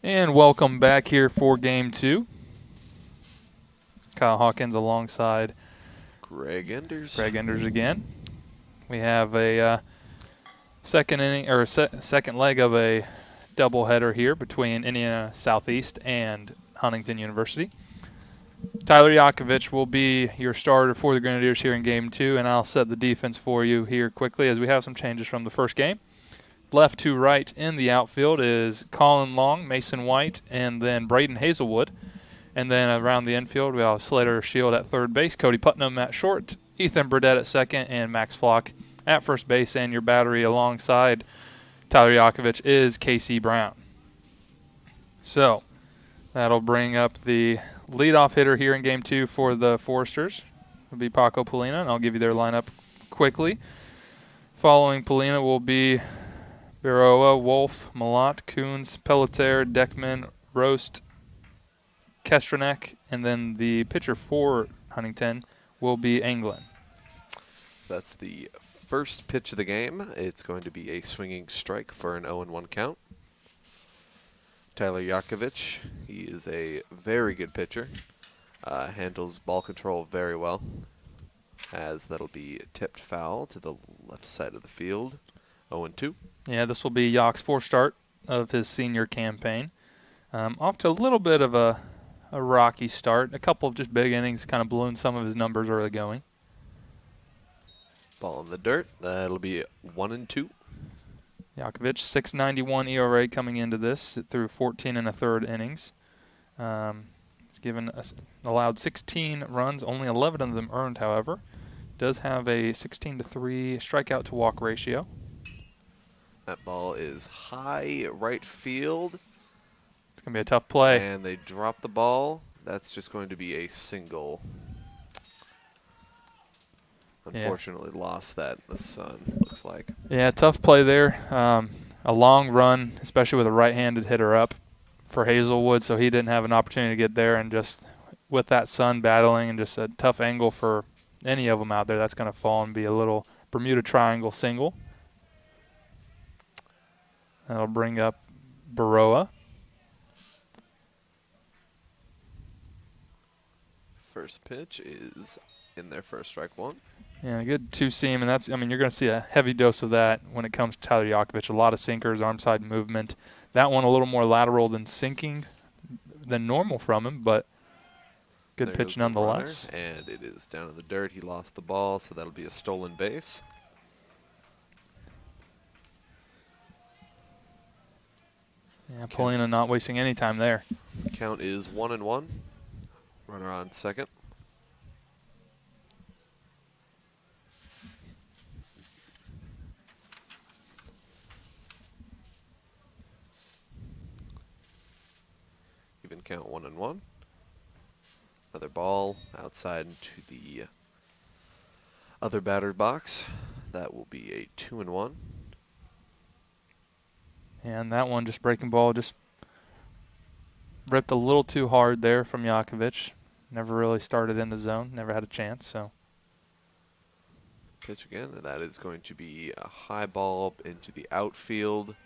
And welcome back here for Game 2. Kyle Hawkins alongside Greg Enders. again. We have a second inning or second leg of a doubleheader here between Indiana Southeast and Huntington University. Tyler Yakovich will be your starter for the Grenadiers here in Game 2, and I'll set the defense for you here quickly as we have some changes from the first game. Left to right in the outfield is Colin Long, Mason White, and then Braden Hazelwood. And then around the infield, we have Slater Shield at third base, Cody Putnam at short, Ethan Burdett at second, and Max Flock at first base. And your battery alongside Tyler Yakovich is Casey Brown. So that'll bring up the leadoff hitter here in Game 2 for the Foresters. It'll be Paco Polina, and I'll give you their lineup quickly. Following Polina will be Biroa, Wolf, Malat, Coons, Pelletier, Deckman, Roast, Kestranek, and then the pitcher for Huntington will be Anglin. So that's the first pitch of the game. It's going to be a swinging strike for an 0-1 count. Tyler Yakovich, he is a very good pitcher. Handles ball control very well, as that'll be tipped foul to the left side of the field. 0-2. Yeah, this will be Yak's fourth start of his senior campaign. Off to a little bit of a rocky start. A couple of just big innings kind of ballooned some of his numbers early going. Ball in the dirt. That'll be 1-2. Yakovich, 6.91 ERA coming into this through 14 1/3 innings. He's allowed 16 runs, only 11 of them earned, however. Does have a 16-3 strikeout to walk ratio. That ball is high right field. It's going to be a tough play. And they drop the ball. That's just going to be a single. Unfortunately, lost that in the sun, looks like. Yeah, tough play there. A long run, especially with a right-handed hitter up for Hazelwood, so he didn't have an opportunity to get there. And just with that sun battling and just a tough angle for any of them out there, that's going to fall and be a little Bermuda Triangle single. That'll bring up Biroa. First pitch is in there for a strike one. Yeah, good two-seam, and you're going to see a heavy dose of that when it comes to Tyler Yakovich. A lot of sinkers, arm side movement. That one a little more lateral than sinking than normal from him, but good pitch nonetheless. And it is down in the dirt. He lost the ball, so that'll be a stolen base. Yeah, Polina not wasting any time there. Count is 1-1. Runner on second. Even count 1-1. Another ball outside into the other batter's box. That will be a 2-1. And that one, just breaking ball, just ripped a little too hard there from Yakovich. Never really started in the zone, never had a chance. So pitch again, and that is going to be a high ball into the outfield,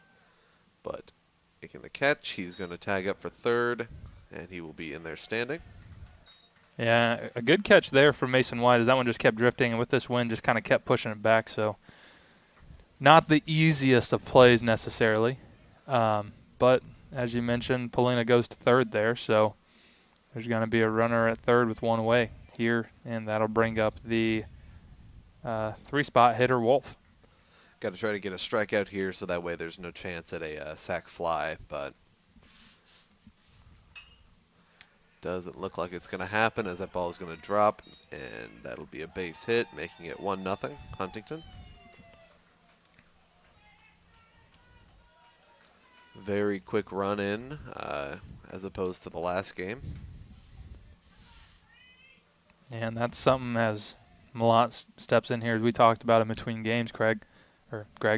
but making the catch. He's going to tag up for third, and he will be in there standing. Yeah, a good catch there from Mason White as that one just kept drifting, and with this wind just kind of kept pushing it back. So not the easiest of plays necessarily, but as you mentioned, Polina goes to third there, so there's going to be a runner at third with one away here, and that'll bring up the three-spot hitter, Wolf. Got to try to get a strikeout here, so that way there's no chance at a sac fly, but doesn't look like it's going to happen as that ball is going to drop, and that'll be a base hit, making it 1-0 Huntington. Very quick run in as opposed to the last game. And that's something as Malat steps in here, as we talked about in between games, Greg,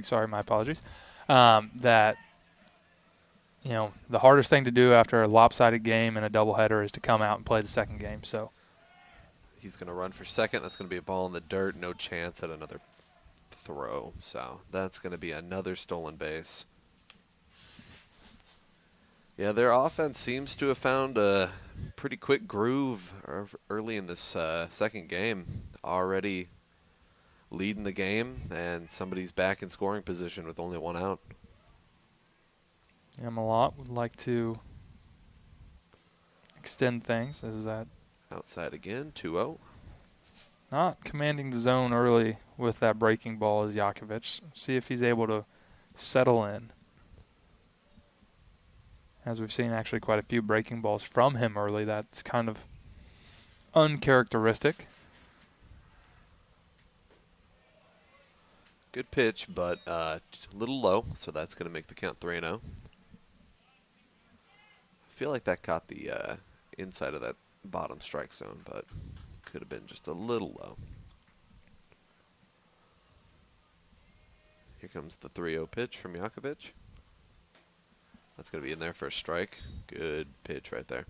sorry, my apologies, that, you know, the hardest thing to do after a lopsided game and a doubleheader is to come out and play the second game. So he's going to run for second. That's going to be a ball in the dirt. No chance at another throw. So that's going to be another stolen base. Yeah, their offense seems to have found a pretty quick groove early in this second game. Already leading the game, and somebody's back in scoring position with only one out. Yeah, Malott would like to extend things. Is that Outside again, 2-0. not commanding the zone early with that breaking ball is Jakovic. See if he's able to settle in. As we've seen actually quite a few breaking balls from him early. That's kind of uncharacteristic. Good pitch, but a little low, so that's going to make the count 3-0. I feel like that caught the inside of that bottom strike zone, but could have been just a little low. Here comes the 3-0 pitch from Jakovic. That's going to be in there for a strike. Good pitch right there.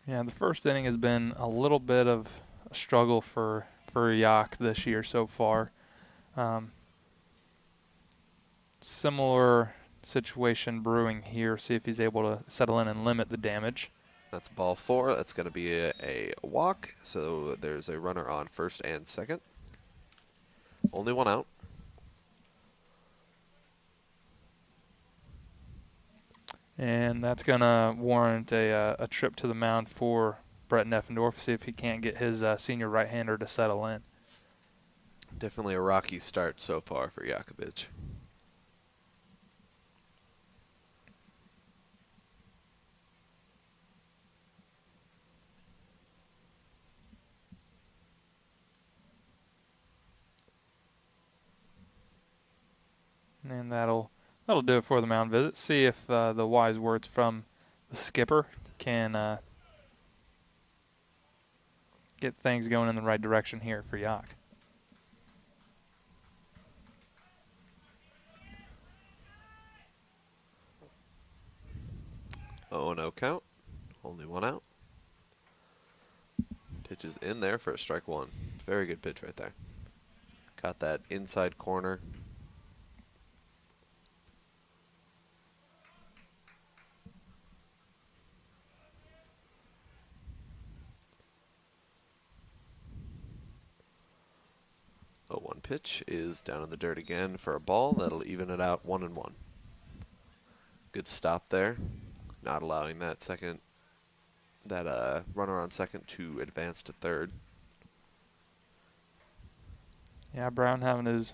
Yeah, the first inning has been a little bit of a struggle for Jak this year so far. Similar situation brewing here. See if he's able to settle in and limit the damage. That's ball 4. That's going to be a walk, so there's a runner on first and second. Only one out. And that's going to warrant a trip to the mound for Brett Neffendorf, see if he can't get his senior right-hander to settle in. Definitely a rocky start so far for Jakovic. And that'll do it for the mound visit. See if the wise words from the skipper can get things going in the right direction here for Jak. 0-0 count. Only one out. Pitch is in there for a strike 1. Very good pitch right there. Got that inside corner. The 1 pitch is down in the dirt again for a ball. That'll even it out 1-1. Good stop there. Not allowing that runner on second to advance to third. Yeah, Brown having to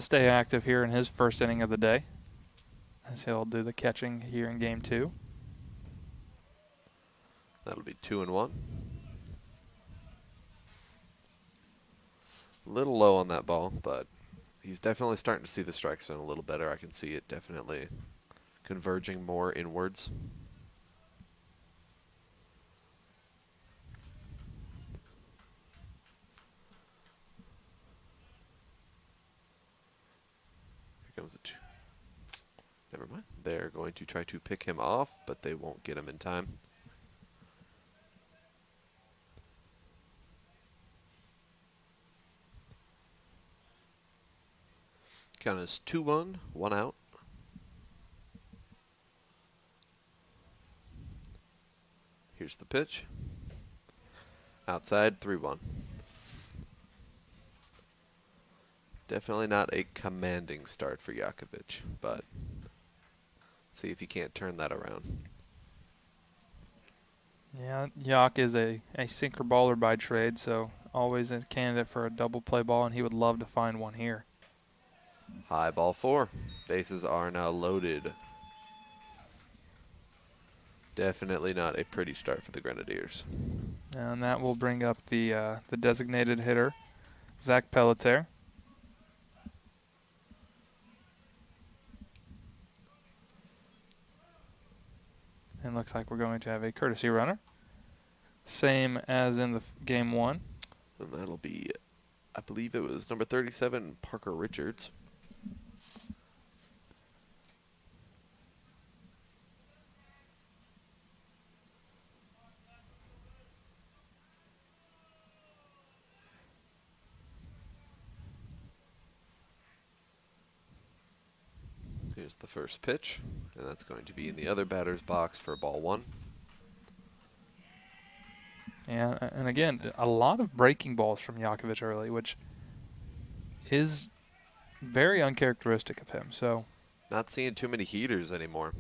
stay active here in his first inning of the day, as he'll do the catching here in game 2. That'll be 2-1. A little low on that ball, but he's definitely starting to see the strike zone a little better. I can see it definitely converging more inwards. Here comes a 2. Never mind. They're going to try to pick him off, but they won't get him in time. Count is 2-1, 1 out. Here's the pitch. Outside, 3-1. Definitely not a commanding start for Jakovic, but see if he can't turn that around. Yeah, Jak is a sinker baller by trade, so always a candidate for a double play ball, and he would love to find one here. High ball 4. Bases are now loaded. Definitely not a pretty start for the Grenadiers. And that will bring up the designated hitter, Zach Pelletier. And looks like we're going to have a courtesy runner, same as in the game 1. And that'll be, I believe it was number 37, Parker Richards. Here's the first pitch, and that's going to be in the other batter's box for ball one. And again, a lot of breaking balls from Yakovich early, which is very uncharacteristic of him. So not seeing too many heaters anymore.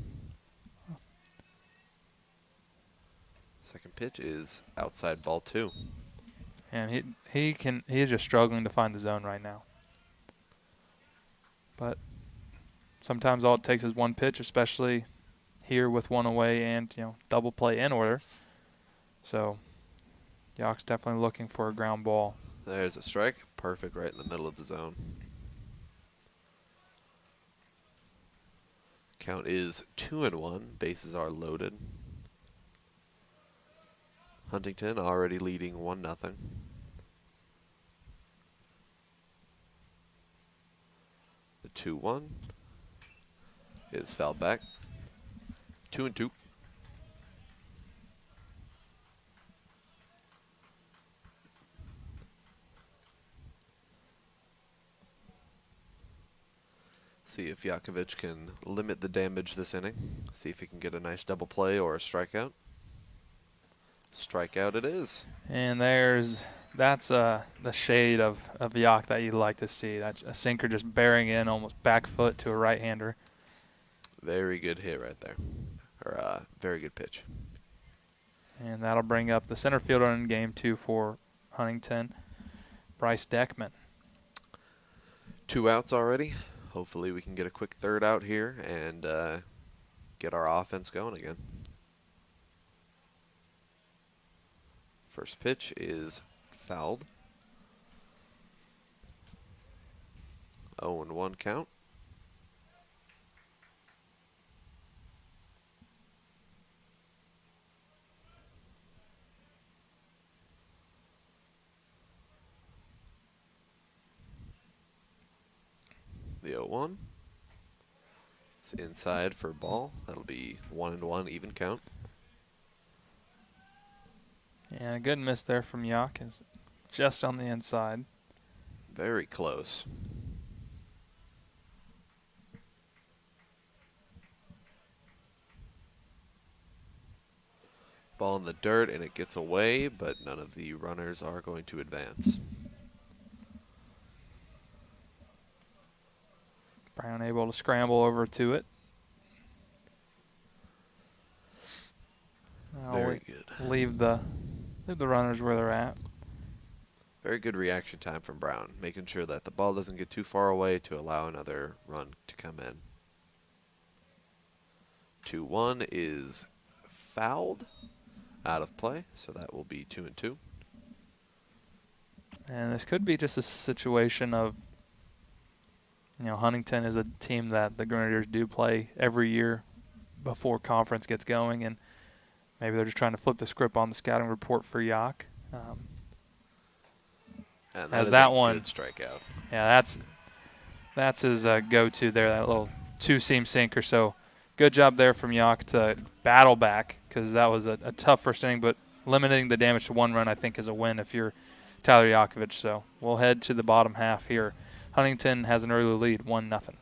Second pitch is outside ball two. And he is just struggling to find the zone right now. But sometimes all it takes is one pitch, especially here with one away and double play in order. So Yak's definitely looking for a ground ball. There's a strike, perfect right in the middle of the zone. Count is 2-1. Bases are loaded. Huntington already leading 1-0. The 2-1 is fouled back. 2-2. See if Yakovich can limit the damage this inning. See if he can get a nice double play or a strikeout. Strikeout it is. And that's the shade of Yak that you'd like to see. That's a sinker just bearing in almost back foot to a right-hander. Very good hit right there. Or very good pitch. And that'll bring up the center fielder in game 2 for Huntington, Bryce Deckman. 2 outs already. Hopefully we can get a quick third out here and get our offense going again. First pitch is fouled. 0-1 count. The 0-1. It's inside for a ball. That'll be 1-1 even count. And a good miss there from Yak is just on the inside. Very close. Ball in the dirt and it gets away, but none of the runners are going to advance. Brown able to scramble over to it. Very good. Leave the runners where they're at. Very good reaction time from Brown, making sure that the ball doesn't get too far away to allow another run to come in. 2-1 is fouled, out of play, so that will be 2-2. And this could be just a situation of, Huntington is a team that the Grenadiers do play every year before conference gets going, and maybe they're just trying to flip the script on the scouting report for Yak. And as is that a one good strikeout. Yeah, that's his go-to there, that little two-seam sinker. So good job there from Yak to battle back, because that was a tough first inning, but limiting the damage to 1 run, I think, is a win if you're Tyler Yakovich. So we'll head to the bottom half here. Huntington has an early lead, 1-0.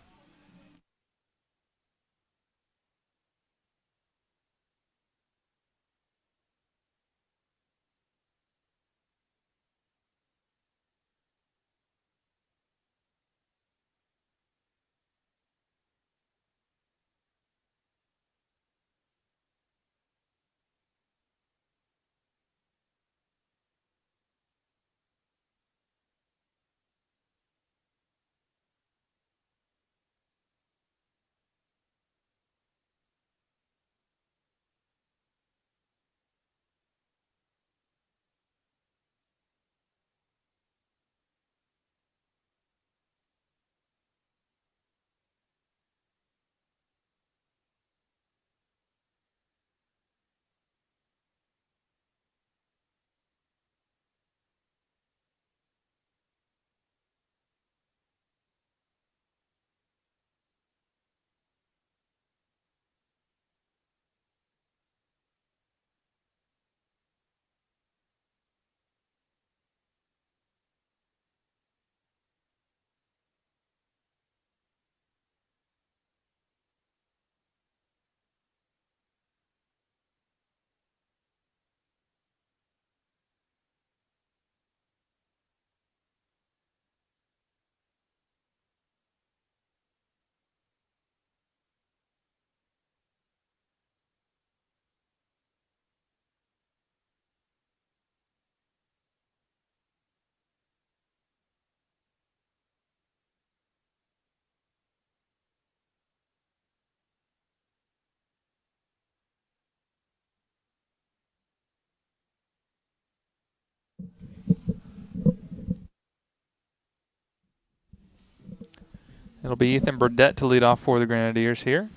It'll be Ethan Burdett to lead off for the Grenadiers here.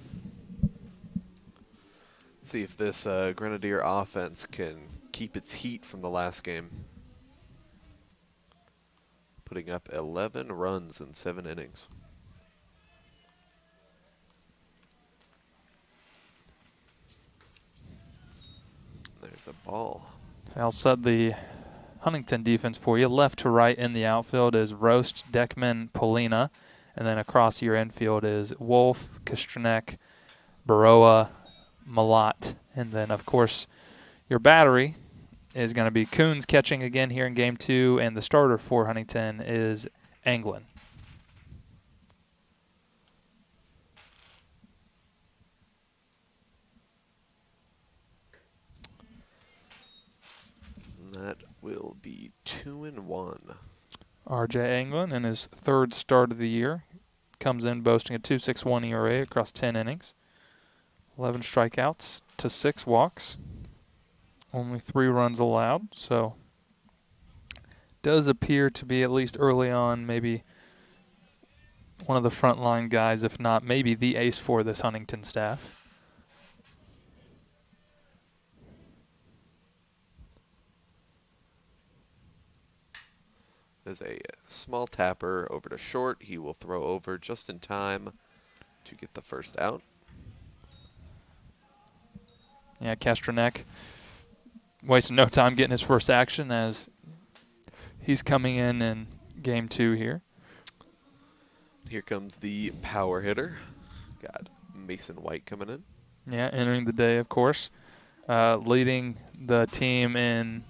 See if this Grenadier offense can keep its heat from the last game. Putting up 11 runs in 7 innings. There's a ball. So I'll set the Huntington defense for you. Left to right in the outfield is Roast, Deckman, Polina. And then across your infield is Wolf, Kostranek, Baroa, Malat. And then, of course, your battery is going to be Coons catching again here in Game 2. And the starter for Huntington is Anglin. That will be 2-1. R.J. Anglin in his 3rd start of the year comes in boasting a 2.61 ERA across 10 innings. 11 strikeouts to 6 walks. Only 3 runs allowed, so does appear to be, at least early on, maybe one of the frontline guys, if not maybe the ace for this Huntington staff. There's a small tapper over to short. He will throw over just in time to get the first out. Yeah, Kastranek wasting no time getting his first action as he's coming in Game 2 here. Here comes the power hitter. Got Mason White coming in. Yeah, entering the day, of course. Leading the team in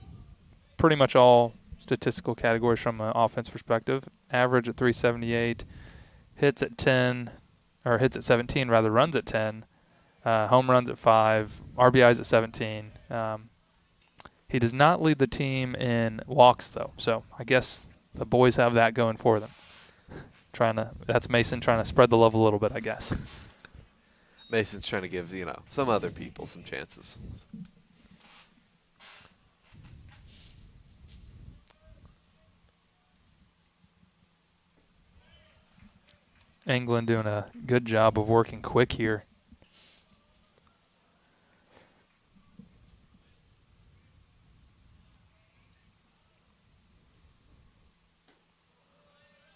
pretty much all statistical categories from an offense perspective. Average at 378, hits at 17 rather, runs at 10, home runs at 5, RBIs at 17. He does not lead the team in walks though, so I guess the boys have that going for them. That's Mason trying to spread the love a little bit, I guess. Mason's trying to give, some other people some chances. England doing a good job of working quick here.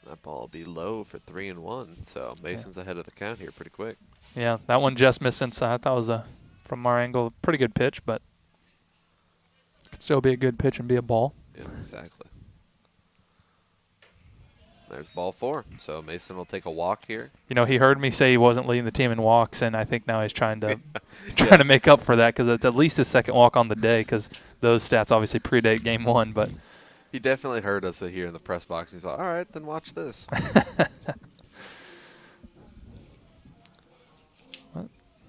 That ball will be low for 3-1, so Mason's ahead of the count here pretty quick. Yeah, that one just missed inside. I thought it was from our angle, a pretty good pitch, but it could still be a good pitch and be a ball. Yeah, exactly. There's ball 4, so Mason will take a walk here. He heard me say he wasn't leading the team in walks, and I think now he's trying to make up for that because it's at least his 2nd walk on the day because those stats obviously predate Game 1. But he definitely heard us here in the press box. He's like, all right, then watch this.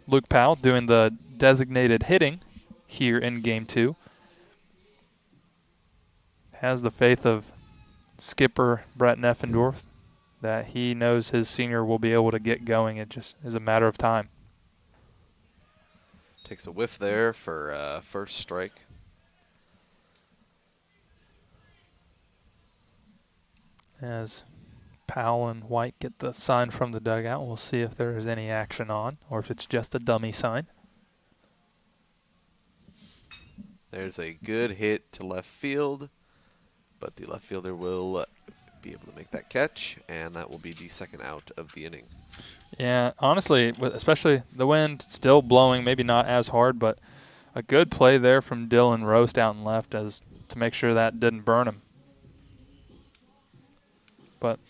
Luke Powell doing the designated hitting here in Game 2. Has the faith of skipper Brett Neffendorf that he knows his senior will be able to get going. It just is a matter of time. Takes a whiff there for first strike. As Powell and White get the sign from the dugout, we'll see if there is any action on or if it's just a dummy sign. There's a good hit to left field, but the left fielder will be able to make that catch, and that will be the 2nd out of the inning. Yeah, honestly, especially the wind still blowing, maybe not as hard, but a good play there from Dylan Roast out and left as to make sure that didn't burn him. But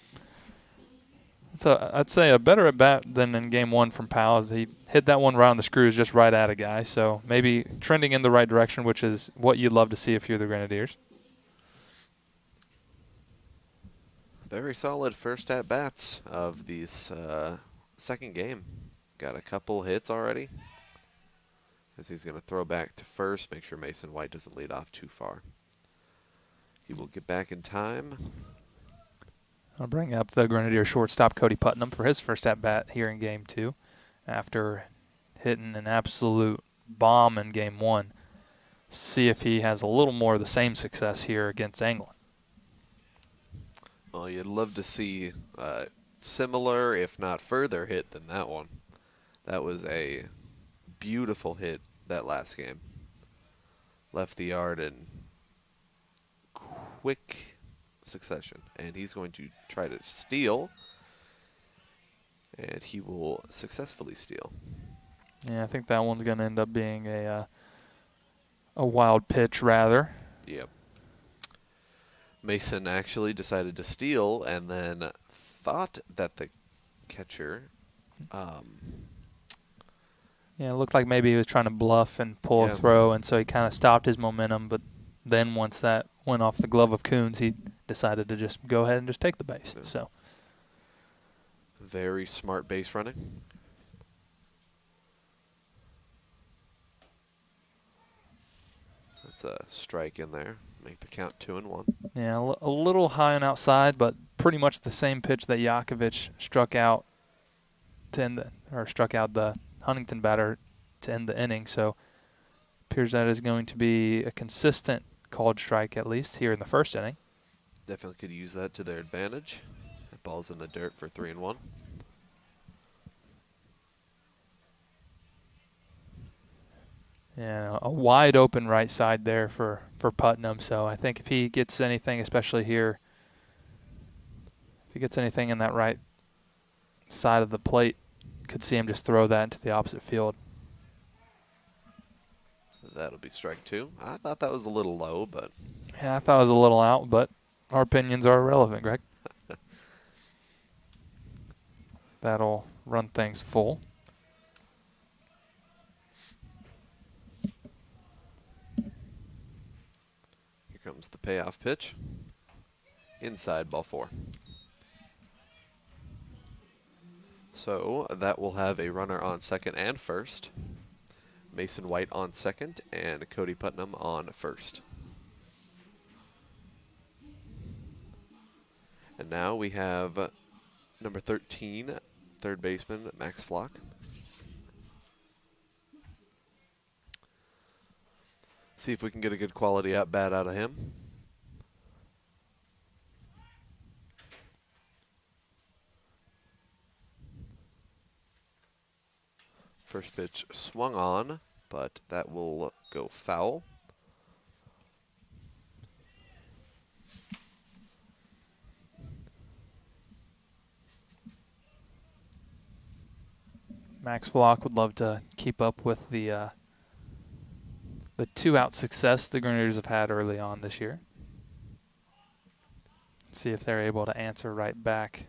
I'd say a better at bat than in Game 1 from Powell as he hit that one right on the screws, just right at a guy. So maybe trending in the right direction, which is what you'd love to see if you're the Grenadiers. Very solid first at-bats of these 2nd game. Got a couple hits already. As he's going to throw back to first, make sure Mason White doesn't lead off too far. He will get back in time. I'll bring up the Grenadier shortstop Cody Putnam for his first at-bat here in Game 2 after hitting an absolute bomb in Game 1. See if he has a little more of the same success here against England. Well, you'd love to see similar, if not further, hit than that one. That was a beautiful hit that last game. Left the yard in quick succession. And he's going to try to steal. And he will successfully steal. Yeah, I think that one's going to end up being a wild pitch, rather. Yep. Mason actually decided to steal and then thought that the catcher. Yeah, it looked like maybe he was trying to bluff and pull a throw, and so he kind of stopped his momentum. But then once that went off the glove of Coons, he decided to just go ahead and just take the base. Yeah. So very smart base running. That's a strike in there. Make the count 2-1. yeah, a little high and outside, but pretty much the same pitch that Yakovich struck out to end struck out the Huntington batter to end the inning. So appears that is going to be a consistent called strike, at least here in the first inning. Definitely could use that to their advantage. That ball's in the dirt for 3-1. Yeah, a wide open right side there for Putnam. So I think if he gets anything, especially here, if he gets anything in that right side of the plate, could see him just throw that into the opposite field. That'll be strike 2. I thought that was a little low, but... Yeah, I thought it was a little out, but our opinions are irrelevant, Greg. That'll run things full. Here comes the payoff pitch. Inside, ball 4. So that will have a runner on second and first. Mason White on second and Cody Putnam on first. And now we have number 13, third baseman, Max Flock. See if we can get a good quality at-bat out of him. First pitch swung on, but that will go foul. Max Flock would love to keep up with the 2-out success the Grenadiers have had early on this year. See if they're able to answer right back.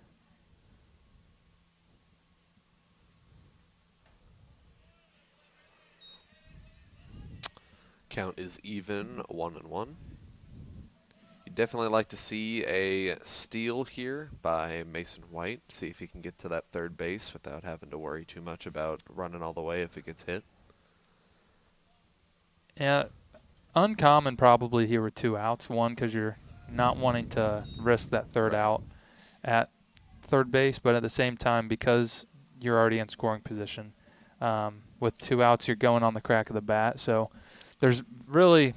Count is even, 1-1. You'd definitely like to see a steal here by Mason White. See if he can get to that third base without having to worry too much about running all the way if it gets hit. Yeah, uncommon probably here with 2 outs. One, because you're not wanting to risk that third out at third base, but at the same time, because you're already in scoring position, with 2 outs, you're going on the crack of the bat. So there's really,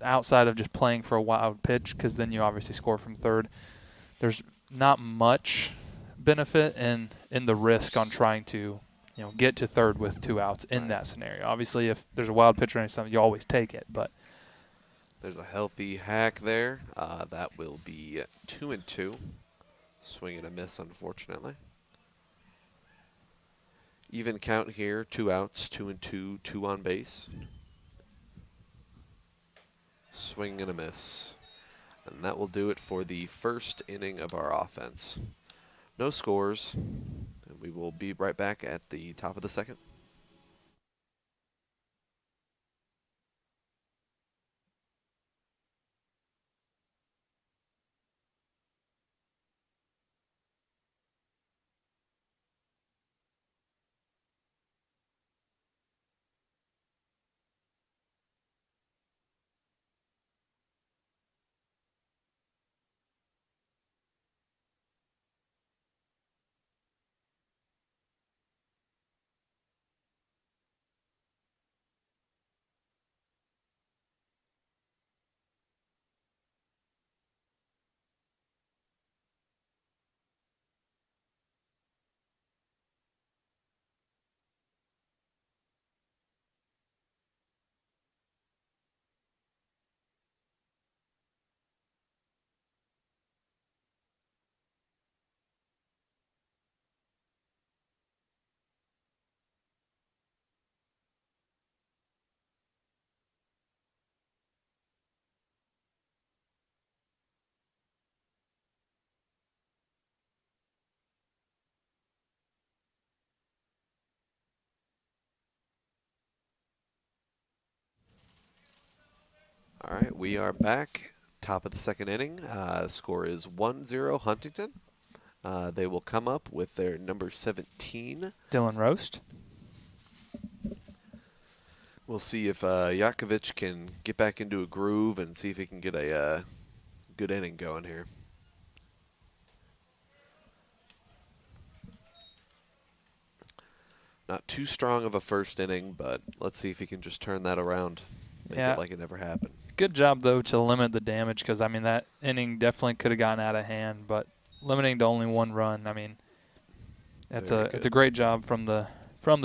outside of just playing for a wild pitch, because then you obviously score from third, there's not much benefit in the risk on trying to get to third with 2 outs in that scenario. Obviously, if there's a wild pitch or anything, you always take it. But there's a healthy hack there. That will be 2-2. Swing and a miss, unfortunately. Even count here, 2 outs, 2-2, 2 on base. Swing and a miss. And that will do it for the first inning of our offense. No scores. And we will be right back at the top of the second. All right, we are back. Top of the second inning. Score is 1-0 Huntington. They will come up with their number 17. Dylan Roast. We'll see if Yakovich can get back into a groove and see if he can get a good inning going here. Not too strong of a first inning, but let's see if he can just turn that around. Make it like it never happened. Good job, though, to limit the damage because, I mean, that inning definitely could have gotten out of hand, but limiting to only one run, I mean, it's a great job from the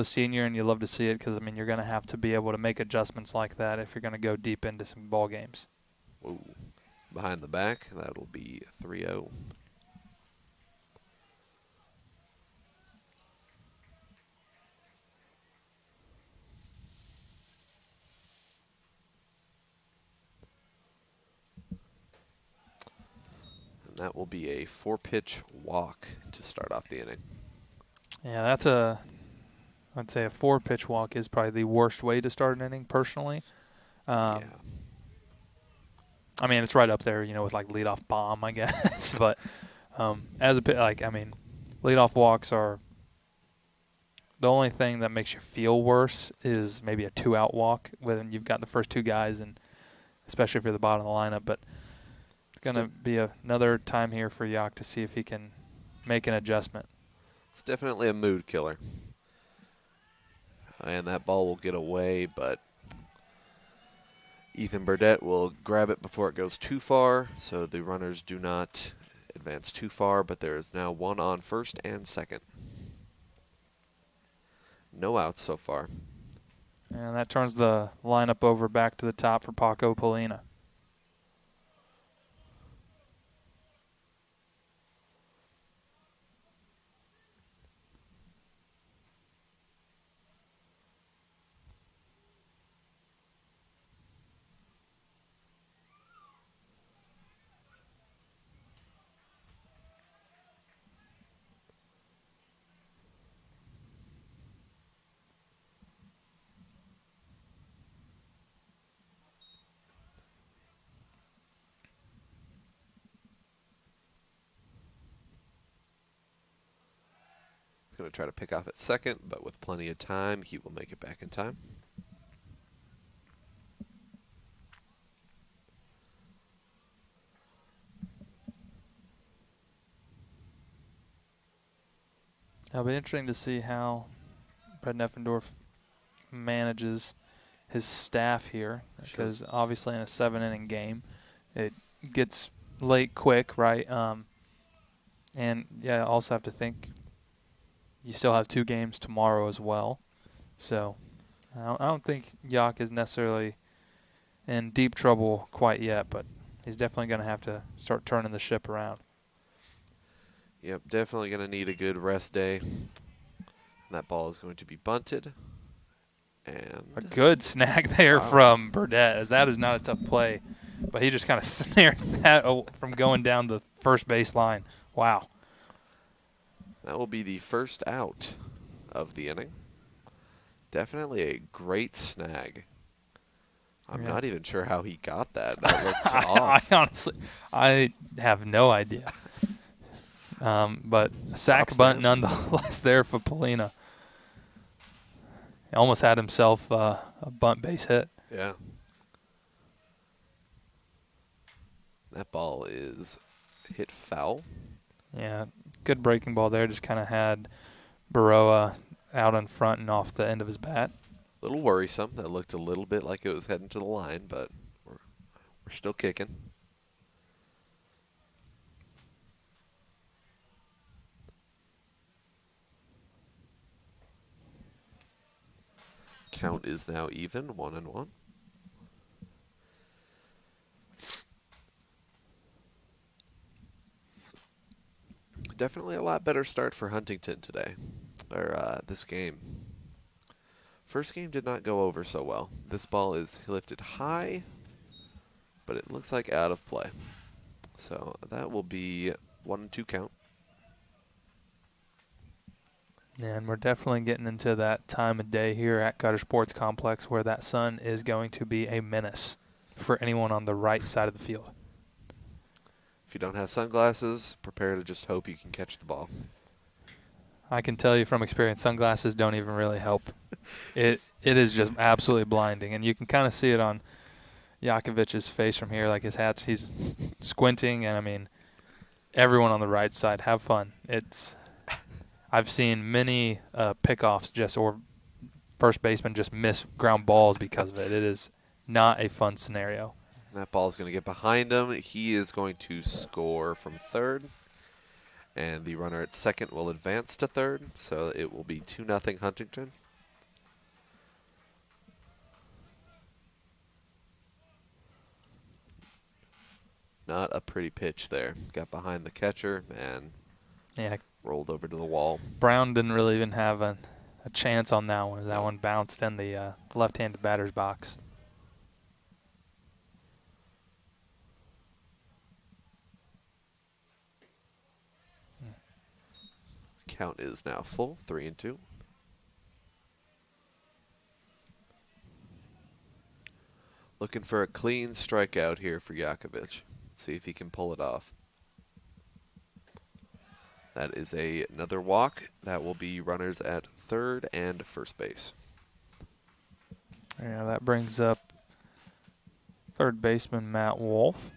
senior, and you love to see it because, I mean, you're going to have to be able to make adjustments like that if you're going to go deep into some ball games. Whoa. Behind the back, that'll be 3-0. And that will be a 4-pitch walk to start off the inning. Yeah, I'd say a 4-pitch walk is probably the worst way to start an inning, personally. Yeah. I mean, it's right up there, with like leadoff bomb, I guess. But as a leadoff walks are the only thing that makes you feel worse is maybe a 2-out walk when you've got the first two guys, and especially if you're the bottom of the lineup. But it's going to be another time here for Yak to see if he can make an adjustment. It's definitely a mood killer. And that ball will get away, but Ethan Burdett will grab it before it goes too far, so the runners do not advance too far, but there is now one on first and second. No outs so far. And that turns the lineup over back to the top for Paco Polina. Going to try to pick off at second, but with plenty of time, he will make it back in time. It'll be interesting to see how Brett Neffendorf manages his staff here, because obviously in a 7-inning game, it gets late quick, right? And yeah, also have to think you still have 2 games tomorrow as well. So I don't think Yak is necessarily in deep trouble quite yet, but he's definitely going to have to start turning the ship around. Yep, definitely going to need a good rest day. And that ball is going to be bunted. And a good snag there from Burdett, as that is not a tough play. But he just kind of snared that from going down the first base line. Wow. That will be the first out of the inning. Definitely a great snag. I'm not even sure how he got that. That looked off. I have no idea. But a sack bunt nonetheless there for Polina. He almost had himself a bunt base hit. Yeah. That ball is hit foul. Yeah, good breaking ball there. Just kind of had Baroa out in front and off the end of his bat. A little worrisome. That looked a little bit like it was heading to the line, but we're still kicking. Count is now even, 1-1. Definitely a lot better start for Huntington today, or this game. First game did not go over so well. This ball is lifted high, but it looks like out of play. So that will be 1-2 count. And we're definitely getting into that time of day here at Cutter Sports Complex where that sun is going to be a menace. for anyone on the right side of the field. If you don't have sunglasses, prepare to just hope you can catch the ball. I can tell you from experience, sunglasses don't even really help. It is just absolutely blinding, and you can kind of see it on Jakovic's face from here. Like his hat's, he's squinting, and I mean, everyone on the right side, have fun. I've seen many pickoffs or first baseman just miss ground balls because of it. It is not a fun scenario. That ball is going to get behind him. He is going to score from third. And the runner at second will advance to third. So it will be 2-0 Huntington. Not a pretty pitch there. Got behind the catcher and rolled over to the wall. Brown didn't really even have a chance on that one. That one bounced in the left-handed batter's box. Count is now full, 3-2. Looking for a clean strikeout here for Jakovic. See if he can pull it off. That is another walk. That will be runners at third and first base. Yeah, that brings up third baseman Matt Wolf.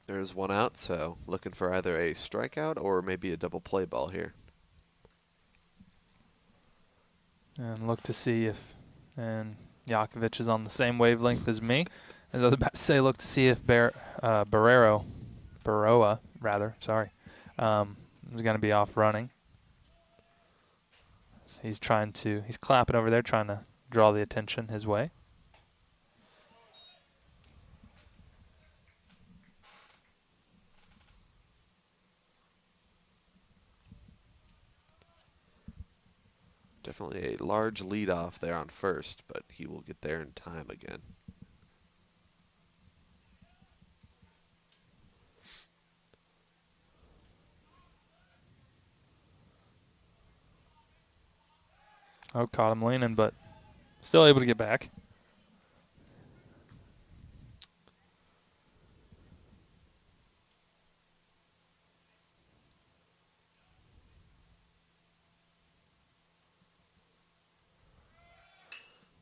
There's one out, so looking for either a strikeout or maybe a double play ball here. And look to see if, and Jakovic is on the same wavelength as me. As I was about to say, look to see if Baroa, is going to be off running. So he's clapping over there, trying to draw the attention his way. Definitely a large lead off there on first, but he will get there in time again. Oh, caught him leaning, but still able to get back.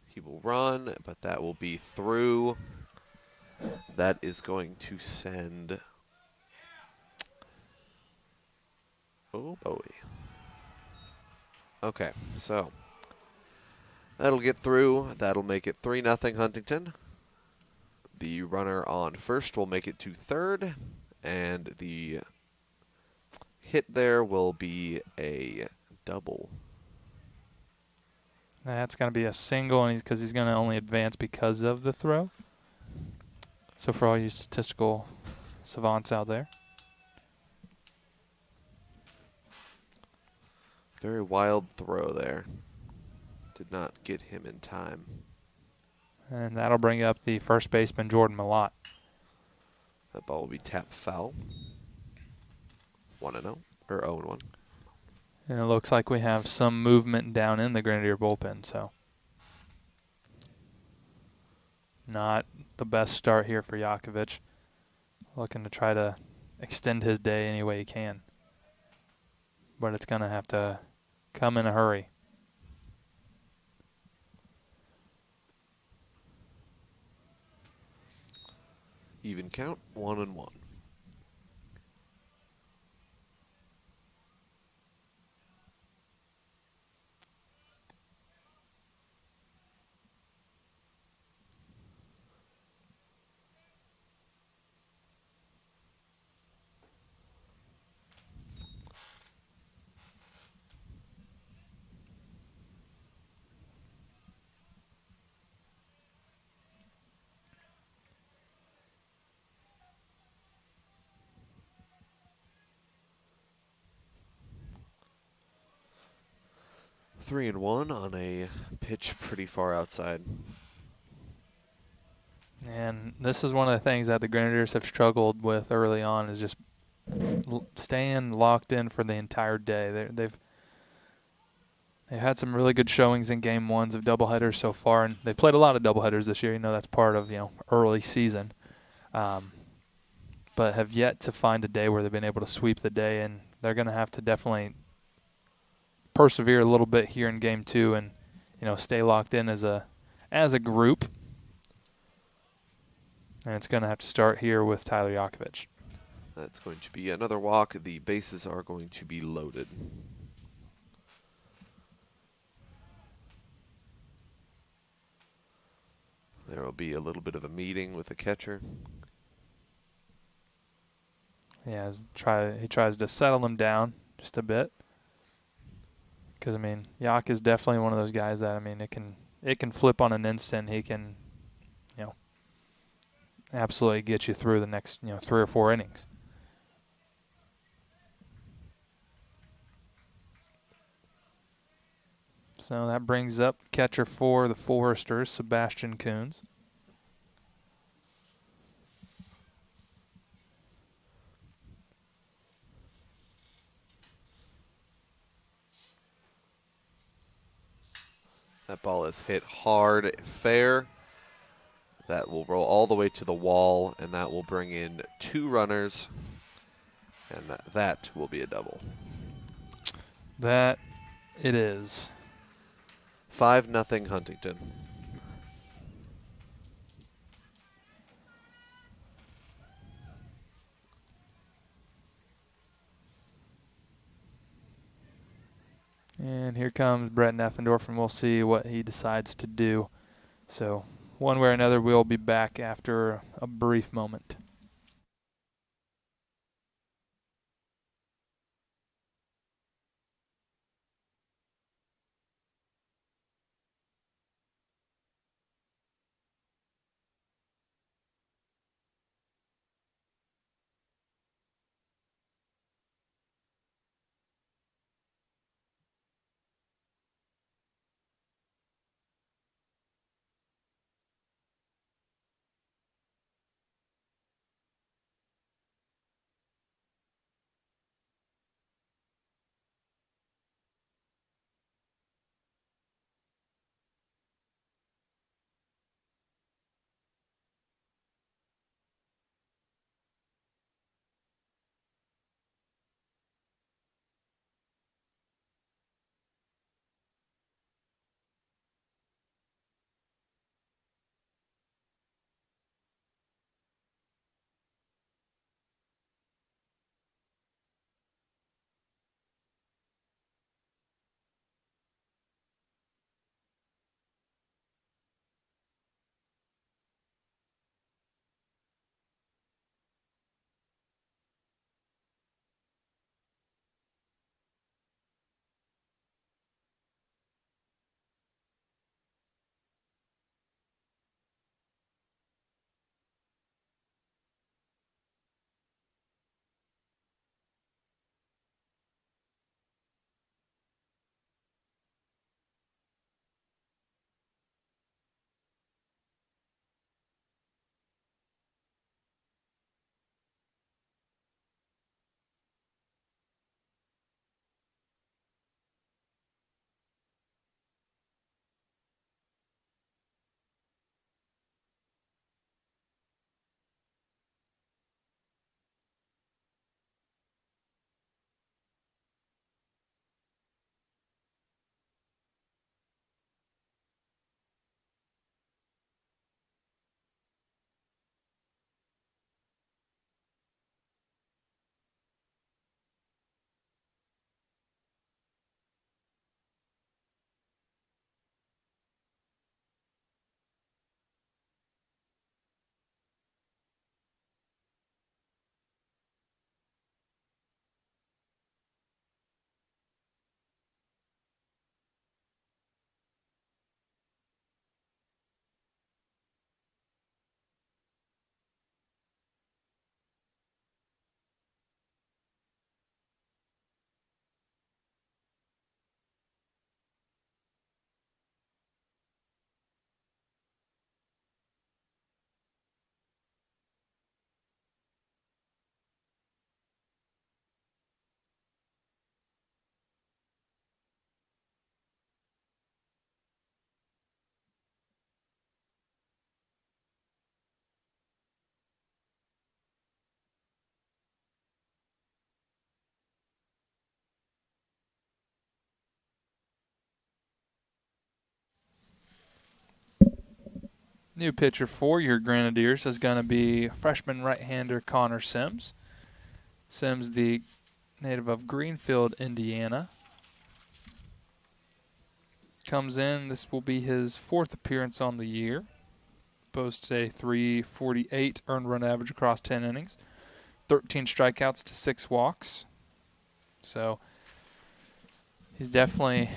He will run, but that will be through. That is going to send... Oh, boy. Okay, so that'll get through. That'll make it 3-0 Huntington. The runner on first will make it to third, and the hit there will be a double. That's going to be a single, and because he's going to only advance because of the throw. So for all you statistical savants out there. Very wild throw there. Did not get him in time. And that'll bring up the first baseman, Jordan Malott. That ball will be tapped foul. 1-0, or 0-1. And it looks like we have some movement down in the Grenadier bullpen, so not the best start here for Jakovic. Looking to try to extend his day any way he can. But it's going to have to come in a hurry. Even count, 1-1. Three and one on a pitch pretty far outside. And this is one of the things that the Grenadiers have struggled with early on is just staying locked in for the entire day. They've had some really good showings in game ones of doubleheaders so far, and they've played a lot of doubleheaders this year. You know, that's part of, early season. But have yet to find a day where they've been able to sweep the day, and they're going to have to definitely persevere a little bit here in game two and, stay locked in as a group. And it's going to have to start here with Tyler Yakovich. That's going to be another walk. The bases are going to be loaded. There will be a little bit of a meeting with the catcher. Yeah, he tries to settle him down just a bit. Because, Yak is definitely one of those guys that, it can flip on an instant. He can, absolutely get you through the next, 3 or 4 innings. So that brings up catcher for the Foresters, Sebastian Coons. That ball is hit hard, fair. That will roll all the way to the wall, and that will bring in 2 runners, and that will be a double. That it is. 5-0 Huntington. And here comes Brett Neffendorf, and we'll see what he decides to do. So one way or another, we'll be back after a brief moment. New pitcher for your Grenadiers is going to be freshman right-hander Connor Sims. Sims, the native of Greenfield, Indiana. Comes in, this will be his 4th appearance on the year. Boasts a .348 earned run average across 10 innings. 13 strikeouts to 6 walks. So he's definitely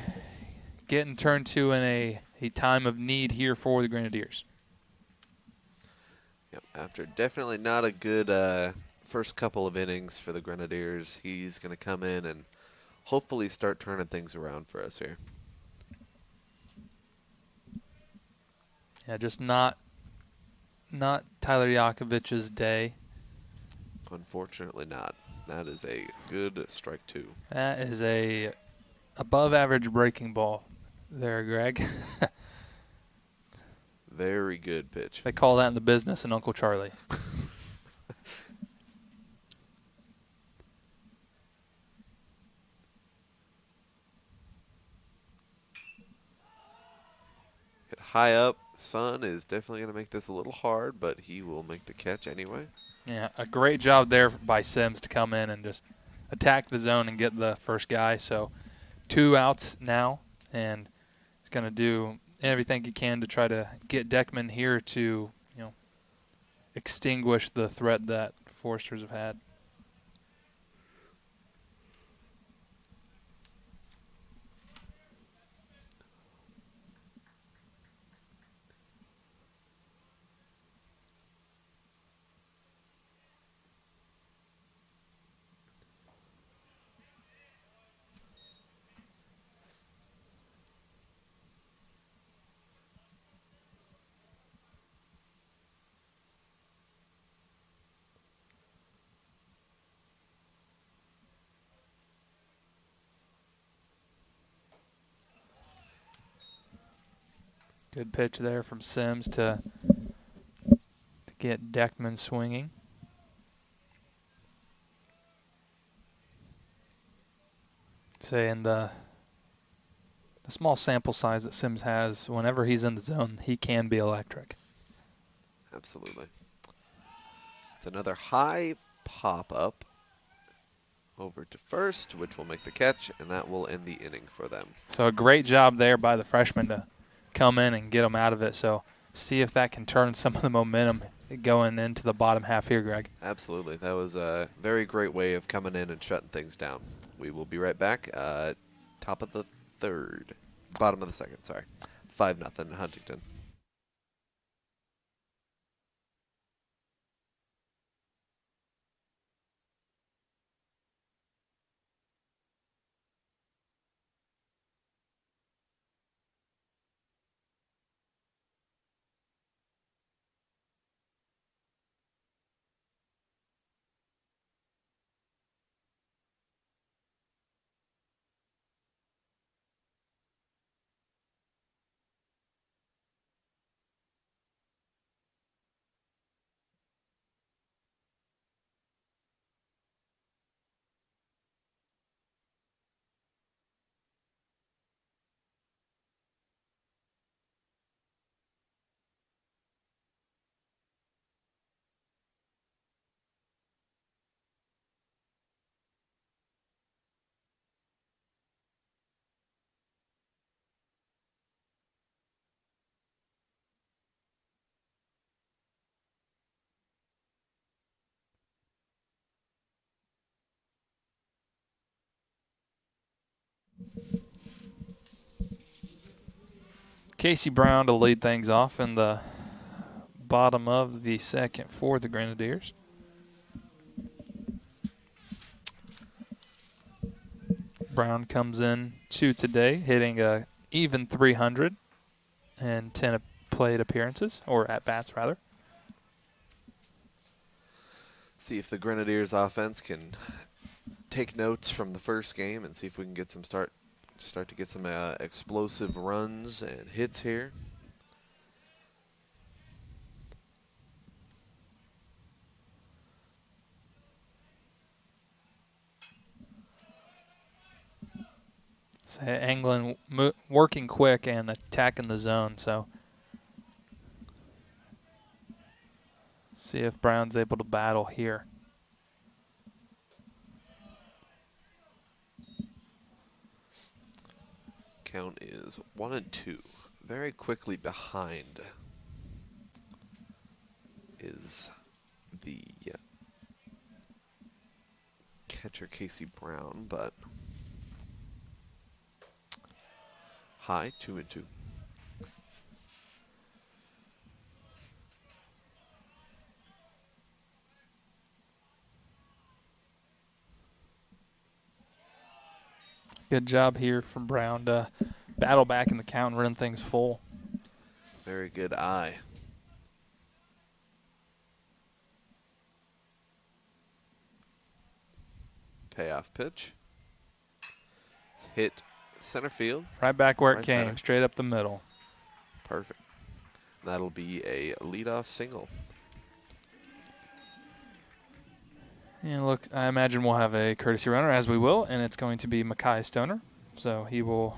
getting turned to in a time of need here for the Grenadiers. Yep, after definitely not a good first couple of innings for the Grenadiers, he's going to come in and hopefully start turning things around for us here. Yeah, just not Tyler Yakovich's day. Unfortunately not. That is a good strike 2. That is a above average breaking ball there, Greg. Very good pitch. They call that in the business in Uncle Charlie. Hit high up. Sun is definitely going to make this a little hard, but he will make the catch anyway. Yeah, a great job there by Sims to come in and just attack the zone and get the first guy. So 2 outs now, and he's going to do everything he can to try to get Deckman here to, extinguish the threat that Foresters have had. Good pitch there from Sims to get Deckman swinging. Say in the small sample size that Sims has, whenever he's in the zone, he can be electric. Absolutely. It's another high pop-up over to first, which will make the catch, and that will end the inning for them. So a great job there by the freshman to come in and get him out of it. So see if that can turn some of the momentum going into the bottom half here, Greg. Absolutely. That was a very great way of coming in and shutting things down. We will be right back. Top of the third. Bottom of the second, sorry. 5-0 Huntington. Casey Brown to lead things off in the bottom of the second for the Grenadiers. Brown comes in today, hitting a even .300 and 10 plate appearances, or at-bats, rather. See if the Grenadiers offense can take notes from the first game and see if we can get some start to get some explosive runs and hits here. So England working quick and attacking the zone. So See if Brown's able to battle here. Count is 1-2. Very quickly behind is the catcher Casey Brown, but high 2-2. Good job here from Brown to battle back in the count and run things full. Very good eye. Payoff pitch. It's hit center field. Right back where it Right came, center. straight up the middle. Perfect. That'll be a leadoff single. And look, I imagine we'll have a courtesy runner, as we will, and it's going to be Makai Stoner. So he will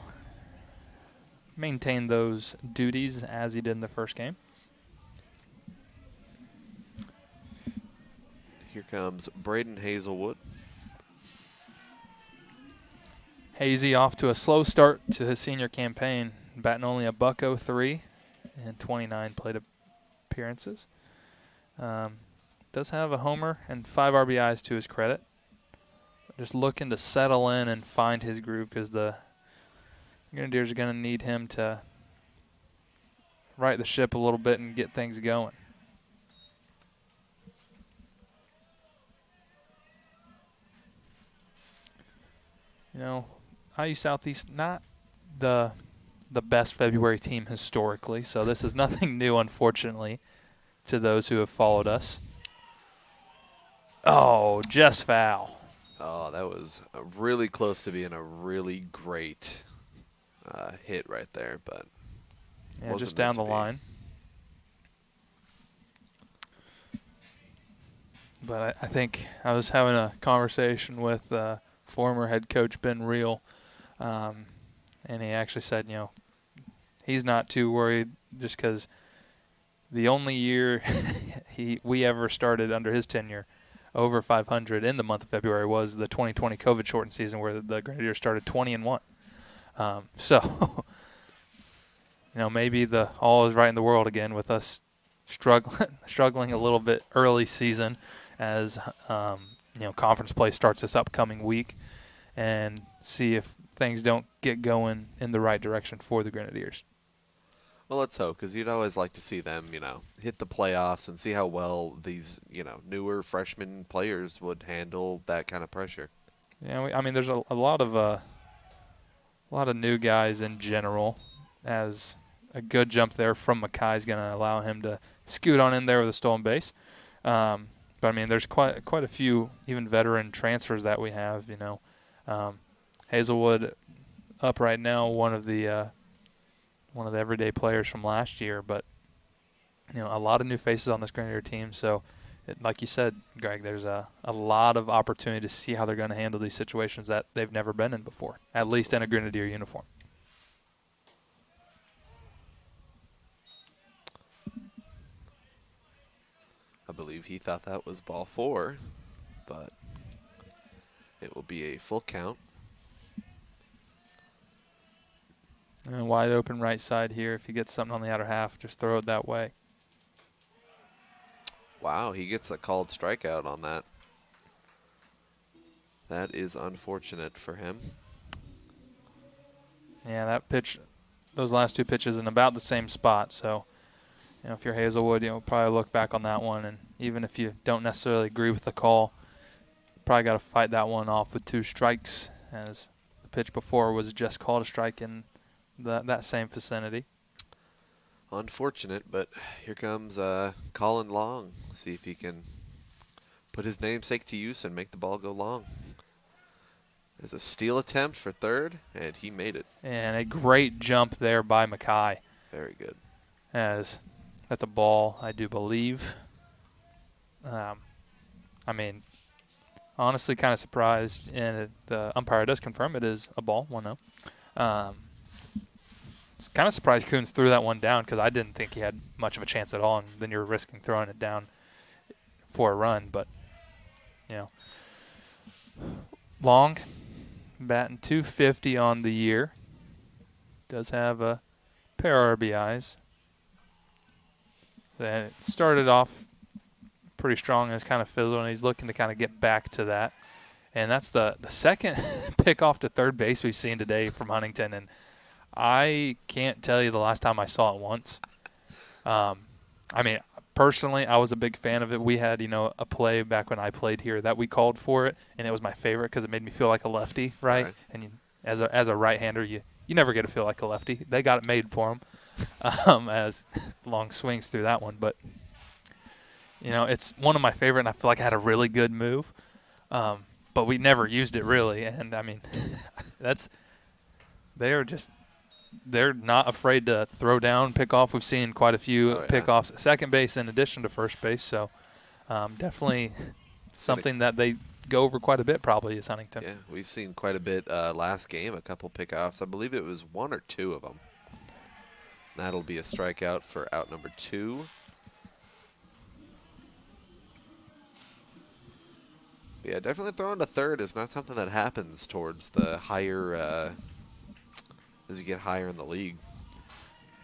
maintain those duties as he did in the first game. Here comes Braden Hazelwood. Hazy off to a slow start to his senior campaign, batting only a .03 and 29 plate appearances. Does have a homer and 5 RBIs to his credit. Just looking to settle in and find his groove because the Grenadiers are going to need him to right the ship a little bit and get things going. You know, IU Southeast, not the best February team historically, so this is nothing new, unfortunately, to those who have followed us. Oh, just foul. Oh, that was really close to being a really great hit right there, but Yeah, wasn't just down the meant to be. line. But I think I was having a conversation with former head coach Ben Reel, and he actually said, you know, he's not too worried just because the only year we ever started under his tenure over 500 in the month of February was the 2020 COVID shortened season where the Grenadiers started 20-1. So, you know, maybe all is right in the world again with us struggling a little bit early season as you know, conference play starts this upcoming week, and see if things don't get going in the right direction for the Grenadiers. Well, let's hope, because you'd always like to see them, you know, hit the playoffs and see how well these, you know, newer freshman players would handle that kind of pressure. Yeah, I mean, there's a lot of new guys in general, as a good jump there from Makai is going to allow him to scoot on in there with a stolen base. But I mean, there's quite a few even veteran transfers that we have. You know, Hazelwood up right now, one of the everyday players from last year, but you know, a lot of new faces on this Grenadier team. So, like you said, Greg, there's a lot of opportunity to see how they're going to handle these situations that they've never been in before, at least in a Grenadier uniform. I believe he thought that was ball 4, but it will be a full count. And wide open right side here. If he gets something on the outer half, just throw it that way. Wow, he gets a called strikeout on that. That is unfortunate for him. Yeah, that pitch, those last two pitches in about the same spot. So, you know, if you're Hazelwood, you know, probably look back on that one. And even if you don't necessarily agree with the call, probably got to fight that one off with 2 strikes, as the pitch before was just called a strike in that same vicinity. Unfortunate, but here comes Colin Long. See if he can put his namesake to use and make the ball go long. There's a steal attempt for third, and he made it. And a great jump there by Makai. Very good. As that's a ball, I do believe. I mean, honestly, kind of surprised, and the umpire does confirm it is a ball, 1-0. It's kind of surprised Coons threw that one down because I didn't think he had much of a chance at all, and then you're risking throwing it down for a run, but you know, Long batting 250 on the year. Does have a pair of RBIs. Then it started off pretty strong and it's kind of fizzled, and he's looking to kind of get back to that. And that's the second pick off to third base we've seen today from Huntington, and I can't tell you the last time I saw it once. I mean, personally, I was a big fan of it. We had, a play back when I played here that we called for it, and it was my favorite because it made me feel like a lefty, right? And as a right-hander, you never get to feel like a lefty. They got it made for him as Long swings through that one. But, it's one of my favorite, and I feel like I had a really good move. But we never used it really. And, I mean, they're not afraid to throw down, pick off. We've seen quite a few pickoffs at second base in addition to first base. So definitely something that they go over quite a bit probably is Huntington. Yeah, we've seen quite a bit last game, a couple pickoffs. I believe it was one or two of them. That'll be a strikeout for out number 2. Yeah, definitely throwing to third is not something that happens towards the higher as you get higher in the league.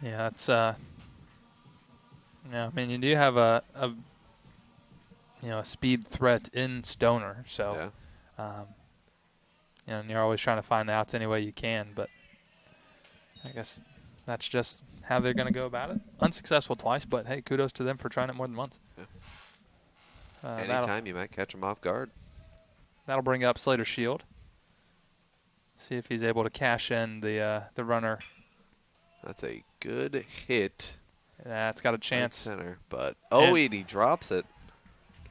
Yeah, it's I mean, you do have a speed threat in Stoner, so and you're always trying to find the outs any way you can, but I guess that's just how they're going to go about it. Unsuccessful twice, but hey, kudos to them for trying it more than once. Yeah. Anytime you might catch them off guard. That'll bring up Slater Shield. See if he's able to cash in the runner. That's a good hit. Yeah, it's got a chance. Center, but and he drops it.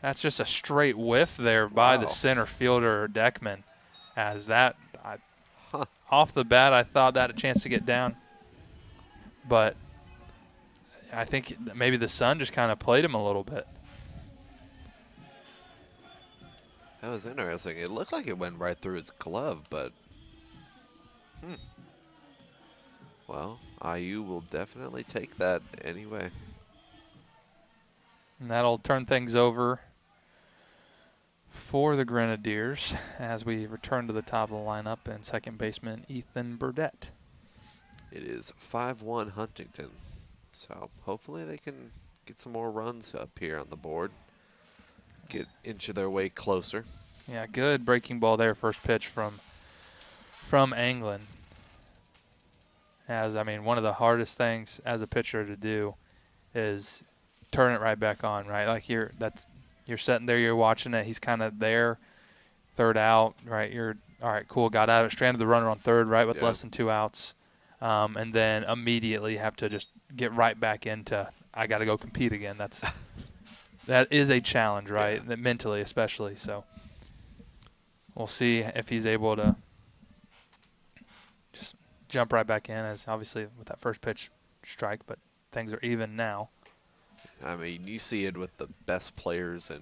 That's just a straight whiff there by the center fielder Deckman. As that, off the bat, I thought that had a chance to get down, but I think maybe the sun just kind of played him a little bit. That was interesting. It looked like it went right through his glove, but well, IU will definitely take that anyway. And that'll turn things over for the Grenadiers as we return to the top of the lineup and second baseman Ethan Burdett. It is 5-1 Huntington, so hopefully they can get some more runs up here on the board. Inch their way closer. Yeah, good breaking ball there. First pitch from Anglin. As I mean, one of the hardest things as a pitcher to do is turn it right back on, right? Like you're sitting there, you're watching it. He's kind of there, third out, right? You're all right, cool. Got out of it, stranded the runner on third, right, with less than 2 outs, and then immediately have to just get right back into I got to go compete again. That is a challenge, right? Yeah. Mentally, especially. So we'll see if he's able to just jump right back in, as obviously with that first pitch strike, but things are even now. I mean, you see it with the best players in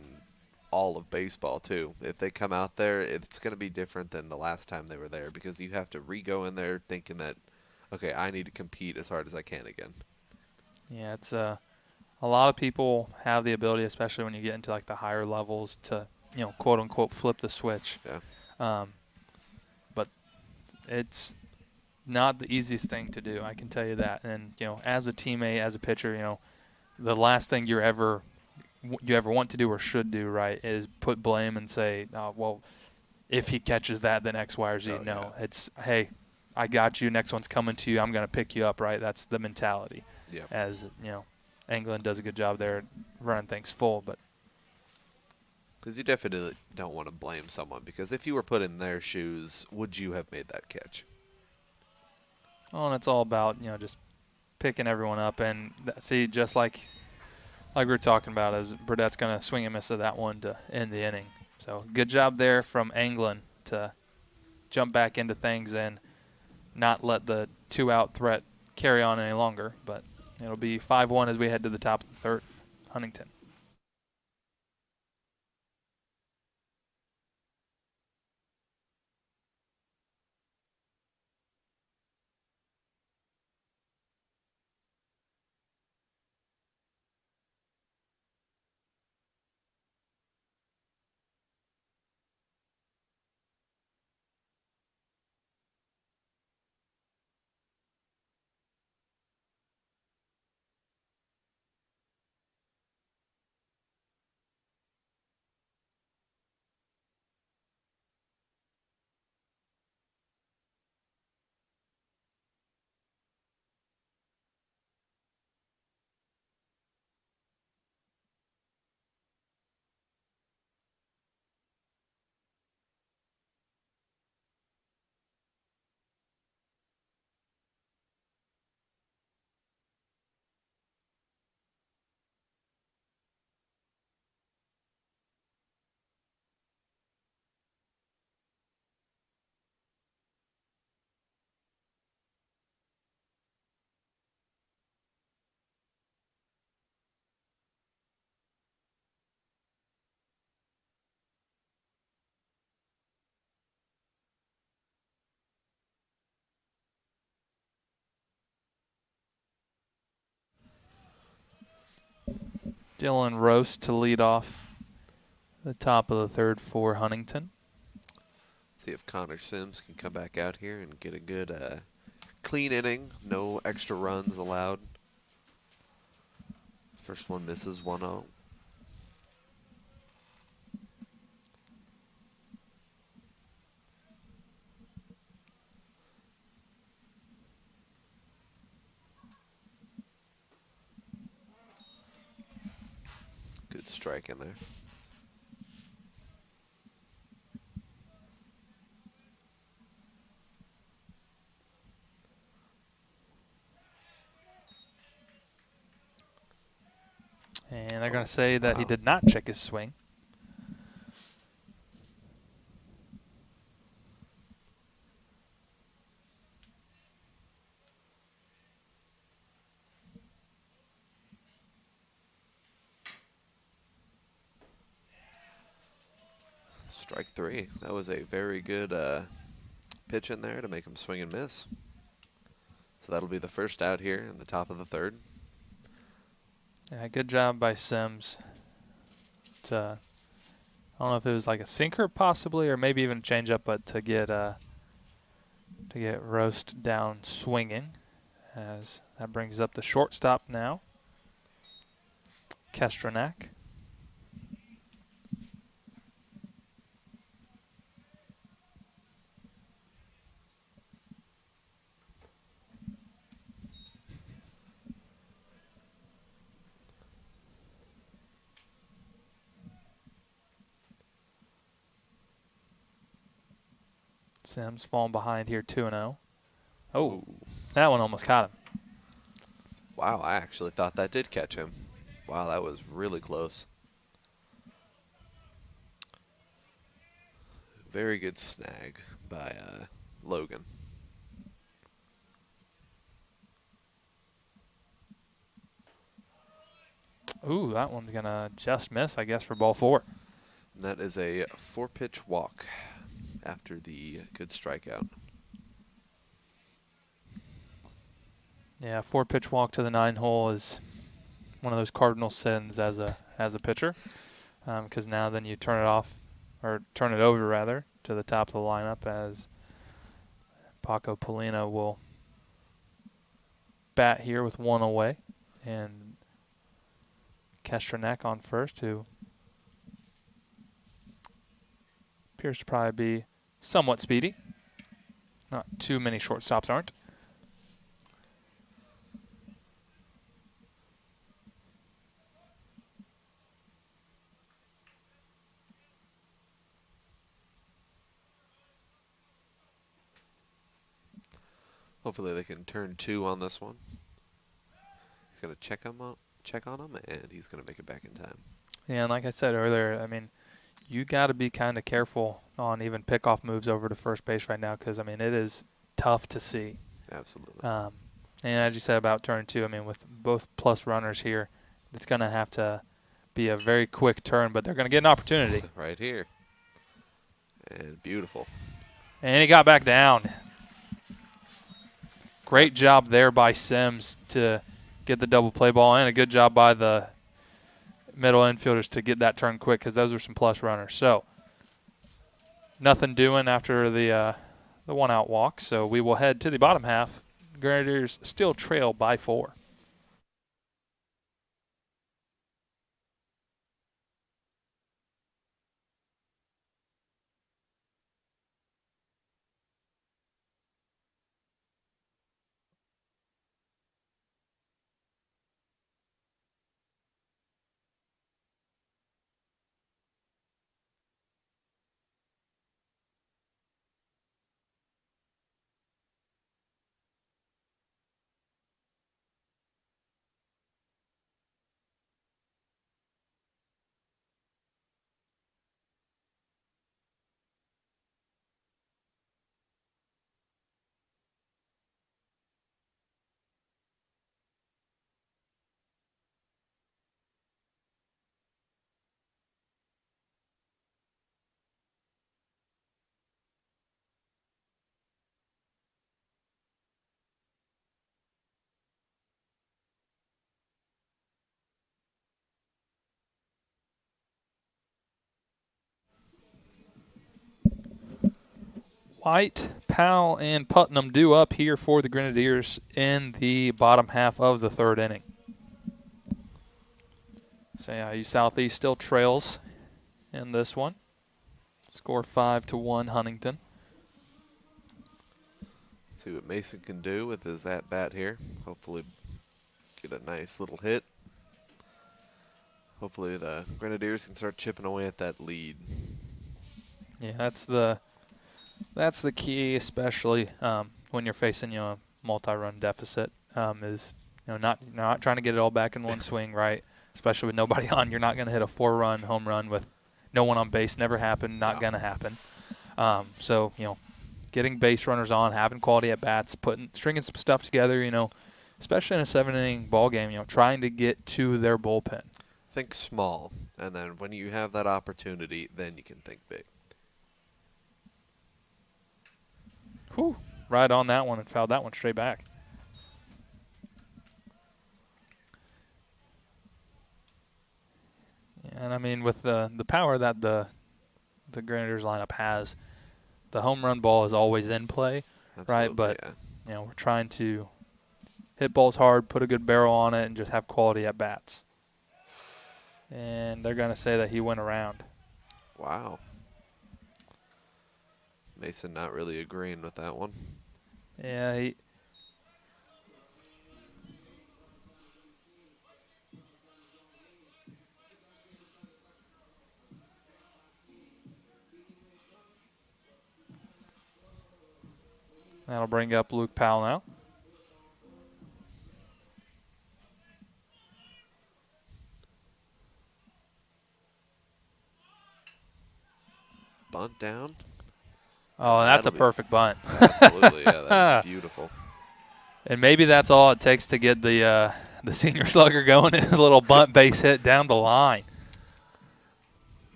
all of baseball, too. If they come out there, it's going to be different than the last time they were there because you have to re-go in there thinking that, okay, I need to compete as hard as I can again. Yeah, it's a lot of people have the ability, especially when you get into like the higher levels, to quote unquote flip the switch. Yeah. But it's not the easiest thing to do. I can tell you that. And as a teammate, as a pitcher, the last thing you ever want to do or should do, right, is put blame and say, oh, well, if he catches that, then X, Y, or Z. Oh, no, yeah. It's hey, I got you. Next one's coming to you. I'm going to pick you up, right? That's the mentality. Yeah. As England does a good job there running things full, but because you definitely don't want to blame someone, because if you were put in their shoes, would you have made that catch? Well, and it's all about just picking everyone up, and see, just like we were talking about, as Burdett's going to swing and miss at that one to end the inning. So good job there from England to jump back into things and not let the 2-out threat carry on any longer, but it'll be 5-1 as we head to the top of the third. Huntington. Dylan Roast to lead off the top of the third for Huntington. See if Connor Sims can come back out here and get a good clean inning. No extra runs allowed. First one misses 1-0. Good strike in there. And they're going to say that he Wow. did not check his swing. Strike three. That was a very good pitch in there to make him swing and miss. So that'll be the first out here in the top of the third. Yeah, good job by Sims. I don't know if it was like a sinker possibly, or maybe even a changeup, but to get Roast down swinging, as that brings up the shortstop now, Kestranak. Sims falling behind here 2-0. Oh, that one almost caught him. Wow, I actually thought that did catch him. Wow, that was really close. Very good snag by Logan. Ooh, that one's going to just miss, I guess, for ball four. And that is a 4-pitch walk after the good strikeout. Yeah, 4-pitch walk to the 9-hole is one of those cardinal sins as a pitcher, because now then you turn it off, or turn it over rather, to the top of the lineup, as Paco Polina will bat here with one away, and Kestranak on first, who appears to probably be somewhat speedy. Not too many shortstops aren't. Hopefully they can turn two on this one. He's going to check on him, and he's going to make it back in time. Yeah, and like I said earlier, I mean, you got to be kind of careful on even pickoff moves over to first base right now, because, I mean, it is tough to see. Absolutely. And as you said about turn two, I mean, with both plus runners here, it's going to have to be a very quick turn, but they're going to get an opportunity. Right here. And beautiful. And he got back down. Great job there by Sims to get the double play ball, and a good job by the middle infielders to get that turn quick, because those are some plus runners. So nothing doing after the one-out walk, so we will head to the bottom half. Grenadiers still trail by 4. White, Powell, and Putnam due up here for the Grenadiers in the bottom half of the third inning. So yeah, Southeast still trails in this one. Score 5-1 Huntington. See what Mason can do with his at-bat here. Hopefully get a nice little hit. Hopefully the Grenadiers can start chipping away at that lead. Yeah, that's the key, especially when you're facing a multi-run deficit. Is not trying to get it all back in one swing, right? Especially with nobody on, you're not going to hit a 4-run home run with no one on base. Never happened. Not going to happen. So getting base runners on, having quality at bats, stringing some stuff together. Especially in a 7-inning ball game. Trying to get to their bullpen. Think small, and then when you have that opportunity, then you can think big. Whew, right on that one and fouled that one straight back. And I mean, with the power that the Grenadiers lineup has, the home run ball is always in play, Absolutely, right? But yeah. we're trying to hit balls hard, put a good barrel on it, and just have quality at bats. And they're going to say that he went around. Wow. Mason not really agreeing with that one. Yeah, that'll bring up Luke Powell now. Bunt down. Oh, that's a perfect bunt. Absolutely, yeah, that's beautiful. And maybe that's all it takes to get the senior slugger going, is a little bunt base hit down the line.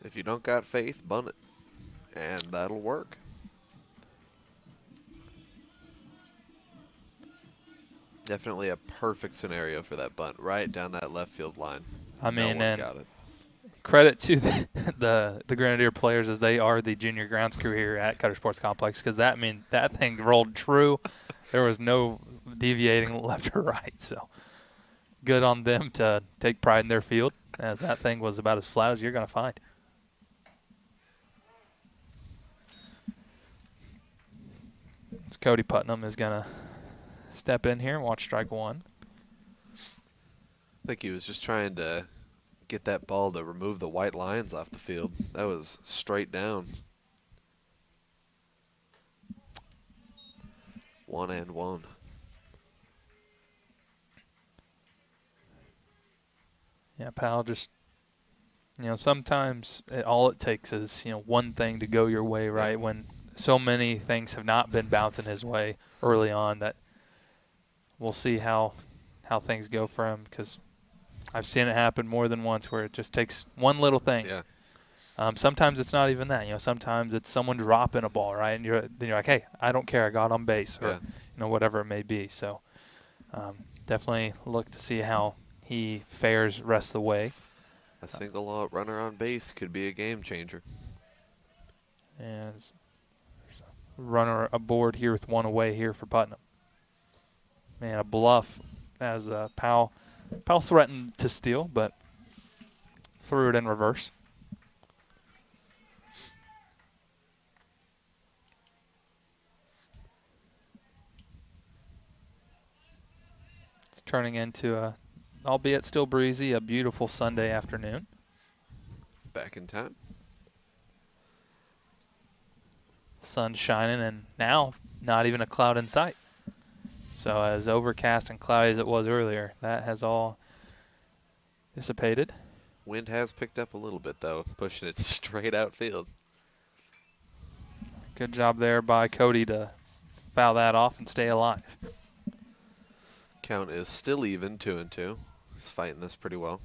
If you don't got faith, bunt it, and that'll work. Definitely a perfect scenario for that bunt, right down that left field line. I mean, no one and got it. Credit to the Grenadier players, as they are the junior grounds crew here at Cutter Sports Complex, because that thing rolled true. There was no deviating left or right. So good on them to take pride in their field, as that thing was about as flat as you're going to find. So Cody Putnam is going to step in here and watch strike one. I think he was just trying to get that ball to remove the white lines off the field. That was straight down. 1-1. Yeah, Powell just, sometimes all it takes is, one thing to go your way, right? When so many things have not been bouncing his way early on, that we'll see how things go for him, because I've seen it happen more than once where it just takes one little thing. Yeah. Sometimes it's not even that. Sometimes it's someone dropping a ball, right? And you're like, hey, I don't care, I got on base, or whatever it may be. So definitely look to see how he fares rest of the way. A single runner on base could be a game changer. And there's a runner aboard here with one away here for Putnam. Man, a bluff as Powell threatened to steal, but threw it in reverse. It's turning into albeit still breezy, a beautiful Sunday afternoon. Back in time. Sun shining, and now not even a cloud in sight. So as overcast and cloudy as it was earlier, that has all dissipated. Wind has picked up a little bit, though, pushing it straight outfield. Good job there by Cody to foul that off and stay alive. Count is still even, 2-2. He's fighting this pretty well.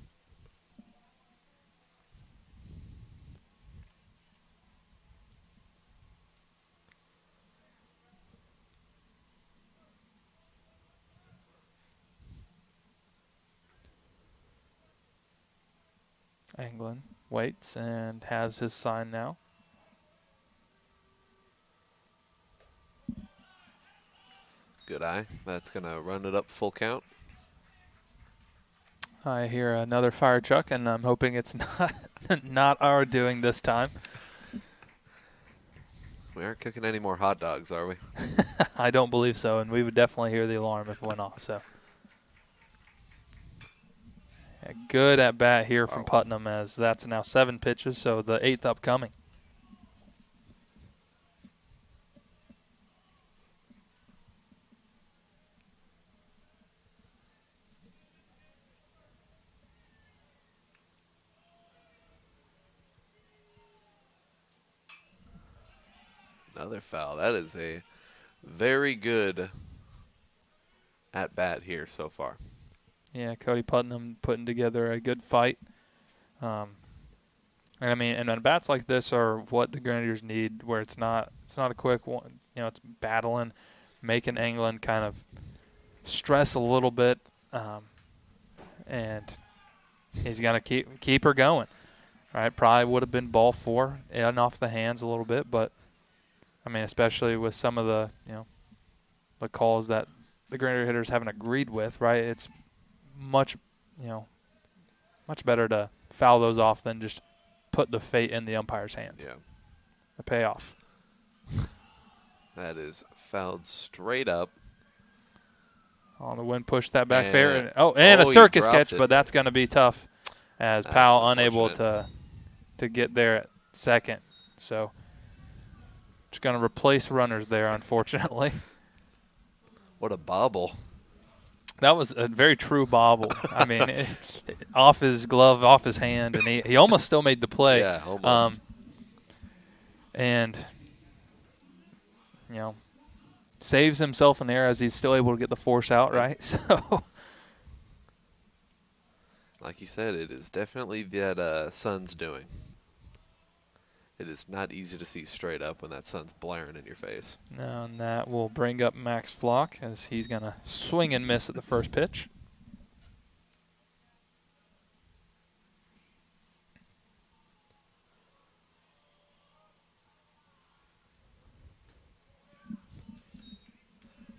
Anglin waits and has his sign now. Good eye. That's going to run it up full count. I hear another fire truck, and I'm hoping it's not our doing this time. We aren't cooking any more hot dogs, are we? I don't believe so, and we would definitely hear the alarm if it went off. So, yeah, good at bat here from Putnam, as that's now 7 pitches, so the 8th upcoming. Another foul. That is a very good at bat here so far. Yeah, Cody Putnam putting together a good fight. And I mean, and at bats like this are what the Grenadiers need, where it's not a quick one. You know, it's battling, making England kind of stress a little bit, and he's gonna keep her going. Right? Probably would have been ball 4 and off the hands a little bit, but I mean, especially with some of the the calls that the Grenadier hitters haven't agreed with. Right? It's much better to foul those off than just put the fate in the umpire's hands. Yeah. The payoff. That is fouled straight up. On the wind, push that back And fair. And a he circus dropped catch, it. but that's going to be tough as That's Powell unable unfortunate. to get there at second. So just going to replace runners there, unfortunately. What a bobble. That was a very true bobble. I mean, off his glove, off his hand, and he almost still made the play. Yeah, almost. And, saves himself an error as he's still able to get the force out, right? So, Like you said, it is definitely that sun's doing. It is not easy to see straight up when that sun's blaring in your face. now and that will bring up Max Flock as he's going to swing and miss at the first pitch.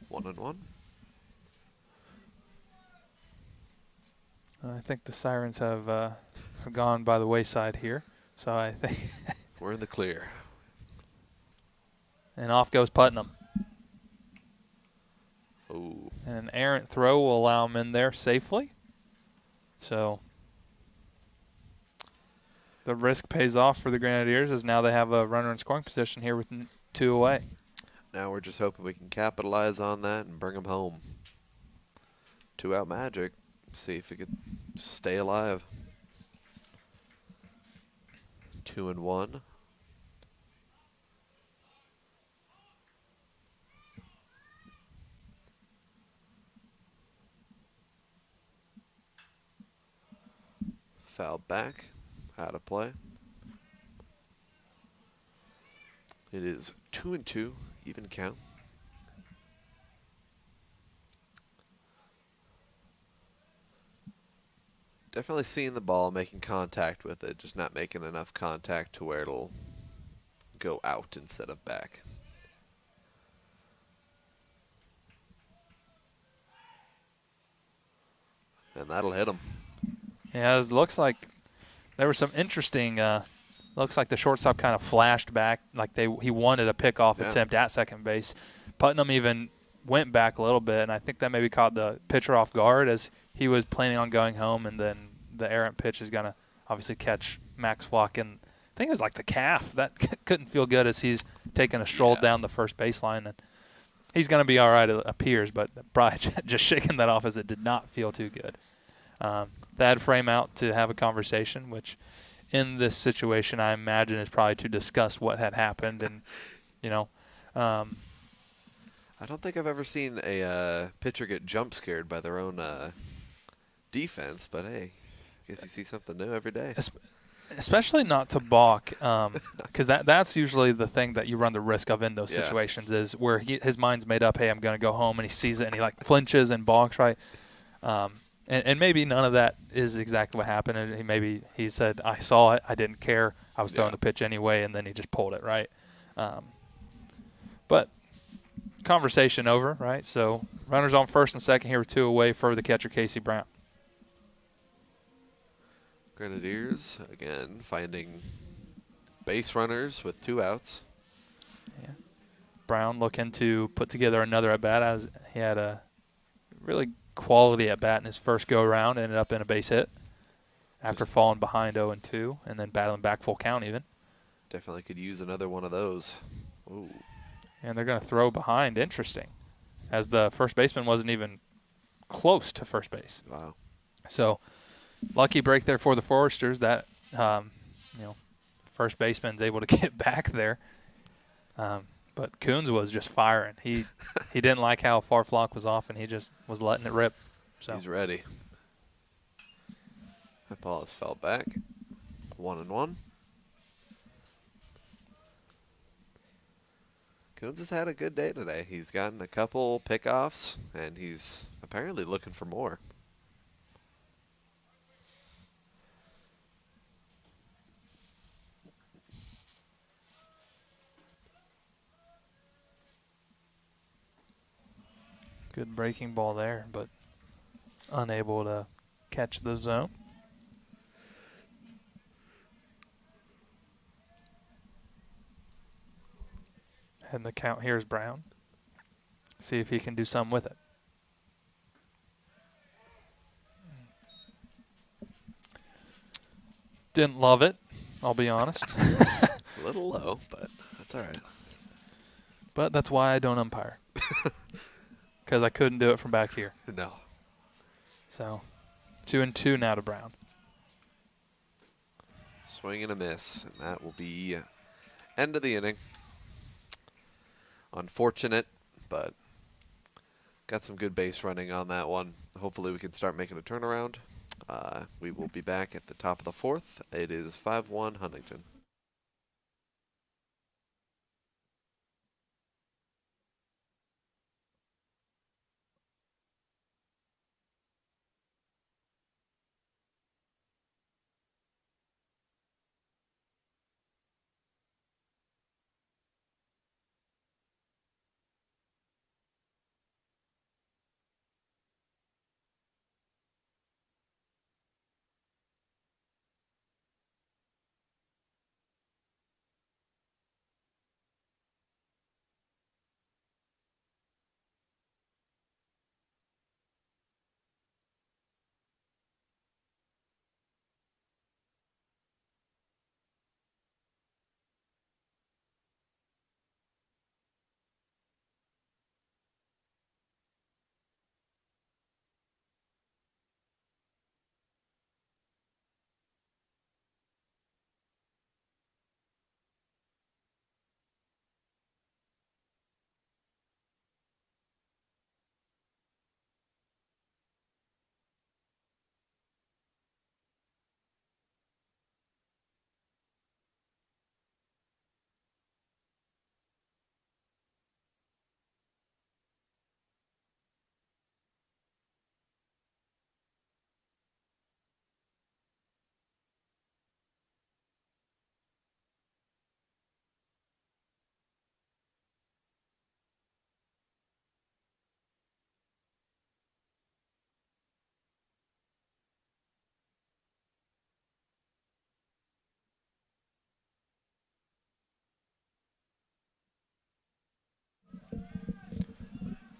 One and one. I think the sirens have gone by the wayside here. So I think We're in the clear. and off goes Putnam. Ooh. And an errant throw will allow him in there safely. So the risk pays off for the Grenadiers as now they have a runner in scoring position here with 2 away. Now we're just hoping we can capitalize on that and bring them home. 2-out magic. See if we could stay alive. 2 and 1. Foul back. Out of play. It is 2 and 2. Even count. Definitely seeing the ball, making contact with it, just not making enough contact to where it'll go out instead of back. And that'll hit him. Yeah, it looks like there was some interesting. Looks like the shortstop kind of flashed back, like he wanted a pickoff attempt at second base. Putnam even went back a little bit, and I think that maybe caught the pitcher off guard as he was planning on going home, and then the errant pitch is going to obviously catch Max Flock, and I think it was like the calf. That couldn't feel good as he's taking a stroll down the first baseline, and he's going to be all right, it appears, but probably just shaking that off as it did not feel too good. They had frame out to have a conversation, which in this situation I imagine is probably to discuss what had happened, and I don't think I've ever seen a pitcher get jump scared by their own defense, but hey, I guess you see something new every day. Especially not to balk, because that's usually the thing that you run the risk of in those situations is where his mind's made up, hey, I'm going to go home, and he sees it, and he like flinches and balks, right? And maybe none of that is exactly what happened. And maybe he said, I saw it, I didn't care, I was throwing the pitch anyway, and then he just pulled it, right? But conversation over, right? So runners on first and second here with 2 away for the catcher, Casey Brown. Grenadiers, again, finding base runners with 2 outs. Yeah. Brown looking to put together another at-bat, as he had a really quality at-bat in his first go-around, ended up in a base hit after falling behind 0-2 and then battling back full count even. Definitely could use another one of those. Ooh. And they're going to throw behind. Interesting, as the first baseman wasn't even close to first base. Wow. So lucky break there for the Foresters. That first baseman's able to get back there. But Coons was just firing. He didn't like how far Flock was off, and he just was letting it rip. So he's ready. That ball has fell back. 1-1. Coons has had a good day today. He's gotten a couple pickoffs, and he's apparently looking for more. good breaking ball there, but unable to catch the zone. And the count here is Brown. See if he can do something with it. Didn't love it, I'll be honest. A little low, but that's all right. But that's why I don't umpire. Because I couldn't do it from back here. No. So 2-2 now to Brown. Swing and a miss, and that will be end of the inning. Unfortunate, but got some good base running on that one. Hopefully we can start making a turnaround. We will be back at the top of the fourth. It is 5-1 Huntington.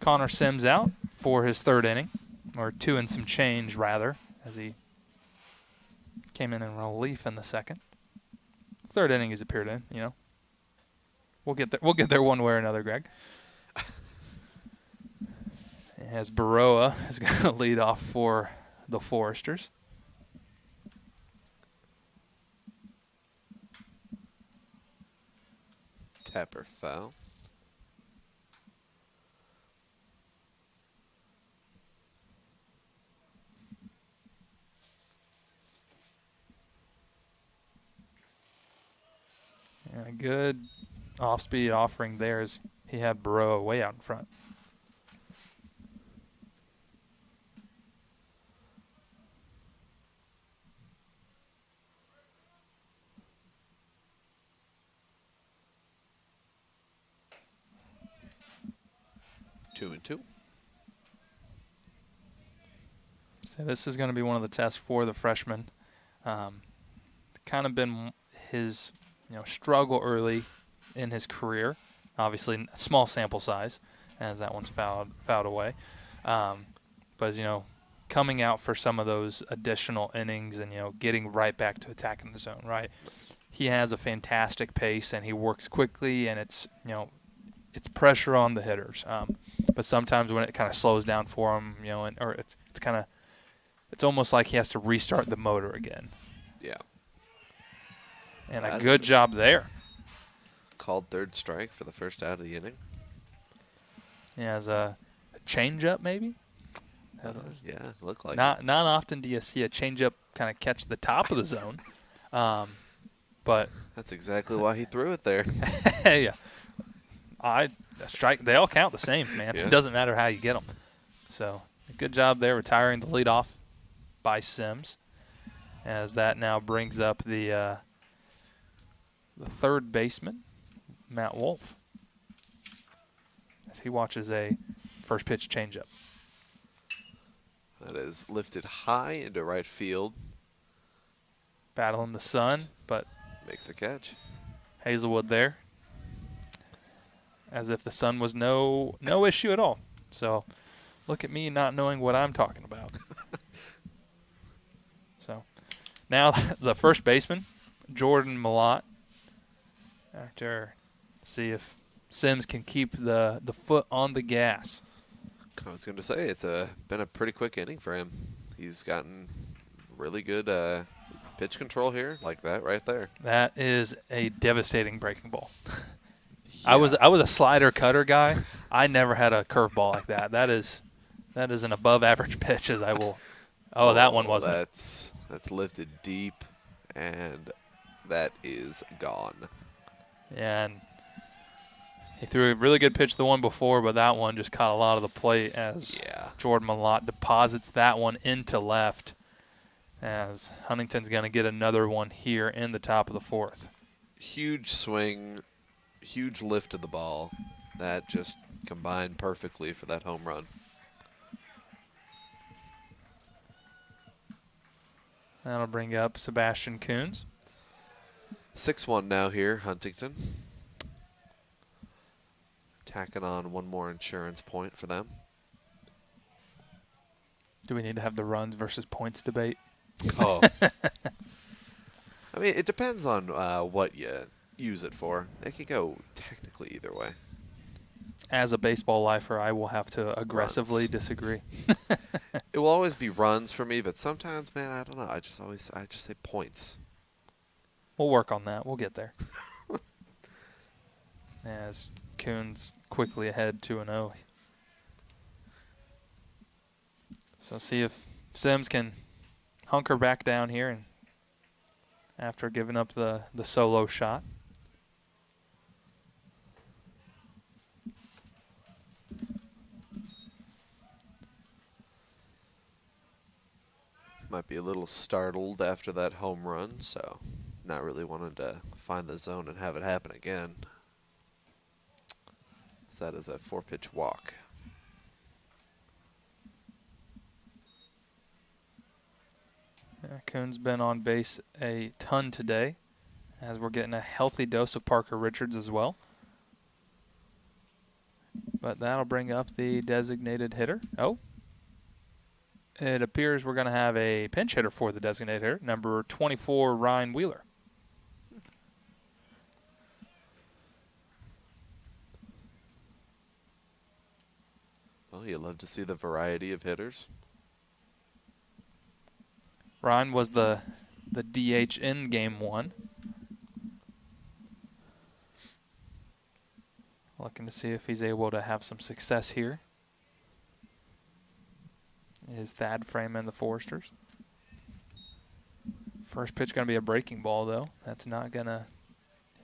Connor Sims out for his third inning, or 2 and some change rather, as he came in relief in the second. Third inning he's appeared in, you know. We'll get there. We'll get there one way or another, Greg. As Baroa is going to lead off for the Foresters. Tapper foul. And a good off-speed offering there as he had Baroa way out in front. 2-2. So this is going to be one of the tests for the freshman. Kind of been his struggle early in his career. Obviously, a small sample size, as that one's fouled away. But coming out for some of those additional innings and getting right back to attacking the zone. Right, he has a fantastic pace and he works quickly, and it's pressure on the hitters. But sometimes when it kind of slows down for him, it's almost like he has to restart the motor again. Yeah. And a good job there. Called third strike for the first out of the inning. He has a changeup, maybe. Yeah, looked like not often do you see a changeup kind of catch the top of the zone, but that's exactly why he threw it there. Yeah, strike. They all count the same, man. Yeah. It doesn't matter how you get them. So good job there, retiring the leadoff by Sims, as that now brings up the third baseman, Matt Wolf, as he watches a first pitch changeup. That is lifted high into right field. Battling the sun, but makes a catch. Hazelwood there, as if the sun was no issue at all. So look at me not knowing what I'm talking about. So now the first baseman, Jordan Malott, after see if Sims can keep the foot on the gas. I was going to say, it's been a pretty quick inning for him. He's gotten really good pitch control here, like that right there. That is a devastating breaking ball. Yeah. I was a slider cutter guy. I never had a curveball like that. That is an above average pitch, as I will. Oh, that one wasn't. That's lifted deep, and that is gone. And he threw a really good pitch the one before, but that one just caught a lot of the plate as Jordan Malott deposits that one into left, as Huntington's going to get another one here in the top of the fourth. Huge swing, huge lift of the ball. That just combined perfectly for that home run. That'll bring up Sebastian Coons. 6-1 now here, Huntington. Tacking on one more insurance point for them. Do we need to have the runs versus points debate? Oh. I mean, it depends on what you use it for. It could go technically either way. As a baseball lifer, I will have to aggressively disagree. It will always be runs for me, but sometimes, man, I don't know. I just say points. We'll work on that. We'll get there. As Coons quickly ahead 2-0. So see if Sims can hunker back down here and after giving up the solo shot. Might be a little startled after that home run, so not really wanting to find the zone and have it happen again. So that is a 4-pitch walk. Coon's been on base a ton today, as we're getting a healthy dose of Parker Richards as well. But that'll bring up the designated hitter. Oh. It appears we're going to have a pinch hitter for the designated hitter, number 24, Ryan Wheeler. Well, you love to see the variety of hitters. Ryan was the DH in Game 1. Looking to see if he's able to have some success here. Is Thad Freeman the Foresters. First pitch going to be a breaking ball, though. That's not going to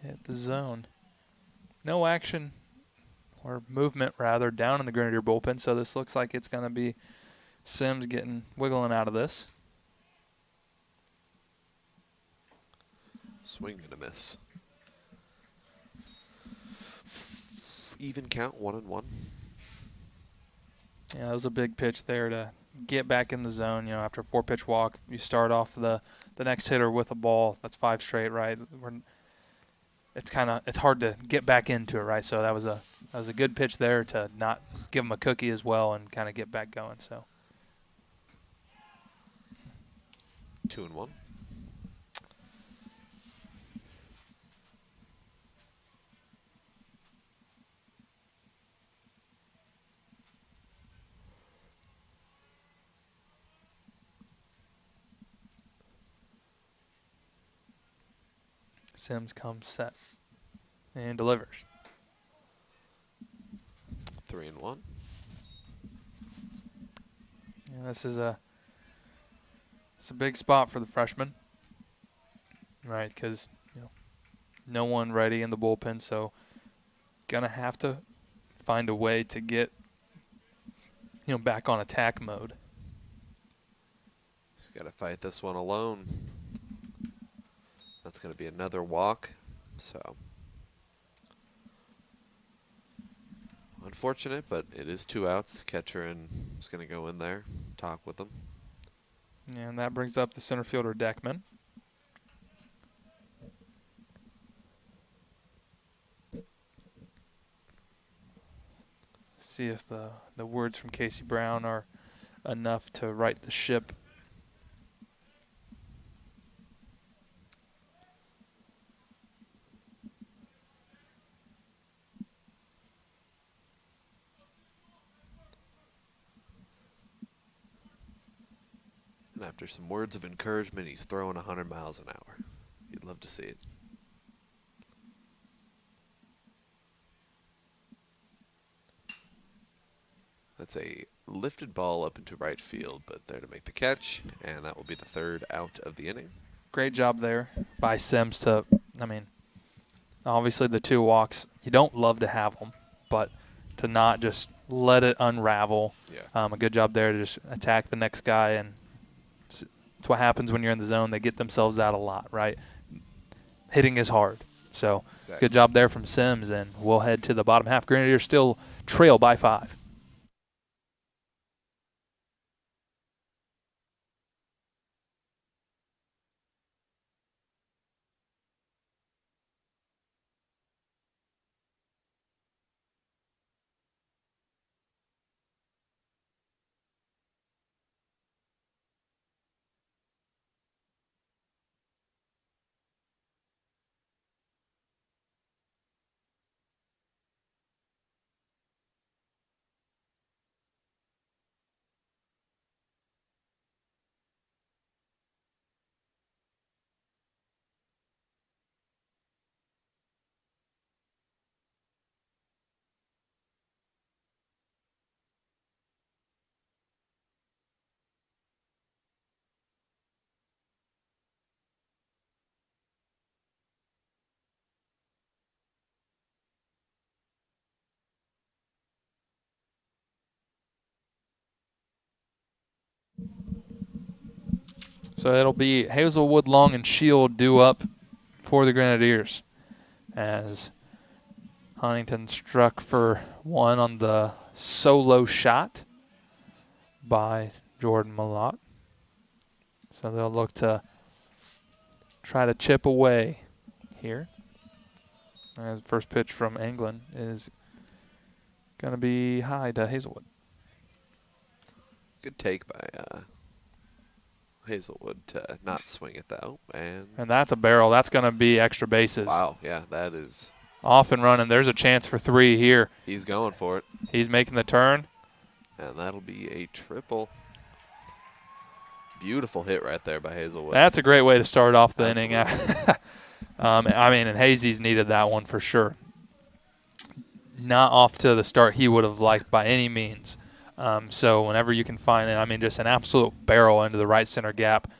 hit the zone. No action, or movement, rather, down in the Grenadier bullpen, so this looks like it's going to be Sims wiggling out of this. Swing and a miss. Even count, 1-1. Yeah, that was a big pitch there to get back in the zone. After a 4-pitch walk, you start off the next hitter with a ball. That's 5 straight, right? It's hard to get back into it, right? So that was a good pitch there to not give him a cookie as well and kind of get back going. So 2-1. Sims comes set and delivers. 3-1. And this is it's a big spot for the freshman, right? Because no one ready in the bullpen, so gonna have to find a way to get back on attack mode. Got to fight this one alone. That's going to be another walk. So unfortunate, but it is 2 outs. Catcher is going to go in there, talk with them. And that brings up the center fielder, Deckman. See if the words from Casey Brown are enough to right the ship. And after some words of encouragement, he's throwing 100 miles an hour. You'd love to see it. That's a lifted ball up into right field, but there to make the catch, and that will be the 3rd out of the inning. Great job there by Sims to, obviously the 2 walks, you don't love to have them, but to not just let it unravel. Yeah. A good job there to just attack the next guy, and it's what happens when you're in the zone. They get themselves out a lot, right? Hitting is hard. So Exactly. Good job there from Sims, and we'll head to the bottom half. Grenadiers still trail by 5. So it'll be Hazelwood, Long, and Shield due up for the Grenadiers as Huntington struck for 1 on the solo shot by Jordan Malott. So they'll look to try to chip away here. As the first pitch from England is going to be high to Hazelwood. Good take by Hazelwood to not swing it, though. And that's a barrel. That's going to be extra bases. wow, yeah, that is. Off and running. There's a chance for 3 here. He's going for it. He's making the turn. And that'll be a triple. Beautiful hit right there by Hazelwood. That's a great way to start off the Absolutely. inning. And Hazy's needed that one for sure. Not off to the start he would have liked by any means. So whenever you can find it, just an absolute barrel into the right center gap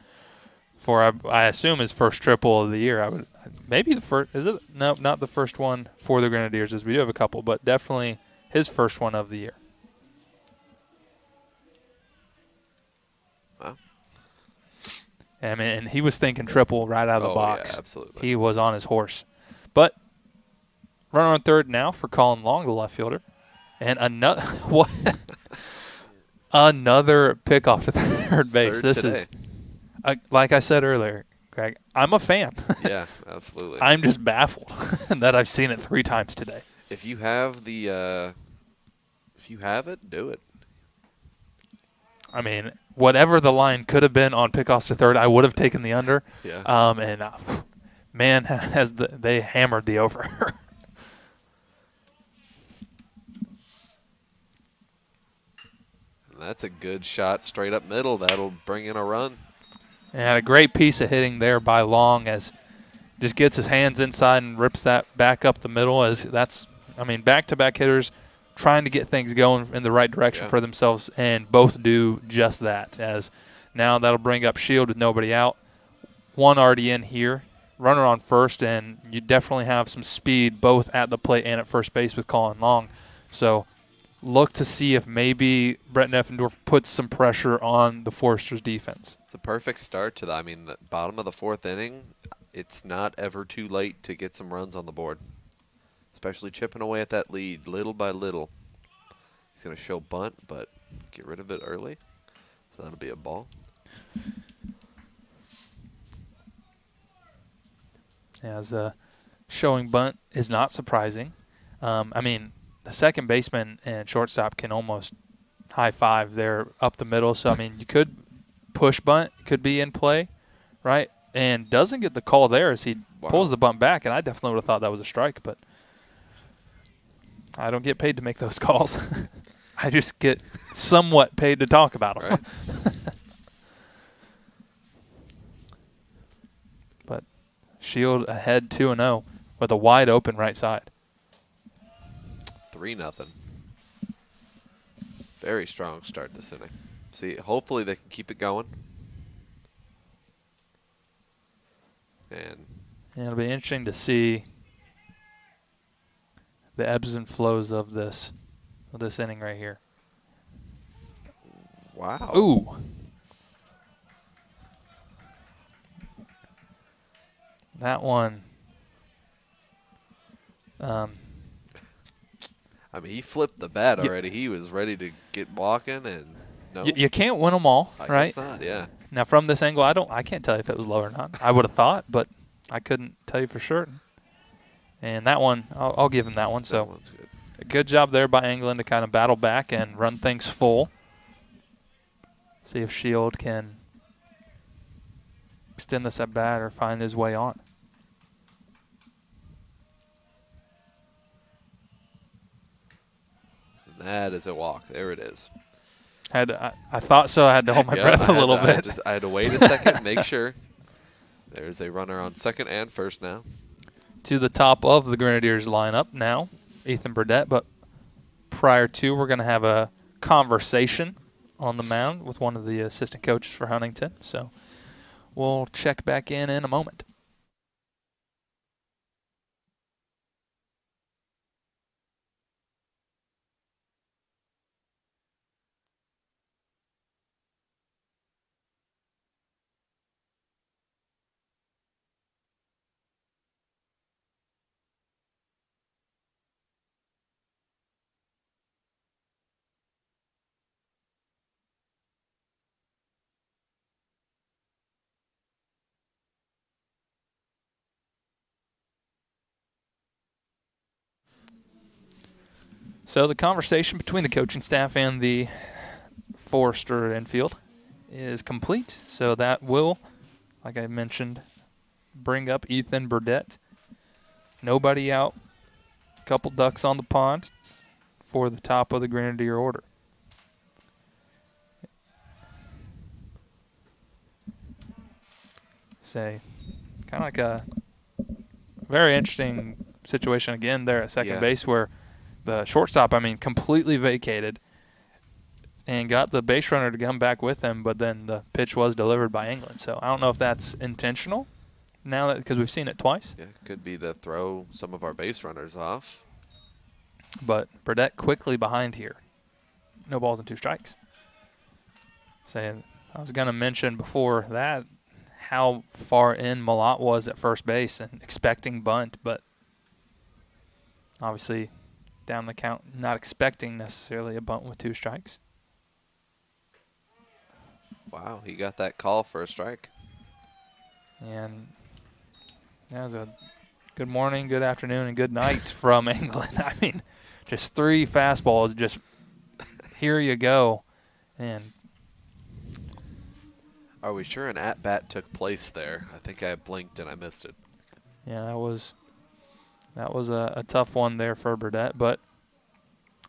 for, I assume, his first triple of the year. Maybe the first. Is it? No, not the first one for the Grenadiers, as we do have a couple, but definitely his first one of the year. Wow. And he was thinking triple right out of the box. Yeah, absolutely. He was on his horse. But runner on third now for Colin Long, the left fielder. And another Another pickoff to third base. Third This today. is, like I said earlier, Greg, I'm a fan. Yeah, absolutely. I'm just baffled that I've seen it 3 times today. If you have it, do it. I mean, whatever the line could have been on pickoffs to third, I would have taken the under. Yeah. Man, they hammered the over. That's a good shot straight up middle. That'll bring in a run. And a great piece of hitting there by Long as just gets his hands inside and rips that back up the middle. Back-to-back hitters trying to get things going in the right direction for themselves, and both do just that. As now that'll bring up Shield with nobody out. One already in here. Runner on first, and you definitely have some speed both at the plate and at first base with Colin Long. So look to see if maybe Brett Neffendorf puts some pressure on the Foresters' defense. It's a perfect start to the bottom of the 4th inning. It's not ever too late to get some runs on the board, especially chipping away at that lead little by little. He's going to show bunt, but get rid of it early. So that'll be a ball. As showing bunt is not surprising. The second baseman and shortstop can almost high five there up the middle. So, you could push bunt, could be in play, right? And doesn't get the call there as he pulls the bunt back. And I definitely would have thought that was a strike, but I don't get paid to make those calls. I just get somewhat paid to talk about them. Right. But Shield ahead 2-0 with a wide open right side. 3-0. Very strong start this inning. See, hopefully they can keep it going. And it'll be interesting to see the ebbs and flows of this inning right here. Wow. Ooh. That one. He flipped the bat already. He was ready to get walking, and no. You can't win them all, right? Guess not, yeah. Now from this angle, I can't tell you if it was low or not. I would have thought, but I couldn't tell you for sure. And that one, I'll give him that one. So That one's good. a good job there by England to kind of battle back and run things full. See if Shield can extend this at bat or find his way on. That is a walk. There it is. I thought so. I had to hold my breath a little bit. I had to wait a second, make sure. There's a runner on second and first now. To the top of the Grenadiers lineup now, Ethan Burdett. But prior to, we're going to have a conversation on the mound with one of the assistant coaches for Huntington. So we'll check back in a moment. So the conversation between the coaching staff and the Forester infield is complete. So that will, like I mentioned, bring up Ethan Burdett. Nobody out. Couple ducks on the pond for the top of the Grenadier order. Say, kind of like a very interesting situation again there at second base where the shortstop, completely vacated and got the base runner to come back with him, but then the pitch was delivered by England. So I don't know if that's intentional now because we've seen it twice. Yeah, could be to throw some of our base runners off. But Burdett quickly behind here. No balls and 2 strikes. Saying I was going to mention before that how far in Malott was at first base and expecting bunt, but obviously down the count, not expecting necessarily a bunt with 2 strikes. Wow, he got that call for a strike. And that was a good morning, good afternoon, and good night from England. I mean, just 3 fastballs, just here you go. And are we sure an at-bat took place there? I think I blinked and I missed it. yeah, that was a tough one there for Burdett, but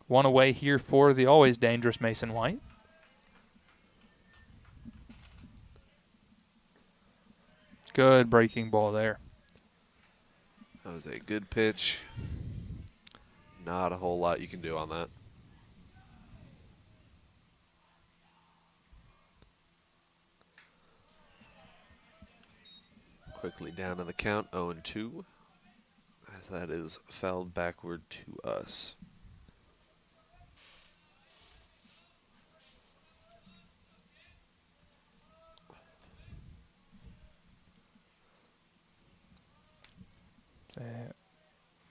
one away here for the always dangerous Mason White. Good breaking ball there. That was a good pitch. Not a whole lot you can do on that. Quickly down in the count, 0-2. As that is fouled backward to us. A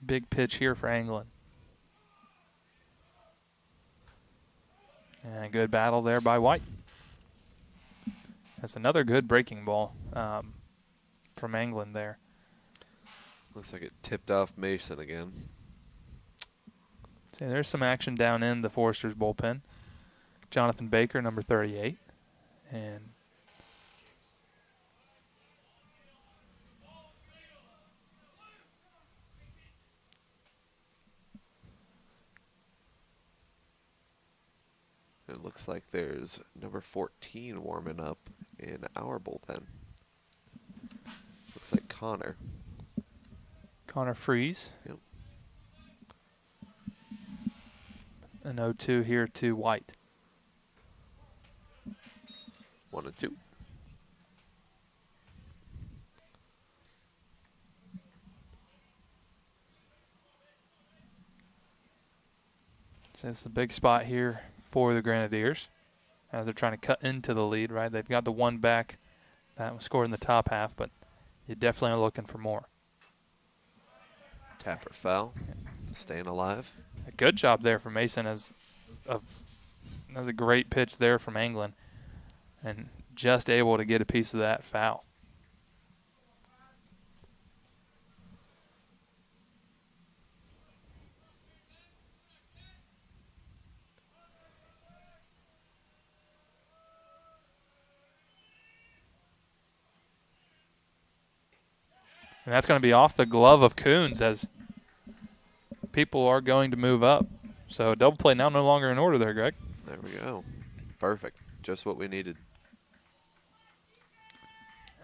big pitch here for England. And a good battle there by White. That's another good breaking ball from England there. Looks like it tipped off Mason again. See, there's some action down in the Foresters bullpen. Jonathan Baker, number 38. And it looks like there's number 14 warming up in our bullpen. Looks like Connor. Connor Freeze. Yep. An 0-2 here to White. 1-2. So it's a big spot here for the Grenadiers as they're trying to cut into the lead, right? They've got the one back that was scored in the top half, but you definitely are looking for more. Tapper foul. Staying alive. A good job there for Mason as that was a great pitch there from England and just able to get a piece of that foul. And that's going to be off the glove of Coons as people are going to move up. So double play now no longer in order there, Greg. There we go. Perfect. Just what we needed.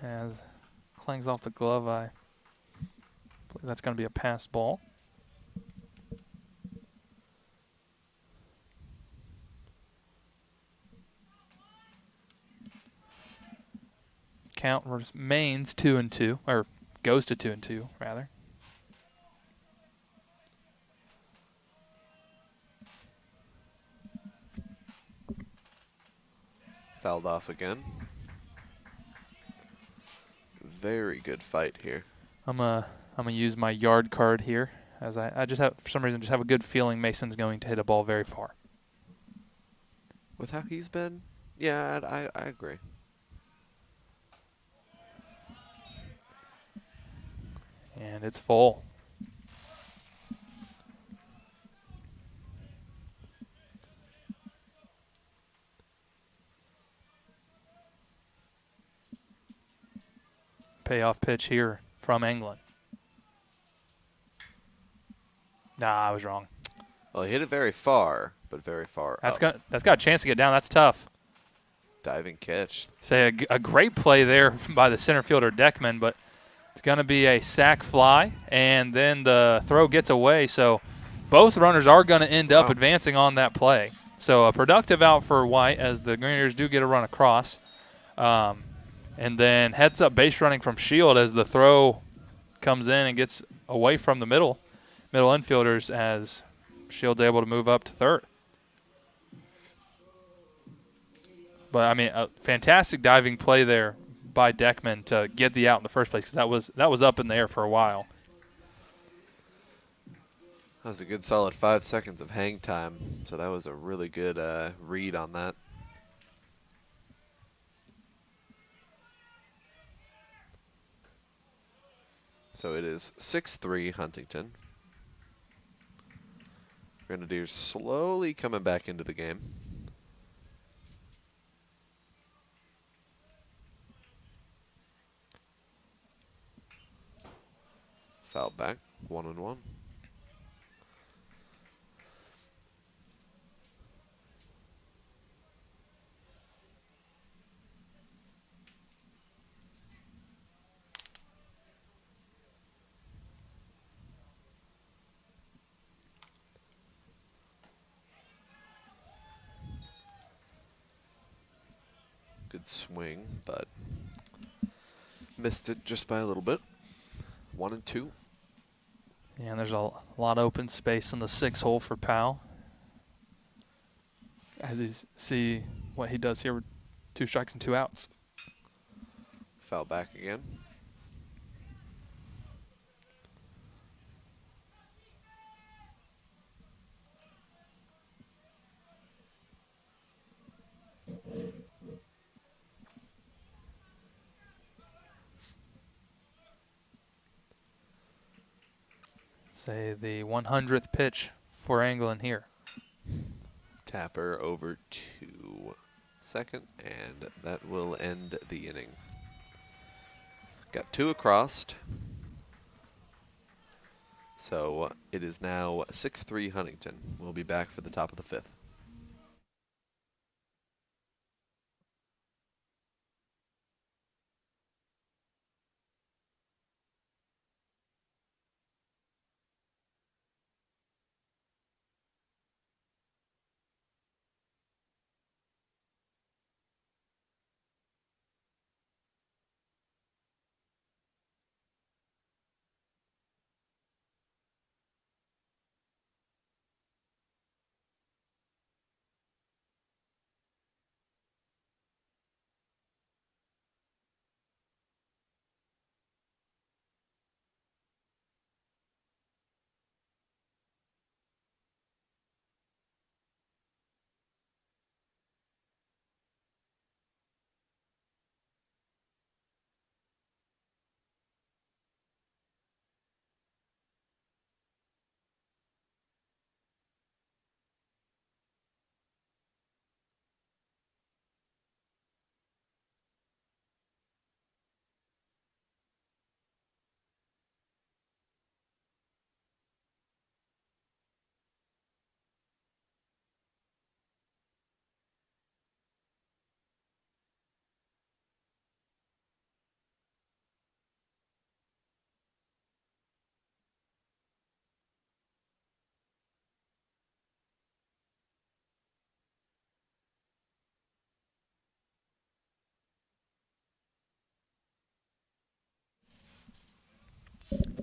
As clangs off the glove, I believe that's going to be a pass ball. Count remains 2-2, or goes to 2-2 rather. Fouled off again. Very good fight here. I'm gonna use my yard card here, as I just have, for some reason, just have a good feeling Mason's going to hit a ball very far. With how he's been, yeah, I agree. And it's full. Payoff pitch here from England. Nah, I was wrong. Well, he hit it very far, but very far That's up. got a chance to get down. That's tough. Diving catch. Say a great play there by the center fielder Deckman, but it's going to be a sac fly, and then the throw gets away. So both runners are going to end up advancing on that play. So a productive out for White as the Grenadiers do get a run across. And then heads up base running from Shield as the throw comes in and gets away from the middle infielders as Shield's able to move up to third. But, I mean, a fantastic diving play there by Deckman to get the out in the first place because that was up in the air for a while. That was a good solid 5 seconds of hang time, so that was a really good read on that. So it is 6-3 Huntington. Grenadiers slowly coming back into the game. Foul back, 1-1. Good swing, but missed it just by a little bit. 1-2. Yeah, and there's a lot of open space in the 6-hole for Powell. As you see what he does here with 2 strikes and 2 outs. Foul back again. Say the 100th pitch for England here. Tapper over to second, and that will end the inning. Got 2 across. So it is now 6-3 Huntington. We'll be back for the top of the 5th.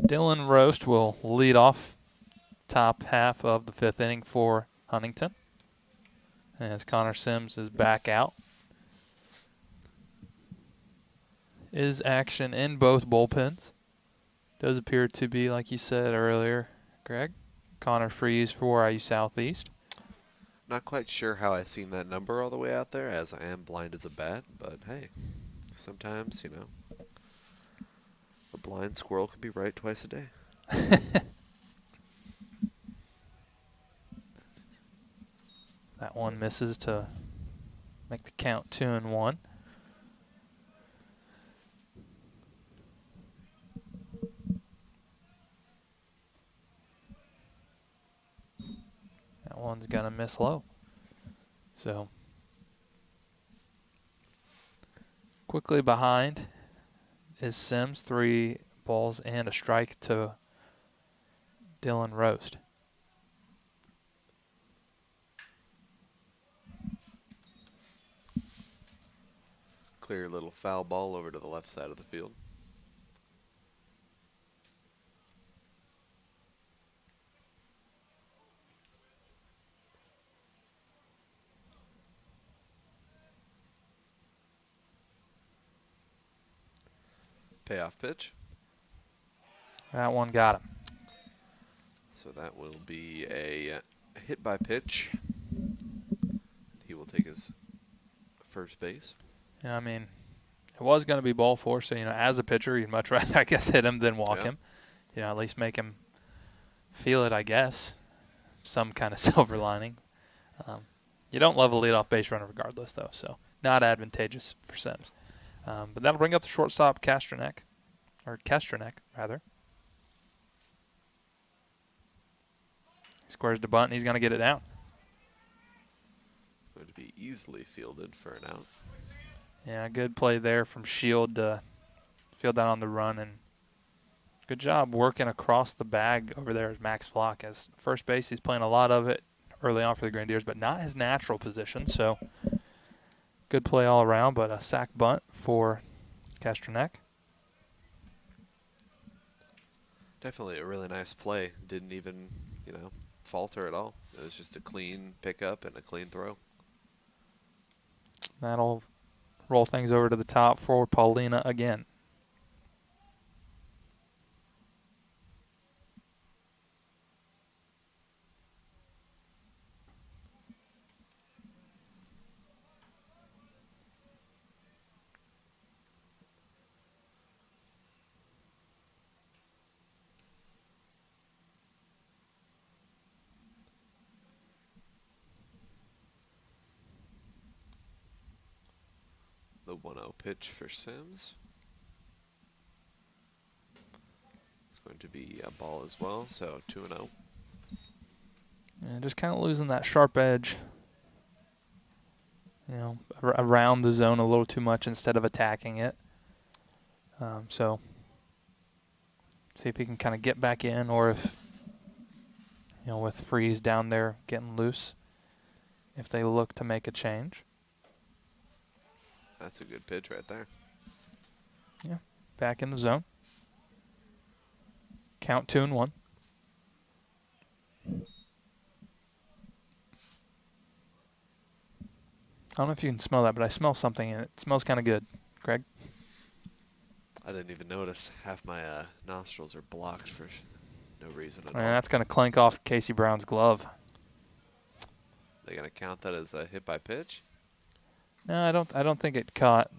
Dylan Roast will lead off top half of the 5th inning for Huntington. As Connor Sims is back out. Is action in both bullpens. Does appear to be, like you said earlier, Greg, Connor Freeze for IU Southeast. Not quite sure how I seen that number all the way out there, as I am blind as a bat, but hey, sometimes, you know, a blind squirrel can be right twice a day. That one misses to make the count 2-1. That one's going to miss low. So quickly behind is Sims, 3 balls and a strike to Dylan Roast. Clear little foul ball over to the left side of the field. Payoff pitch. That one got him. So that will be a hit by pitch. He will take his first base. Yeah, I mean, it was going to be ball 4, so, you know, as a pitcher, you'd much rather, I guess, hit him than walk him. at least make him feel it, I guess. Some kind of silver lining. You don't love a leadoff base runner regardless, though, so not advantageous for Sims. But that'll bring up the shortstop, Kastranek, rather. He squares the bunt, and he's going to get it down. Going to be easily fielded for an out. Yeah, good play there from Shield to field that on the run, and good job working across the bag over there as Max Flock. As first base, he's playing a lot of it early on for the Grenadiers, but not his natural position, so good play all around, but a sac bunt for Kastranek. Definitely a really nice play. Didn't even, falter at all. It was just a clean pickup and a clean throw. That'll roll things over to the top for Paulina again. The 1-0 pitch for Sims. It's going to be a ball as well, so 2-0. And just kind of losing that sharp edge, around the zone a little too much instead of attacking it. So see if he can kind of get back in, or if, with Freeze down there getting loose, if they look to make a change. That's a good pitch right there. Yeah, back in the zone. Count 2-1. I don't know if you can smell that, but I smell something, and it smells kind of good. Greg? I didn't even notice. Half my nostrils are blocked for no reason at all. And that's going to clank off Casey Brown's glove. They going to count that as a hit by pitch? No, I don't think it caught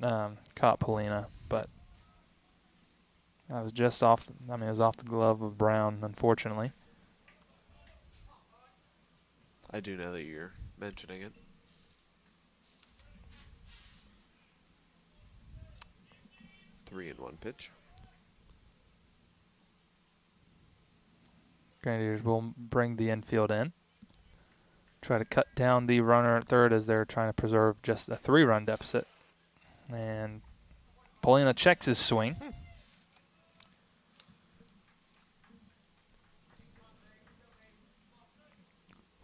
Paulina, but I was just off. It was off the glove of Brown, unfortunately. I do know that you're mentioning it. Three in one pitch. Grenadiers will bring the infield in. Try to cut down the runner at third as they're trying to preserve just a 3-run deficit. And Paulina checks his swing.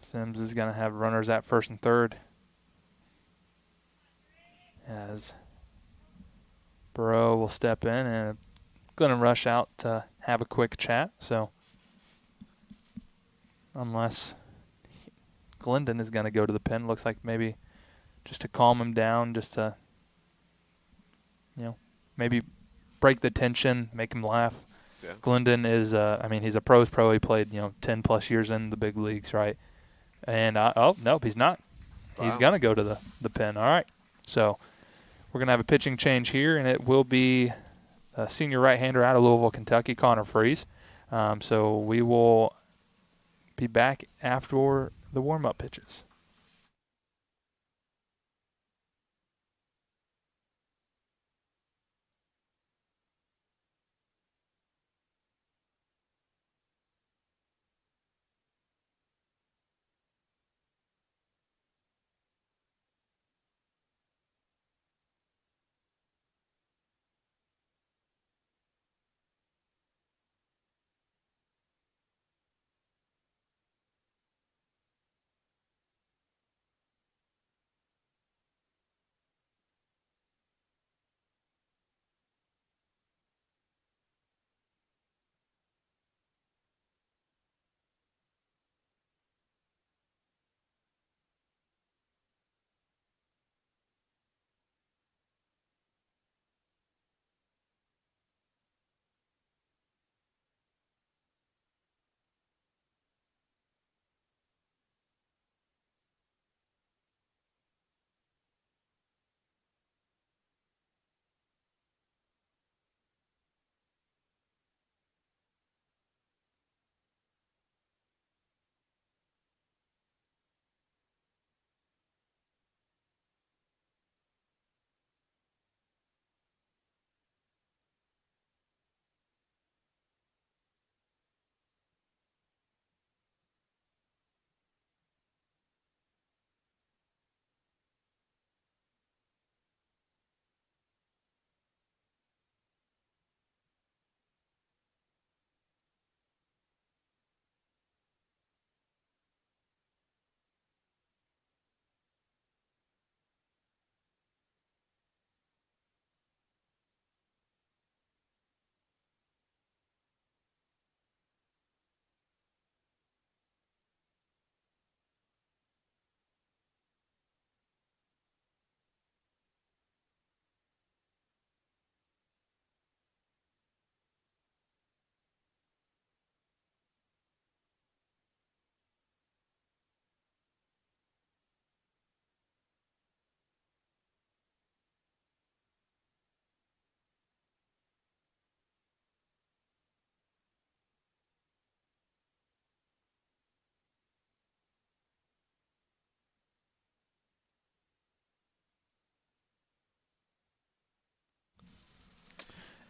Sims is going to have runners at first and third, as Burrow will step in and going to rush out to have a quick chat. So unless Glendon is going to go to the pen, looks like maybe just to calm him down, just to, maybe break the tension, make him laugh. Yeah. Glendon is, he's a pro's pro. He played, 10 plus years in the big leagues, right? And, nope, he's not. Wow. He's going to go to the pen. All right. So we're going to have a pitching change here, and it will be a senior right-hander out of Louisville, Kentucky, Connor Freeze. So we will be back after the warm-up pitches.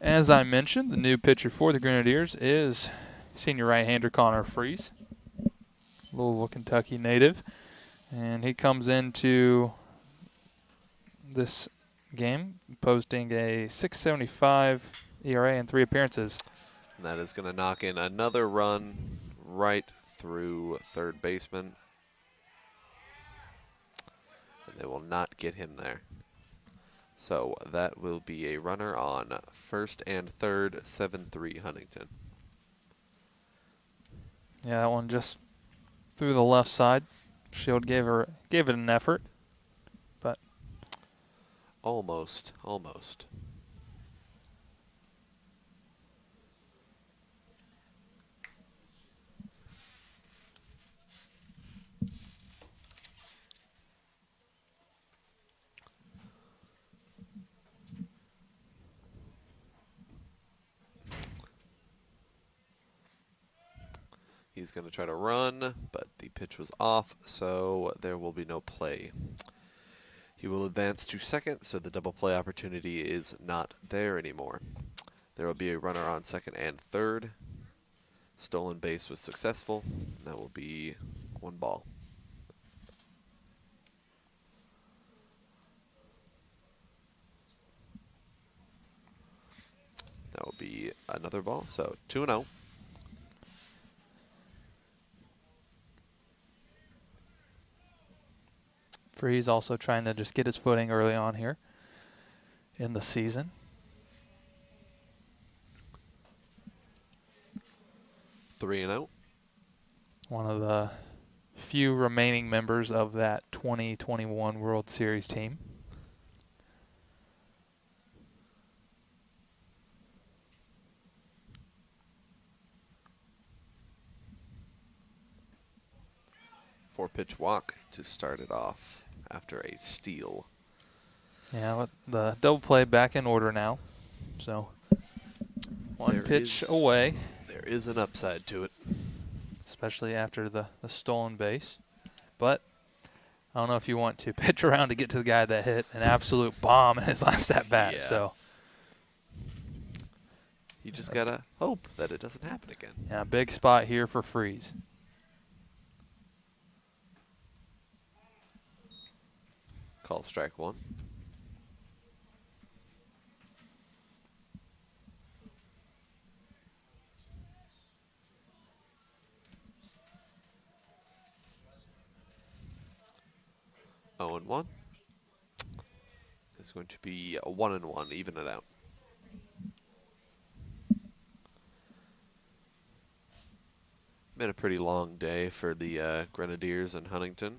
As I mentioned, the new pitcher for the Grenadiers is senior right-hander Connor Freeze, Louisville, Kentucky native. And he comes into this game posting a .675 ERA and 3 appearances. And that is going to knock in another run right through third baseman. And they will not get him there. So that will be a runner on first and third, 7-3 Huntington. Yeah, that one just through the left side. Shield gave it an effort, but almost. He's going to try to run, but the pitch was off, so there will be no play. He will advance to second, so the double play opportunity is not there anymore. There will be a runner on second and third. Stolen base was successful. That will be 1 ball. That will be another ball, so 2-0. Freeze also trying to just get his footing early on here in the season. 3-0. One of the few remaining members of that 2021 World Series team. Four-pitch walk to start it off after a steal. Yeah, with the double play back in order now. So one pitch away. There is an upside to it. Especially after the stolen base. But I don't know if you want to pitch around to get to the guy that hit an absolute bomb in his last at-bat. Yeah. So You just got to hope that it doesn't happen again. yeah, big spot here for Freeze. Call strike 1. Oh, and 1. It's going to be a 1-1, even it out. Been a pretty long day for the Grenadiers and Huntington.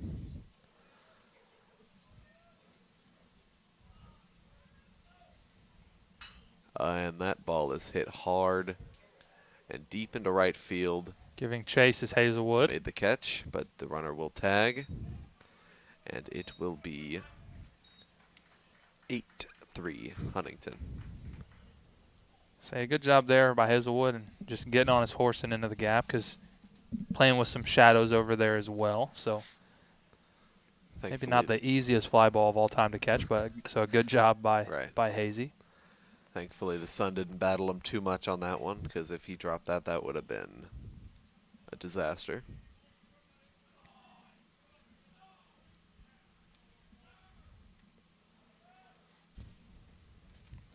And that ball is hit hard and deep into right field. Giving chase is Hazelwood. Made the catch, but the runner will tag. And it will be 8-3 Huntington. Say a good job there by Hazelwood and just getting on his horse and into the gap because playing with some shadows over there as well. So maybe not the easiest fly ball of all time to catch, but so a good job by Hazy. Thankfully, the sun didn't battle him too much on that one, because if he dropped that, that would have been a disaster.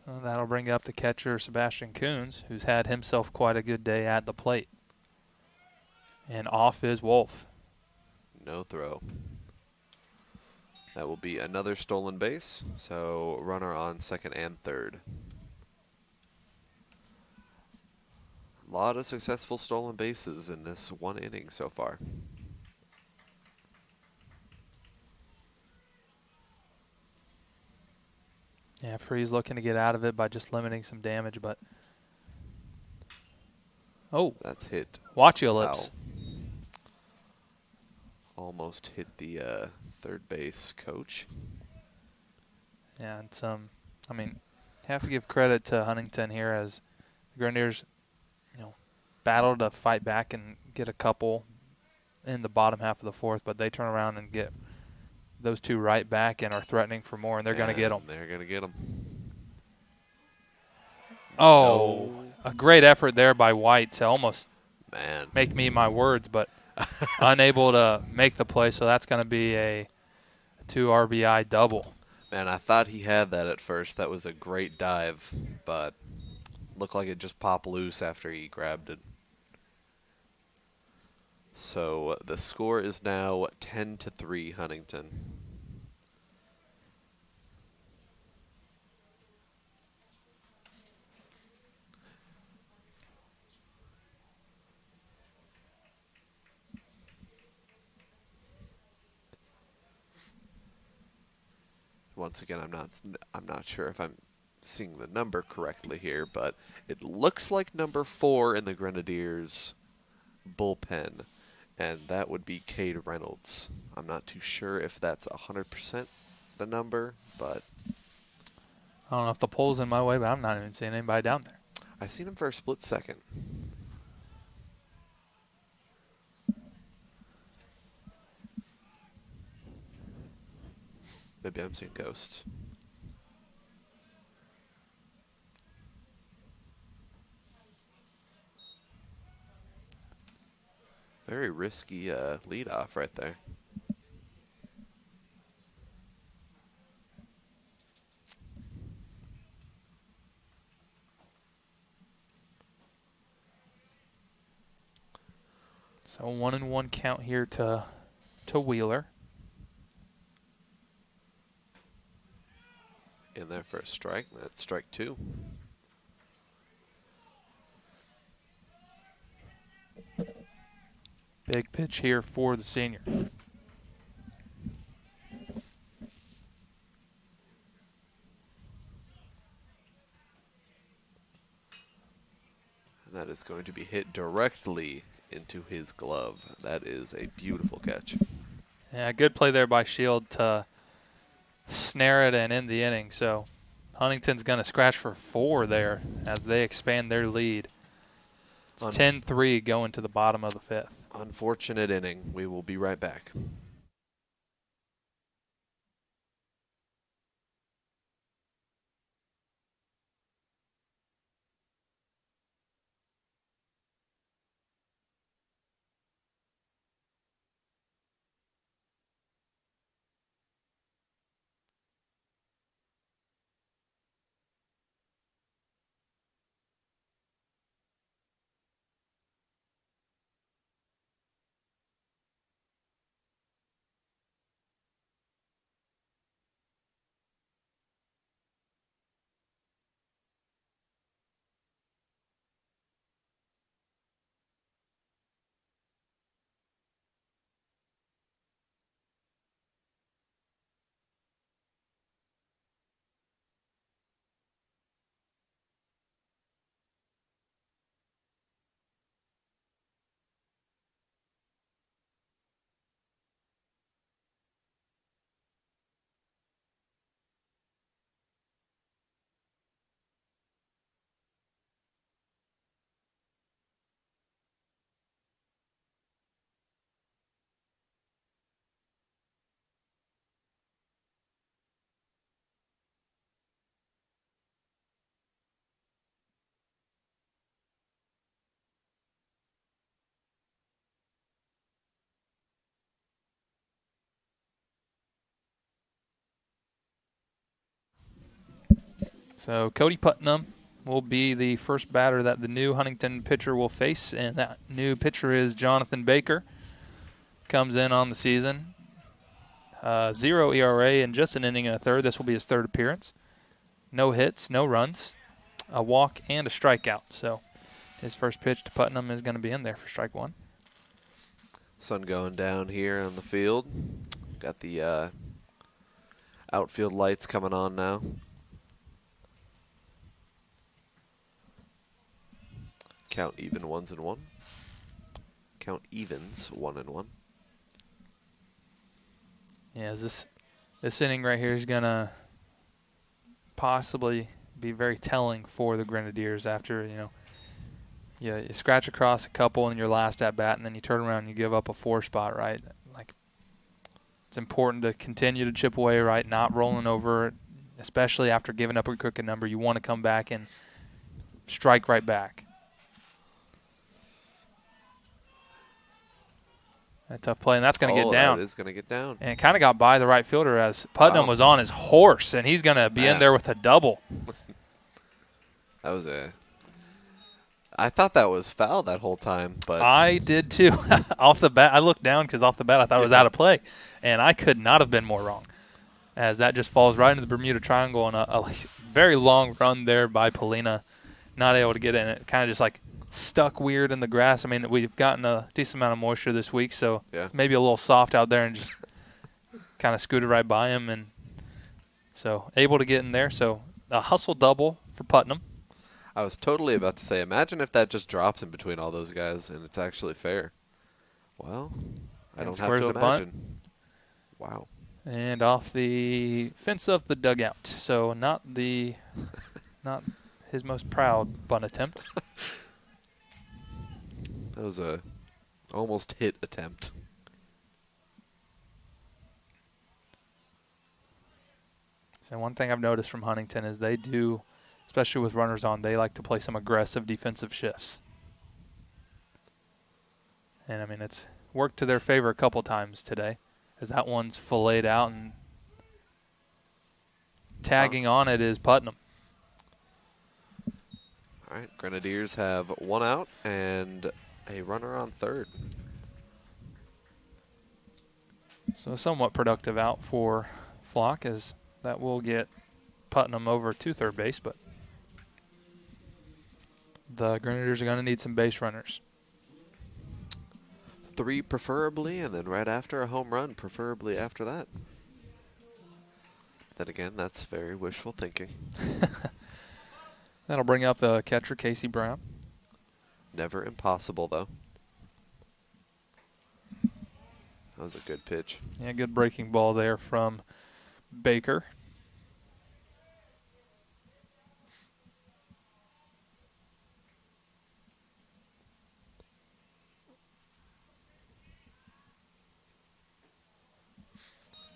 Well, that'll bring up the catcher, Sebastian Coons, who's had himself quite a good day at the plate. And off is Wolf. No throw. That will be another stolen base, so runner on second and third. A lot of successful stolen bases in this one inning so far. Yeah, Freeze looking to get out of it by just limiting some damage, but That's hit. Watch your lips. Almost hit the third base coach. Yeah, it's I mean, have to give credit to Huntington here as the Grenadiers, battled to fight back and get a couple in the bottom half of the fourth, but they turn around and get those two right back and are threatening for more, and they're going to get them. They're going to get them. Oh, No. a great effort there by White to almost Man. make me eat my words, but unable to make the play, so that's going to be a 2 RBI double. Man, I thought he had that at first. That was a great dive, but looked like it just popped loose after he grabbed it. So the score is now 10-3 Huntington. Once again, I'm not sure if I'm seeing the number correctly here, but it looks like number 4 in the Grenadiers bullpen, and that would be Cade Reynolds. I'm not too sure if that's 100% the number, but I don't know if the poll's in my way, but I'm not even seeing anybody down there. I seen him for a split second. Maybe I'm seeing ghosts. Very risky leadoff right there. So 1-1 count here to Wheeler. In there for a strike. That's strike 2. Big pitch here for the senior. And that is going to be hit directly into his glove. That is a beautiful catch. Yeah, good play there by Shield to snare it and end the inning. So Huntington's going to scratch for 4 there as they expand their lead. It's 10-3 going to the bottom of the 5th. Unfortunate inning. We will be right back. So Cody Putnam will be the first batter that the new Huntington pitcher will face, and that new pitcher is Jonathan Baker. Comes in on the season. 0 ERA and just an inning and a third. This will be his 3rd appearance. No hits, no runs, a walk, and a strikeout. So his first pitch to Putnam is going to be in there for strike 1. Sun going down here on the field. Got the outfield lights coming on now. Count even 1s and 1. Count evens 1 and 1. Yeah, this inning right here is going to possibly be very telling for the Grenadiers after, you scratch across a couple in your last at-bat, and then you turn around and you give up a 4 spot, right? Like, it's important to continue to chip away, right, not rolling over, especially after giving up a crooked number. You want to come back and strike right back. A tough play, and that's going to get down. That is going to get down. And it kind of got by the right fielder as Putnam was on his horse, and he's going to be in there with a double. That was I thought that was foul that whole time, but I did too. Off the bat, I looked down because off the bat I thought it was out of play, and I could not have been more wrong, as that just falls right into the Bermuda Triangle and a very long run there by Polina, not able to get in it. Kind of just like stuck weird in the grass. I mean, we've gotten a decent amount of moisture this week, so maybe a little soft out there and just kind of scooted right by him, and so able to get in there. So a hustle double for Putnam. I was totally about to say, imagine if that just drops in between all those guys and it's actually fair. Well, I don't have to imagine. Bunt. Wow. And off the fence of the dugout. So not his most proud bunt attempt. That was a almost hit attempt. So one thing I've noticed from Huntington is they do, especially with runners on, they like to play some aggressive defensive shifts. And, I mean, it's worked to their favor a couple times today, as that one's filleted out, and tagging on it is Putnam. All right, Grenadiers have one out and a runner on third. So a somewhat productive out for Flock, as that will get Putnam over to third base, but the Grenadiers are going to need some base runners. 3 preferably, and then right after a home run, preferably after that. Then again, that's very wishful thinking. That'll bring up the catcher, Casey Brown. Never impossible, though. That was a good pitch. Yeah, good breaking ball there from Baker.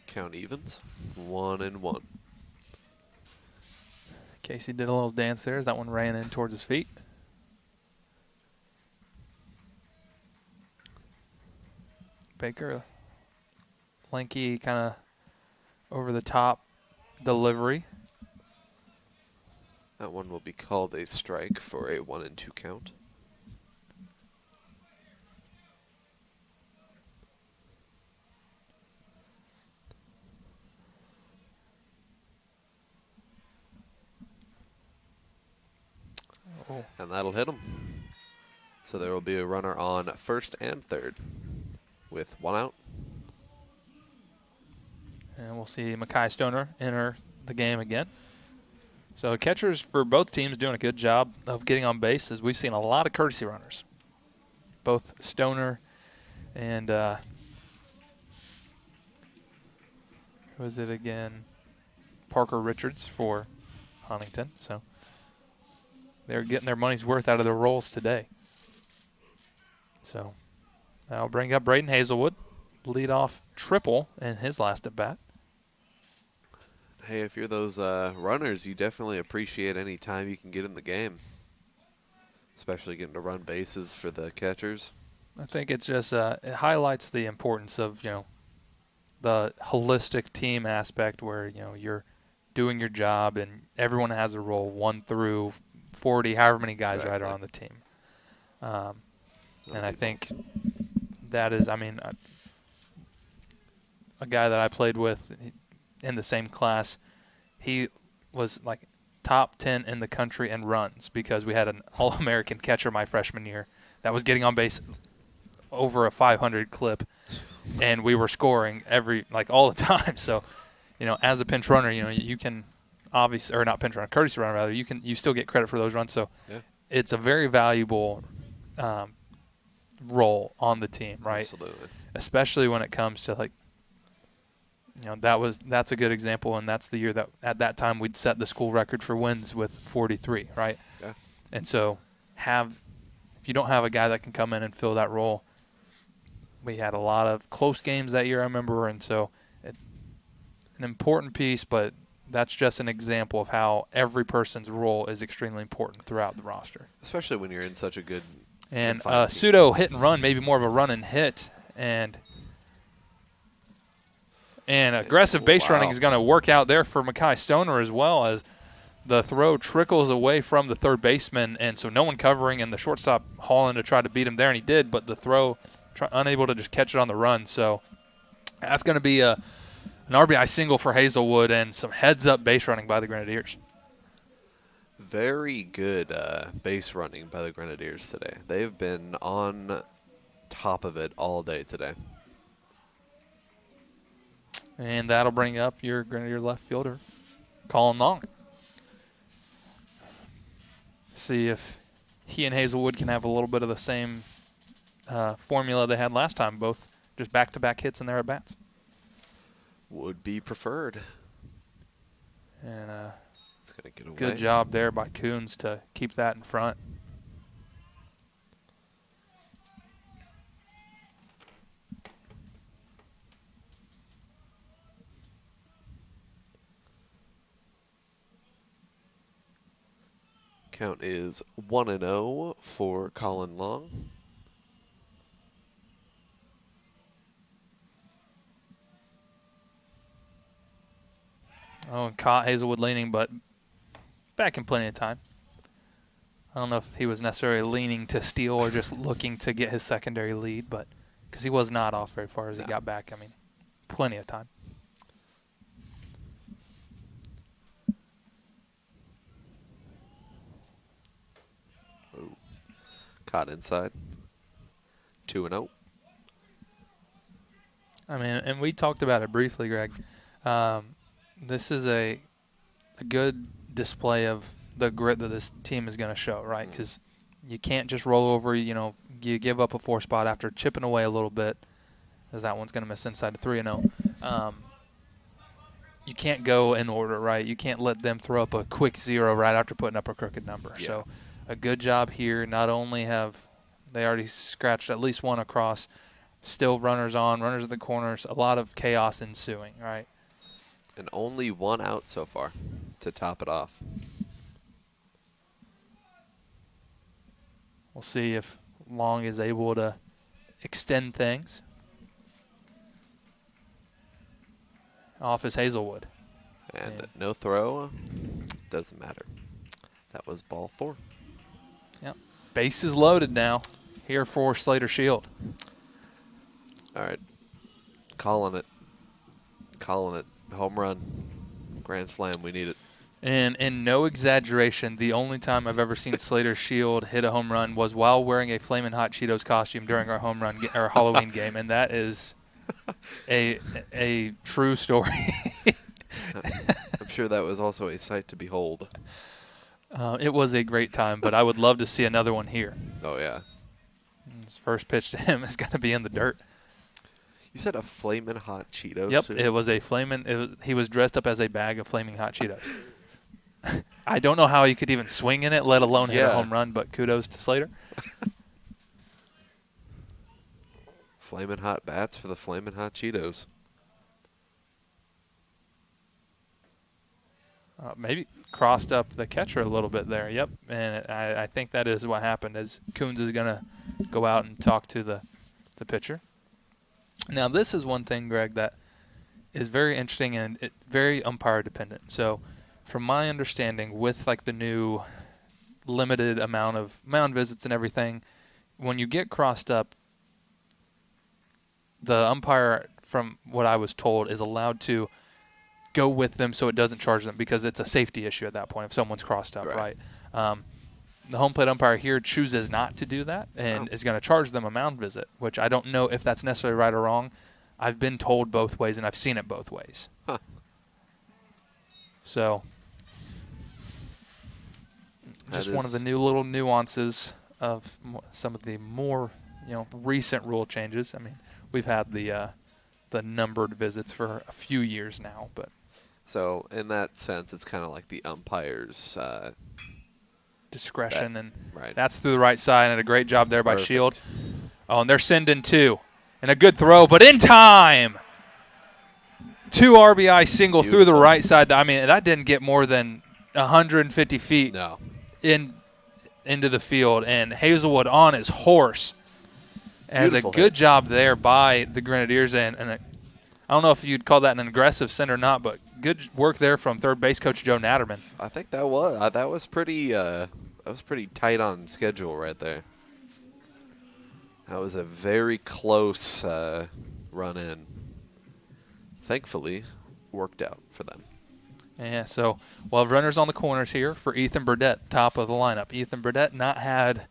Count evens, 1-1. Casey did a little dance there as that one ran in towards his feet. Baker, lanky, kind of over the top delivery. That one will be called a strike for a 1-2 count. Oh. And that'll hit him. So there will be a runner on first and third with 1 out. And we'll see Makai Stoner enter the game again. So catchers for both teams doing a good job of getting on base, as we've seen a lot of courtesy runners. Both Stoner and who is it again? Parker Richards for Huntington. So they're getting their money's worth out of their roles today. So I'll bring up Braden Hazelwood, leadoff triple in his last at bat. Hey, if you're those runners, you definitely appreciate any time you can get in the game, especially getting to run bases for the catchers. I think it's just it highlights the importance of the holistic team aspect, where you're doing your job and everyone has a role, 1 through 40, however many guys are on the team. And I think that is, I mean, a guy that I played with in the same class, he was like top 10 in the country in runs, because we had an All-American catcher my freshman year that was getting on base over a 500 clip, and we were scoring all the time. So, as a pinch runner, you can obviously, or not pinch runner, courtesy runner rather, you still get credit for those runs. So it's a very valuable role on the team, right? Absolutely. Especially when it comes to that's a good example, and that's the year that at that time we'd set the school record for wins with 43, right? Yeah. And so if you don't have a guy that can come in and fill that role, we had a lot of close games that year, I remember, and so an important piece, but that's just an example of how every person's role is extremely important throughout the roster. Especially when you're in such a good And confined team. pseudo hit and run, maybe more of a run and hit, and aggressive base running is going to work out there for Mekhi Stoner as well, as the throw trickles away from the third baseman, and so no one covering, and the shortstop hauling to try to beat him there, and he did, but the throw unable to just catch it on the run. So that's going to be an RBI single for Hazelwood and some heads-up base running by the Grenadiers. Very good base running by the Grenadiers today. They've been on top of it all day today. And that'll bring up your Grenadier left fielder, Colin Long. See if he and Hazelwood can have a little bit of the same formula they had last time, both just back-to-back hits in their at-bats. Would be preferred. And it's gonna get away. Good job there by Coons to keep that in front. Count is 1-0 for Colin Long. Oh, and caught Hazelwood leaning, but back in plenty of time. I don't know if he was necessarily leaning to steal or just looking to get his secondary lead, but because he was not off very far as he got back. I mean, plenty of time. Ooh. Caught inside. 2-0. I mean, and we talked about it briefly, Greg. This is a good display of the grit that this team is going to show, right? Because you can't just roll over, you give up a 4 spot after chipping away a little bit, as that one's going to miss inside to 3-0. You can't go in order, right? You can't let them throw up a quick 0 right after putting up a crooked number. Yeah. So a good job here. Not only have they already scratched at least one across, still runners on, runners at the corners, a lot of chaos ensuing, right? And only 1 out so far to top it off. We'll see if Long is able to extend things. Off is Hazelwood. And no throw. Doesn't matter. That was ball 4. Yep. Base is loaded now here for Slater Shield. All right. Calling it. Home run. Grand slam. We need it. And in no exaggeration, the only time I've ever seen Slater Shield hit a home run was while wearing a Flamin' Hot Cheetos costume during our home run our Halloween game, and that is a true story. I'm sure that was also a sight to behold. It was a great time, but I would love to see another one here. Oh, yeah. His first pitch to him is going to be in the dirt. You said a Flamin' Hot Cheetos? Yep, suit? it was a he was dressed up as a bag of Flaming Hot Cheetos. I don't know how he could even swing in it, let alone hit a home run, but kudos to Slater. Flamin' Hot bats for the Flamin' Hot Cheetos. Maybe crossed up the catcher a little bit there. Yep, and I think that is what happened, as Coons is going to go out and talk to the pitcher. Now, this is one thing, Greg, that is very interesting and very umpire dependent. So, from my understanding, with like the new limited amount of mound visits and everything, when you get crossed up, the umpire, from what I was told, is allowed to go with them so it doesn't charge them, because it's a safety issue at that point if someone's crossed up, right? The home plate umpire here chooses not to do that and is going to charge them a mound visit, which I don't know if that's necessarily right or wrong. I've been told both ways, and I've seen it both ways. Huh. So, just one of the new little nuances of some of the more recent rule changes. I mean, we've had the numbered visits for a few years now, but so in that sense, it's kind of like the umpires' discretion, and right. That's through the right side, and a great job there by Perfect. Shield. Oh, and they're sending 2, and a good throw, but in time. 2 RBI single through the Beautiful. right side. I mean, that didn't get more than 150 feet No. into the field, and Hazelwood on his horse. As a Beautiful good hit. job there by the Grenadiers, and I don't know if you'd call that an aggressive send or not, but good work there from third base coach Joe Natterman. I think that was pretty tight on schedule right there. That was a very close run in. Thankfully, worked out for them. Yeah, so we'll have runners on the corners here for Ethan Burdett, top of the lineup. Ethan Burdett not had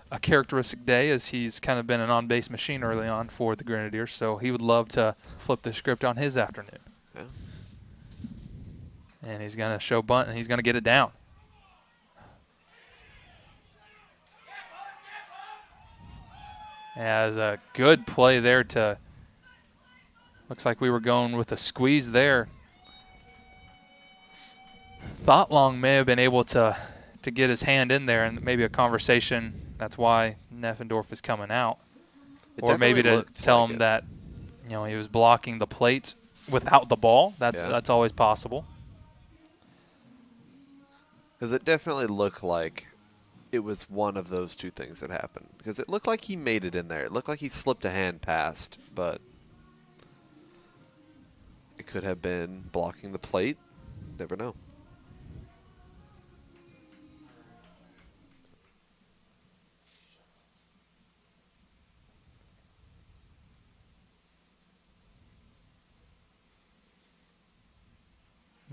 a characteristic day, as he's kind of been an on-base machine early on for the Grenadiers, so he would love to flip the script on his afternoon. Yeah. And he's going to show bunt, and he's going to get it down. As a good play there to – looks like we were going with a squeeze there. Thought Long may have been able to get his hand in there, and maybe a conversation. That's why Neffendorf is coming out. Or maybe to tell him that, he was blocking the plate without the ball. That's always possible. Because it definitely looked like it was one of those two things that happened. Because it looked like he made it in there. It looked like he slipped a hand past, but it could have been blocking the plate. Never know.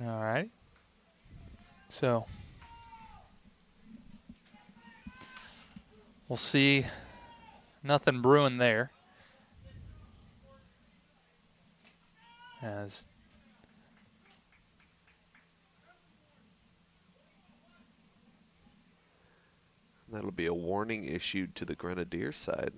All right. So we'll see. Nothing brewing there. As that'll be a warning issued to the Grenadier side.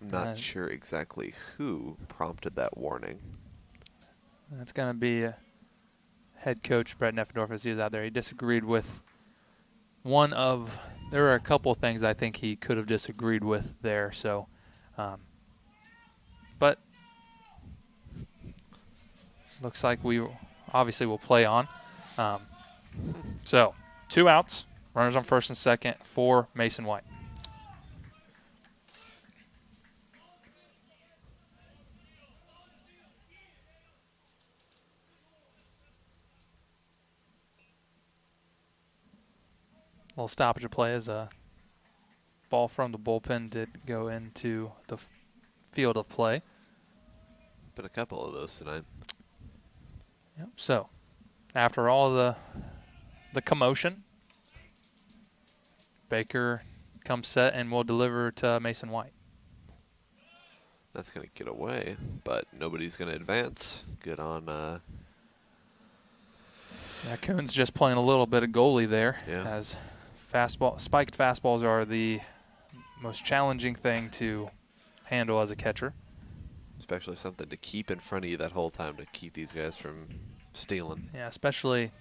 I'm not sure exactly who prompted that warning. That's going to be head coach Brett Neffendorf as he was out there. He disagreed with there are a couple of things I think he could have disagreed with there. So, but looks like we obviously will play on. So 2 outs, runners on first and second for Mason White. Little stoppage of play as a ball from the bullpen did go into the field of play. Been a couple of those tonight. Yep. So, after all the commotion, Baker comes set and will deliver to Mason White. That's going to get away, but nobody's going to advance. Good on. Coon's just playing a little bit of goalie there, Yeah. as spiked fastballs are the most challenging thing to handle as a catcher. Especially something to keep in front of you that whole time to keep these guys from stealing. Yeah, especially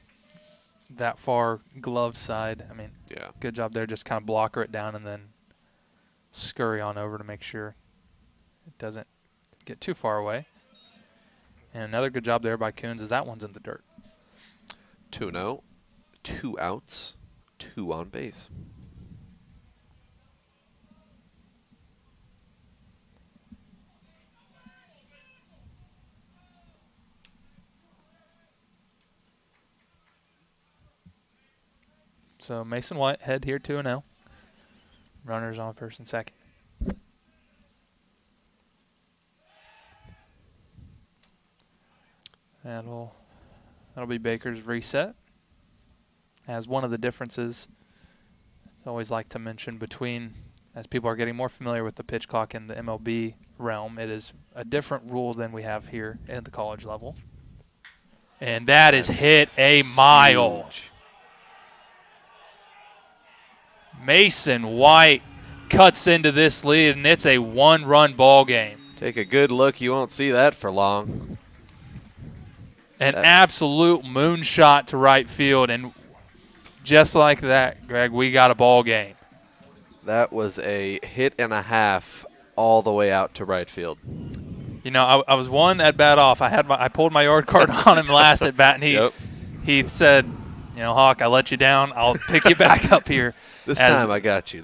that far glove side. I mean, Yeah. good job there. Just kind of blocker it down and then scurry on over to make sure it doesn't get too far away. And another good job there by Coons is that one's in the dirt. 2-0, 2 outs, 2 on base. So Mason White head here 2-0. Runners on first and second. That'll be Baker's reset. As one of the differences, I always like to mention between, as people are getting more familiar with the pitch clock in the MLB realm, it is a different rule than we have here at the college level. And that is hit a mile. Huge. Mason White cuts into this lead, and it's a 1-run ball game. Take a good look. You won't see that for long. An absolute moonshot to right field, and just like that, Greg, we got a ball game. That was a hit and a half all the way out to right field. You know, I was one at bat off. I pulled my yard card on him last at bat, and he said, you know, Hawk, I let you down. I'll pick you back up here. This time I got you.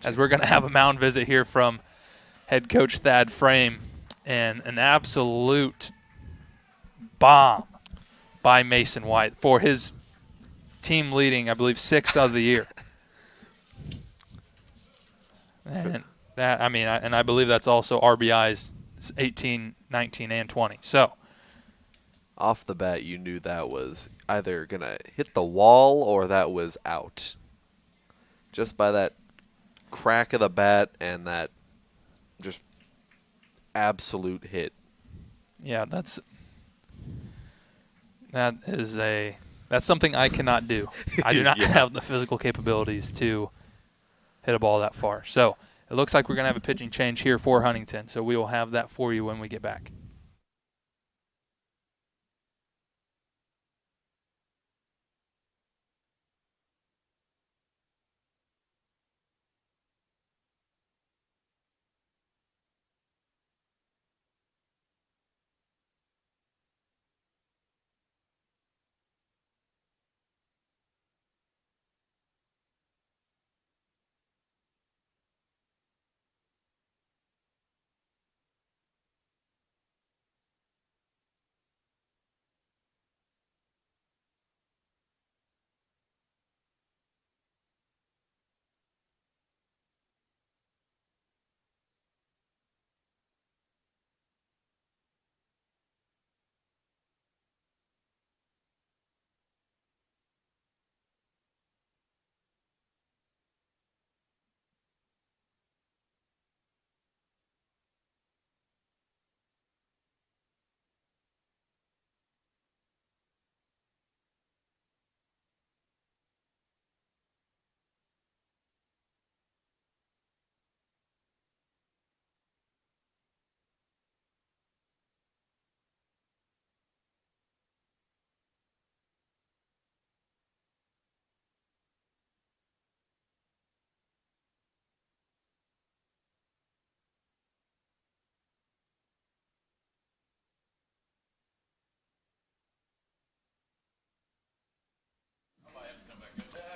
As we're going to have a mound visit here from head coach Thad Frame, and an absolute bomb by Mason White for his team leading, I believe, 6th of the year. And I believe that's also RBIs 18, 19, and 20. So off the bat, you knew that was either going to hit the wall or that was out. Just by that crack of the bat and that just absolute hit. Yeah, that's something I cannot do. I do not have the physical capabilities to hit a ball that far. So it looks like we're going to have a pitching change here for Huntington. So we will have that for you when we get back.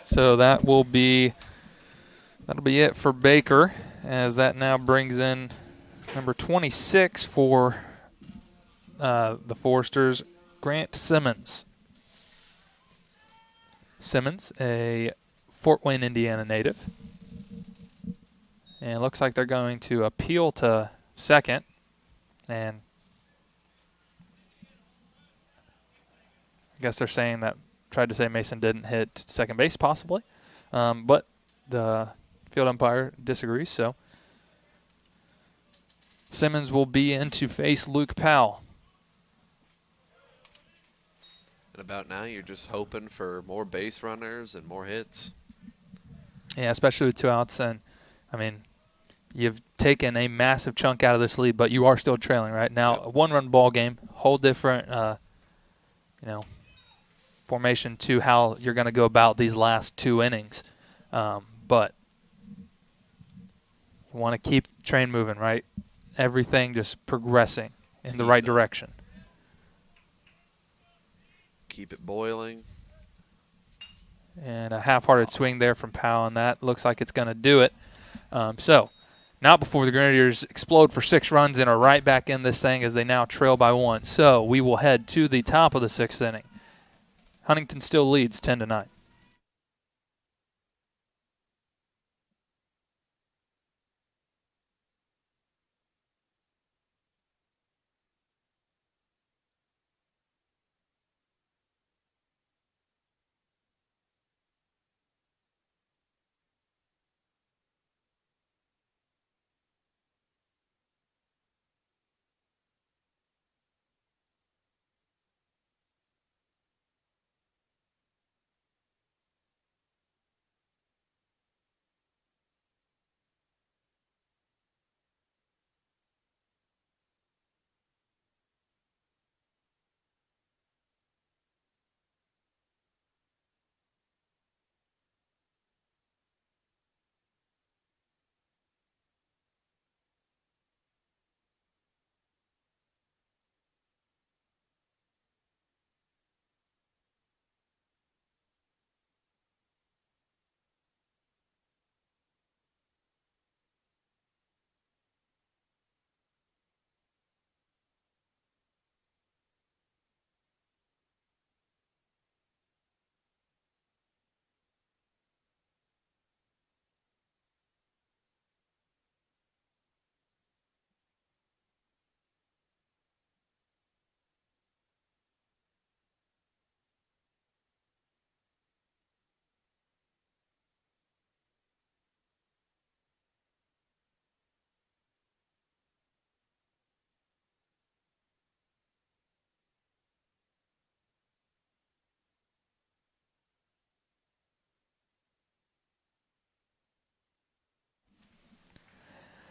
So that'll be it for Baker, as that now brings in number 26 for the Foresters, Grant Simmons. Simmons, a Fort Wayne, Indiana native. And it looks like they're going to appeal to second. And I guess they're saying that, tried to say Mason didn't hit second base possibly. But the field umpire disagrees, so Simmons will be in to face Luke Powell. And about now, you're just hoping for more base runners and more hits. Yeah, especially with 2 outs. And, I mean, you've taken a massive chunk out of this lead, but you are still trailing right now. A 1-run ball game, whole different, formation to how you're going to go about these last 2 innings. But you want to keep the train moving, right? Everything just progressing in the right direction. Keep it boiling. And a half-hearted swing there from Powell, and that looks like it's going to do it. So, not before the Grenadiers explode for 6 runs and are right back in this thing as they now trail by 1. So, we will head to the top of the 6th inning. Huntington still leads 10-9.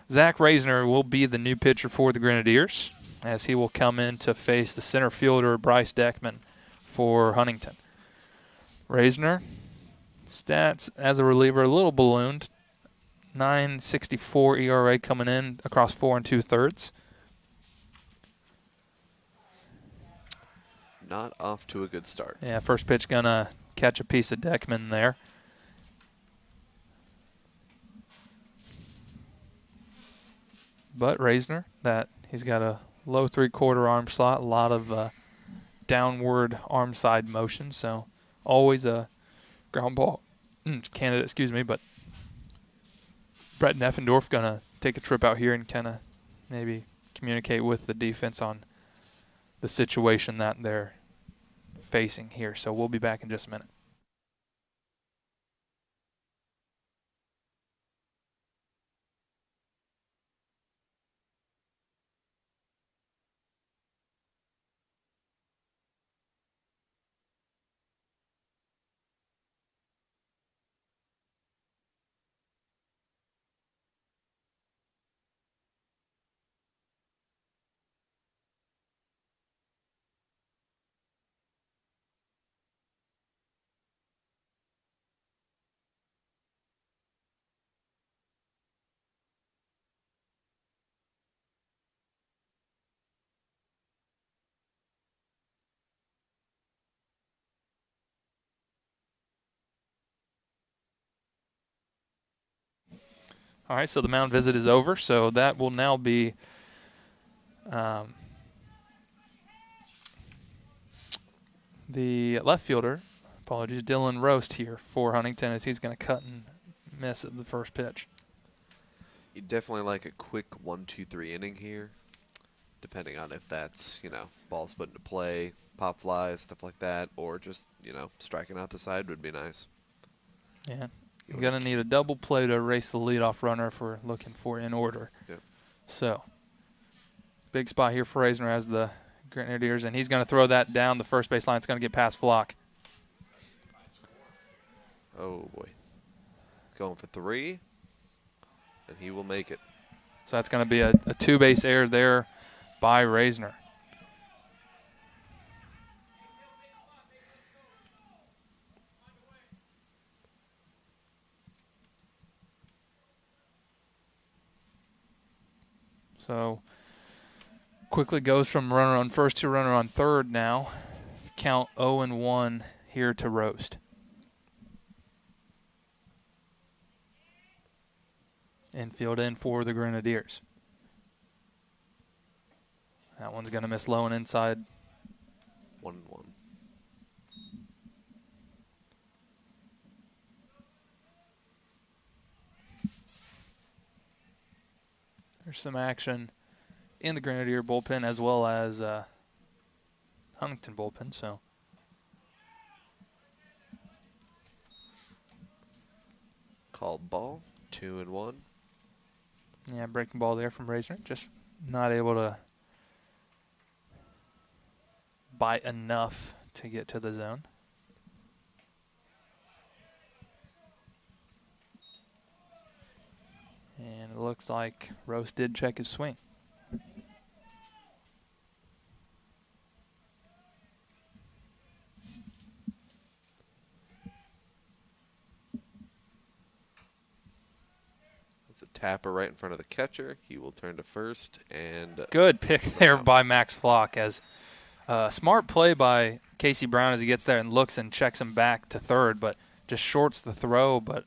Zach Reisner will be the new pitcher for the Grenadiers, as he will come in to face the center fielder Bryce Deckman for Huntington. Reisner, stats as a reliever, a little ballooned. 9.64 ERA coming in across 4 2/3. Not off to a good start. Yeah, first pitch gonna catch a piece of Deckman there. But Reisner, that he's got a low 3/4 arm slot, a lot of downward arm side motion, so always a ground ball candidate, but Brett Neffendorf gonna take a trip out here and kind of maybe communicate with the defense on the situation that they're facing here. So we'll be back in just a minute. All right, so the mound visit is over, so that will now be the left fielder, Dylan Roast here for Huntington, as he's going to cut and miss at the first pitch. You definitely like a quick 1-2-3 inning here, depending on if that's, balls put into play, pop flies, stuff like that, or just, striking out the side would be nice. Yeah. You're going to need a double play to erase the leadoff runner if we're looking for in order. Yep. So, big spot here for Reisner as the Grenadiers, and he's going to throw that down the first base line. It's going to get past Flock. Oh, boy. Going for 3, and he will make it. So that's going to be a two-base error there by Reisner. So quickly goes from runner on first to runner on third now. Count 0-1 here to Roast. Infield in for the Grenadiers. That one's going to miss low and inside. 1-1. There's some action in the Grenadier bullpen as well as Huntington bullpen. So called ball, 2-1. yeah, breaking ball there from Reisner. Just not able to bite enough to get to the zone. And it looks like Roast did check his swing. It's a tapper right in front of the catcher. He will turn to first. And good pick there by Max Flock, as smart play by Casey Brown as he gets there and looks and checks him back to third, but just shorts the throw. But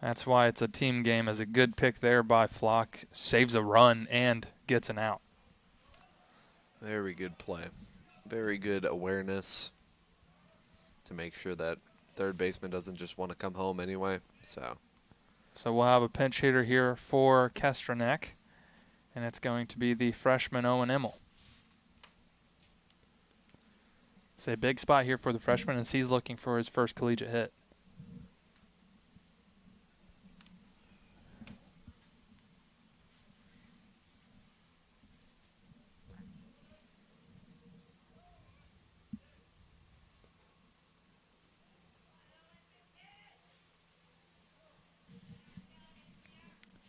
that's why it's a team game, as a good pick there by Flock. Saves a run and gets an out. Very good play. Very good awareness to make sure that third baseman doesn't just want to come home anyway. So we'll have a pinch hitter here for Kestranek, and it's going to be the freshman Owen Immel. It's a big spot here for the freshman, as he's looking for his first collegiate hit.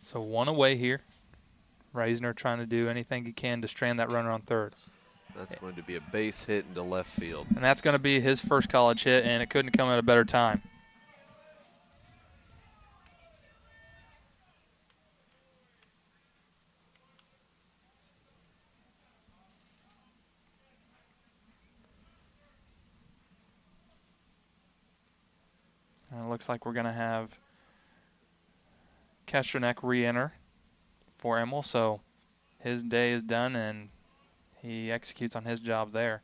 So one away here Reisner trying to do anything he can to strand that runner on third. That's going to be a base hit into left field. And that's going to be his first college hit, and it couldn't come at a better time. And it looks like we're going to have Kesternek re-enter for Emil, so his day is done, and he executes on his job there.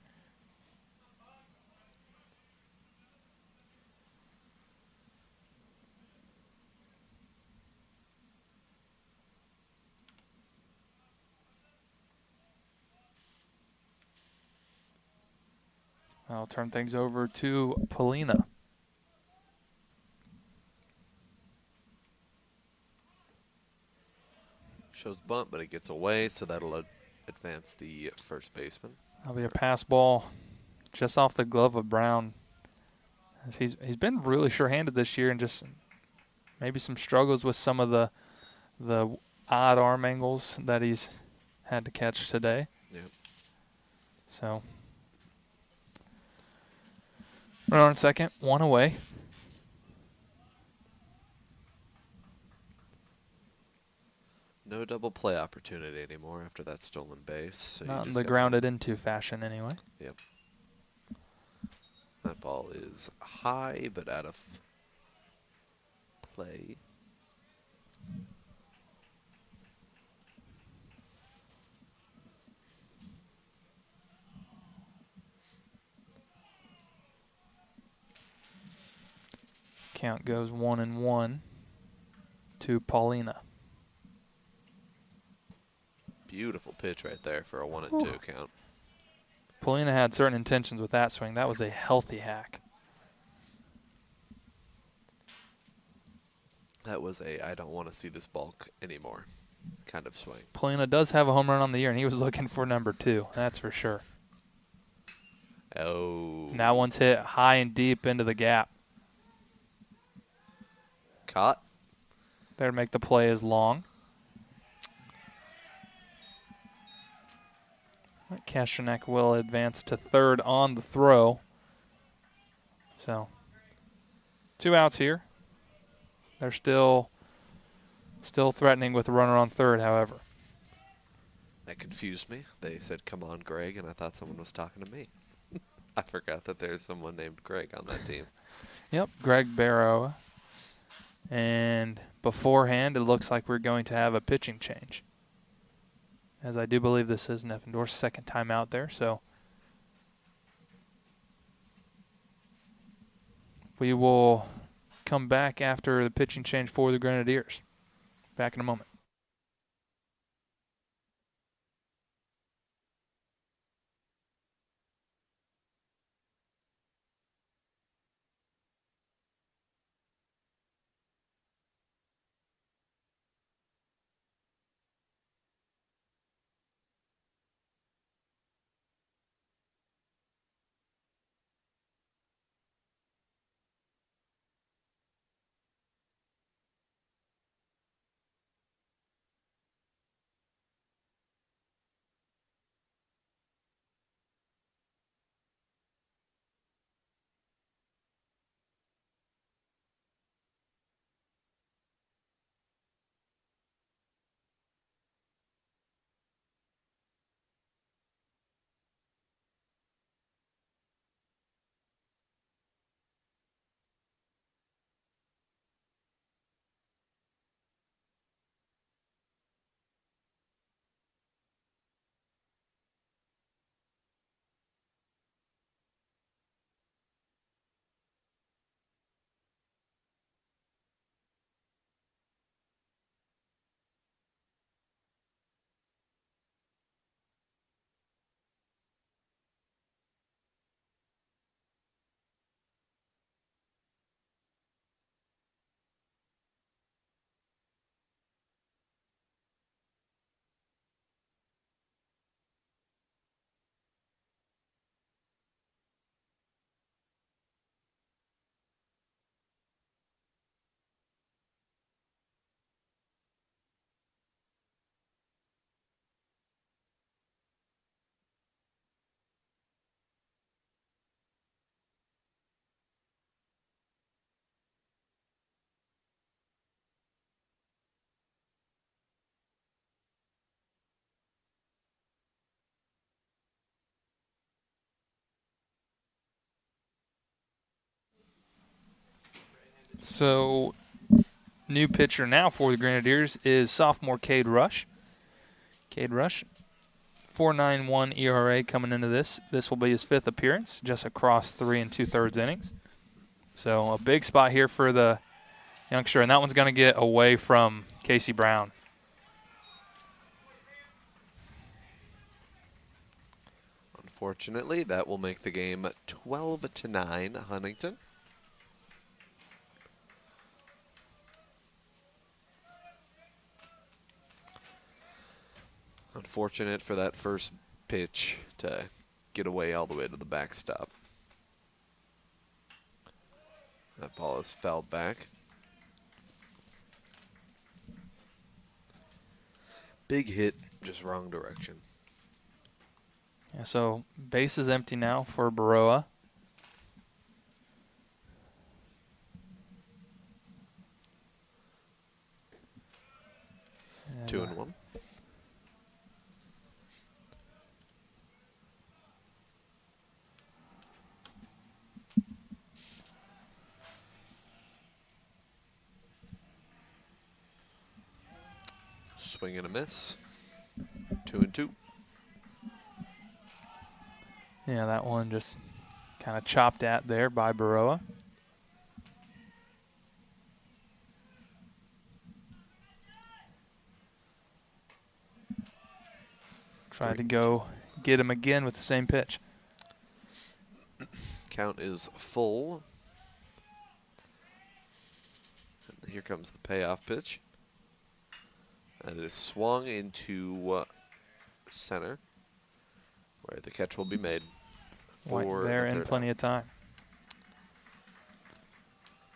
I'll turn things over to Polina. Shows bunt, but it gets away, so that'll advance the first baseman. That'll be a pass ball just off the glove of Brown. He's been really sure-handed this year, and just maybe some struggles with some of the odd arm angles that he's had to catch today. Yep. So, runner on second, one away. No double play opportunity anymore after that stolen base. So Not in the grounded into fashion, anyway. Yep. That ball is high, but out of play. Count goes 1-1 to Paulina. Beautiful pitch right there for a 1-2 count. Paulina had certain intentions with that swing. That was a healthy hack. That was a I don't want to see this ball anymore kind of swing. Paulina does have a home run on the year, and he was looking for number 2. That's for sure. Oh. And that one's hit high and deep into the gap. Caught. There to make the play as long. Kesternek will advance to third on the throw. So, 2 outs here. They're still threatening with a runner on third, however. That confused me. They said, "Come on, Greg," and I thought someone was talking to me. I forgot that there's someone named Greg on that team. Yep, Greg Barrow. And beforehand, it looks like we're going to have a pitching change, as I do believe this is Neffendorf's second time out there. So we will come back after the pitching change for the Grenadiers. Back in a moment. So, new pitcher now for the Grenadiers is sophomore Cade Rush. Cade Rush, 4.91 ERA coming into this. This will be his 5th appearance, just across 3 2/3 innings. So, a big spot here for the youngster, and that one's going to get away from Casey Brown. Unfortunately, that will make the game 12-9 Huntington. Unfortunate for that first pitch to get away all the way to the backstop. That ball is fouled back. Big hit, just wrong direction. Yeah, so base is empty now for Baroa. Two and one. Swing and a miss. 2 and 2. Yeah, that one just kind of chopped at there by Baroa. Tried to go get him again with the same pitch. Count is full. And here comes the payoff pitch. And it is swung into center, where the catch will be made. White For there the in third plenty out. of time.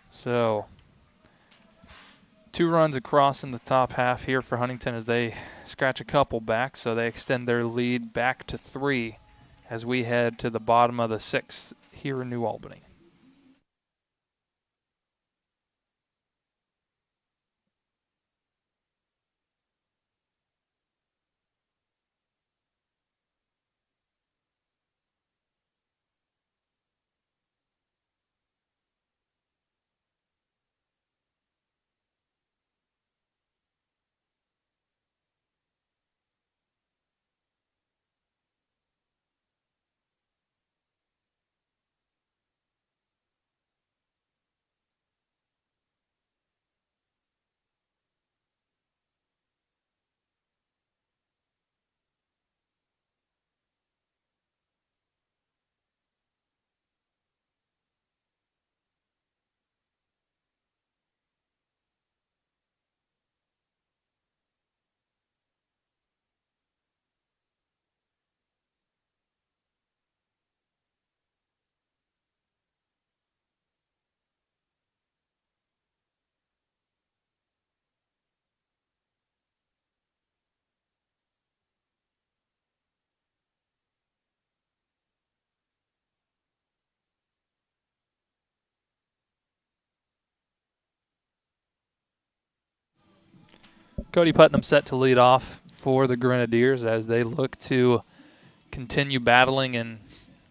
So 2 runs across in the top half here for Huntington as they scratch a couple back, so they extend their lead back to 3 as we head to the bottom of the 6th here in New Albany. Cody Putnam set to lead off for the Grenadiers as they look to continue battling and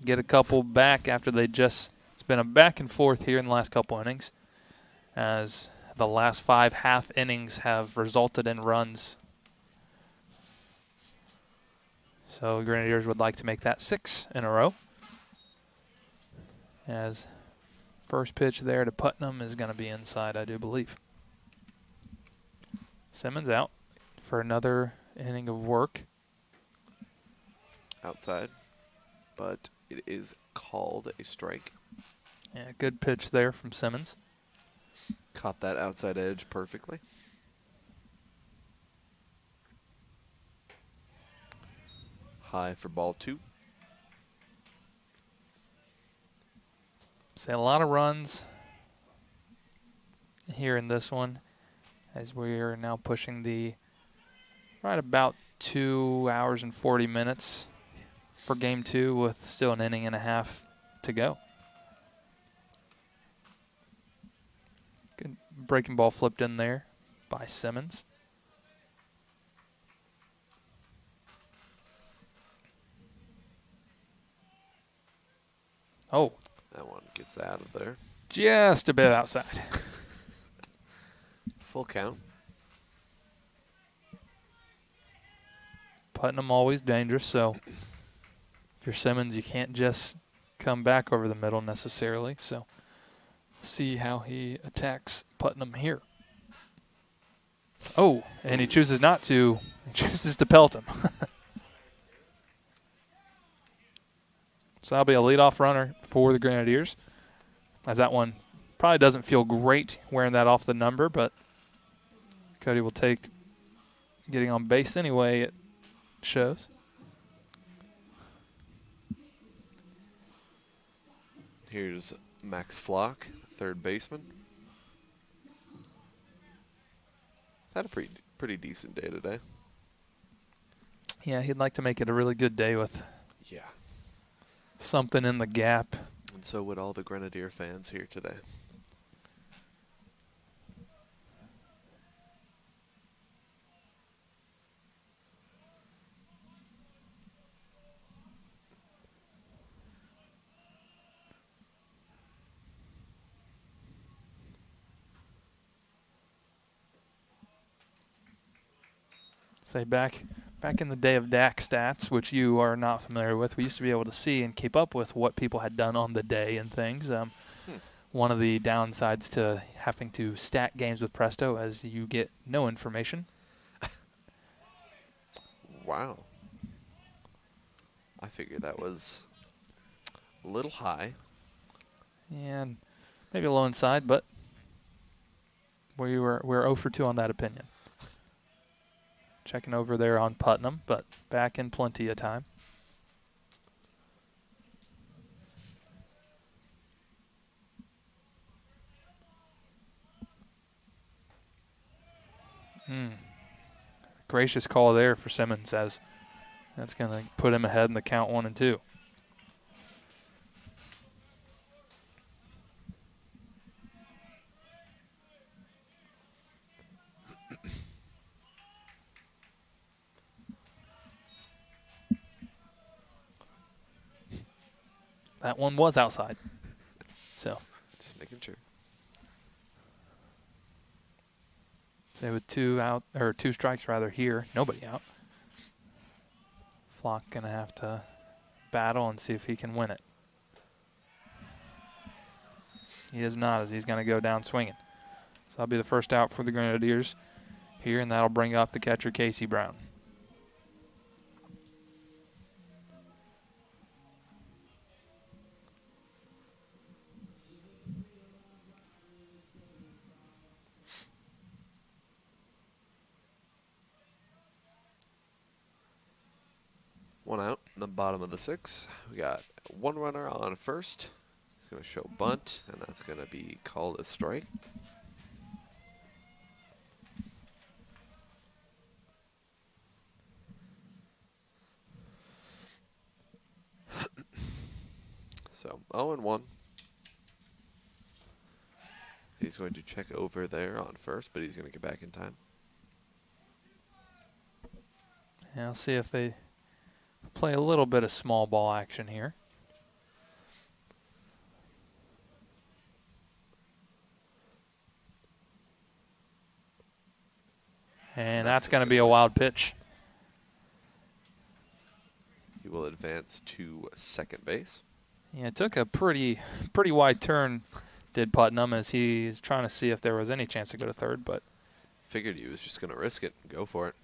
get a couple back after it's been a back and forth here in the last couple innings, as the last 5 half innings have resulted in runs. So Grenadiers would like to make that 6 in a row. As first pitch there to Putnam is going to be inside, I do believe. Simmons out for another inning of work. Outside, but it is called a strike. Yeah, good pitch there from Simmons. Caught that outside edge perfectly. High for ball 2. Say a lot of runs here in this one, as we are now pushing the right about 2 hours and 40 minutes for game 2 with still an inning and a half to go. Good breaking ball flipped in there by Simmons. Oh, That one gets out of there. just a bit outside. Full count. Putnam always dangerous, so if you're Simmons, you can't just come back over the middle necessarily. So see how he attacks Putnam here. Oh, and he chooses not to. He chooses to pelt him. So that'll be a leadoff runner for the Grenadiers. As that one probably doesn't feel great wearing that off the number, but Cody will take getting on base anyway, it shows. Here's Max Flock, third baseman. Had a pretty decent day today. Yeah, he'd like to make it a really good day with something in the gap. And so would all the Grenadier fans here today. Say back in the day of DAC stats, which you are not familiar with, we used to be able to see and keep up with what people had done on the day and things. One of the downsides to having to stat games with Presto is you get no information. Wow. I figured that was a little high. And maybe a low inside, but we're 0 for 2 on that opinion. Checking over there on Putnam, but back in plenty of time. Gracious call there for Simmons, as that's going to put him ahead in the count 1 and 2. That one was outside. So just making sure. Say with 2 out, or 2 strikes rather here, nobody out. Flock gonna have to battle and see if he can win it. He is not, as he's gonna go down swinging. So that'll be the first out for the Grenadiers here, and that'll bring up the catcher Casey Brown. One out in the bottom of the 6th. We got one runner on first. He's going to show bunt, and that's going to be called a strike. So 0-1. He's going to check over there on first, but he's going to get back in time. And I'll see if they play a little bit of small ball action here. And that's going to be a wild pitch. He will advance to second base. Yeah, it took a pretty wide turn, did Putnam, as he's trying to see if there was any chance to go to third, but figured he was just going to risk it and go for it.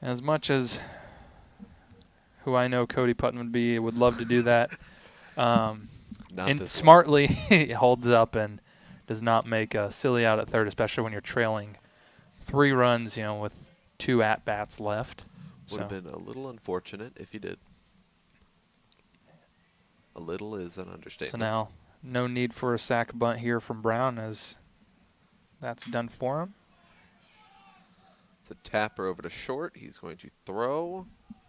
As much as who I know Cody Putnam would love to do that, and smartly he holds up and does not make a silly out at third, especially when you're trailing 3 runs, with 2 at-bats left. Would have been a little unfortunate if he did. A little is an understatement. So now, no need for a sac bunt here from Brown, as that's done for him. It's a tapper over to short. He's going to throw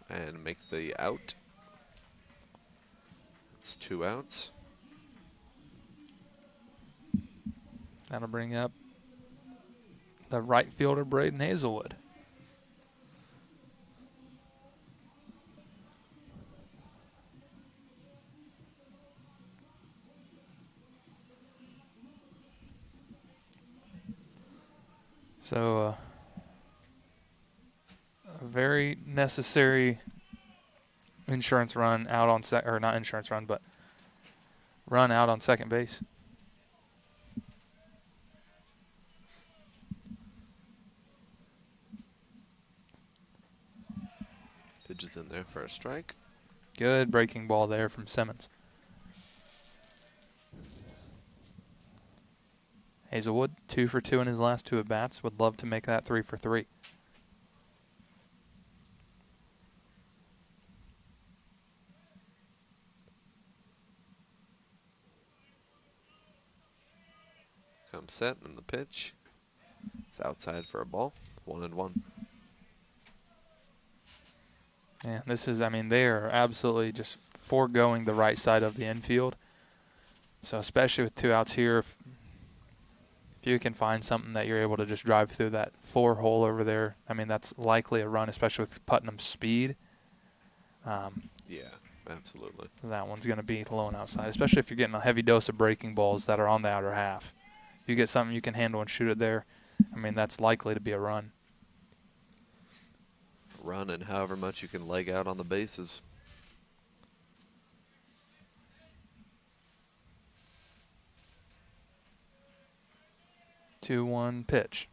and make the out. It's 2 outs. That'll bring up the right fielder, Braden Hazelwood. So a very necessary insurance run out on or not insurance run, but run out on second base. Pitch is in there for a strike. Good breaking ball there from Simmons. Hazelwood, 2 for 2 in his last 2 at-bats. Would love to make that 3 for 3. Comes set and the pitch. It's outside for a ball. 1-1. Yeah, this is, I mean, they are absolutely just foregoing the right side of the infield. So especially with 2 outs here, if you can find something that you're able to just drive through that 4 hole over there, I mean, that's likely a run, especially with Putnam's speed. Yeah, absolutely. That one's going to be low and outside, especially if you're getting a heavy dose of breaking balls that are on the outer half. If you get something you can handle and shoot it there, I mean, that's likely to be a run. Run and however much you can leg out on the bases. Two, 1 pitch.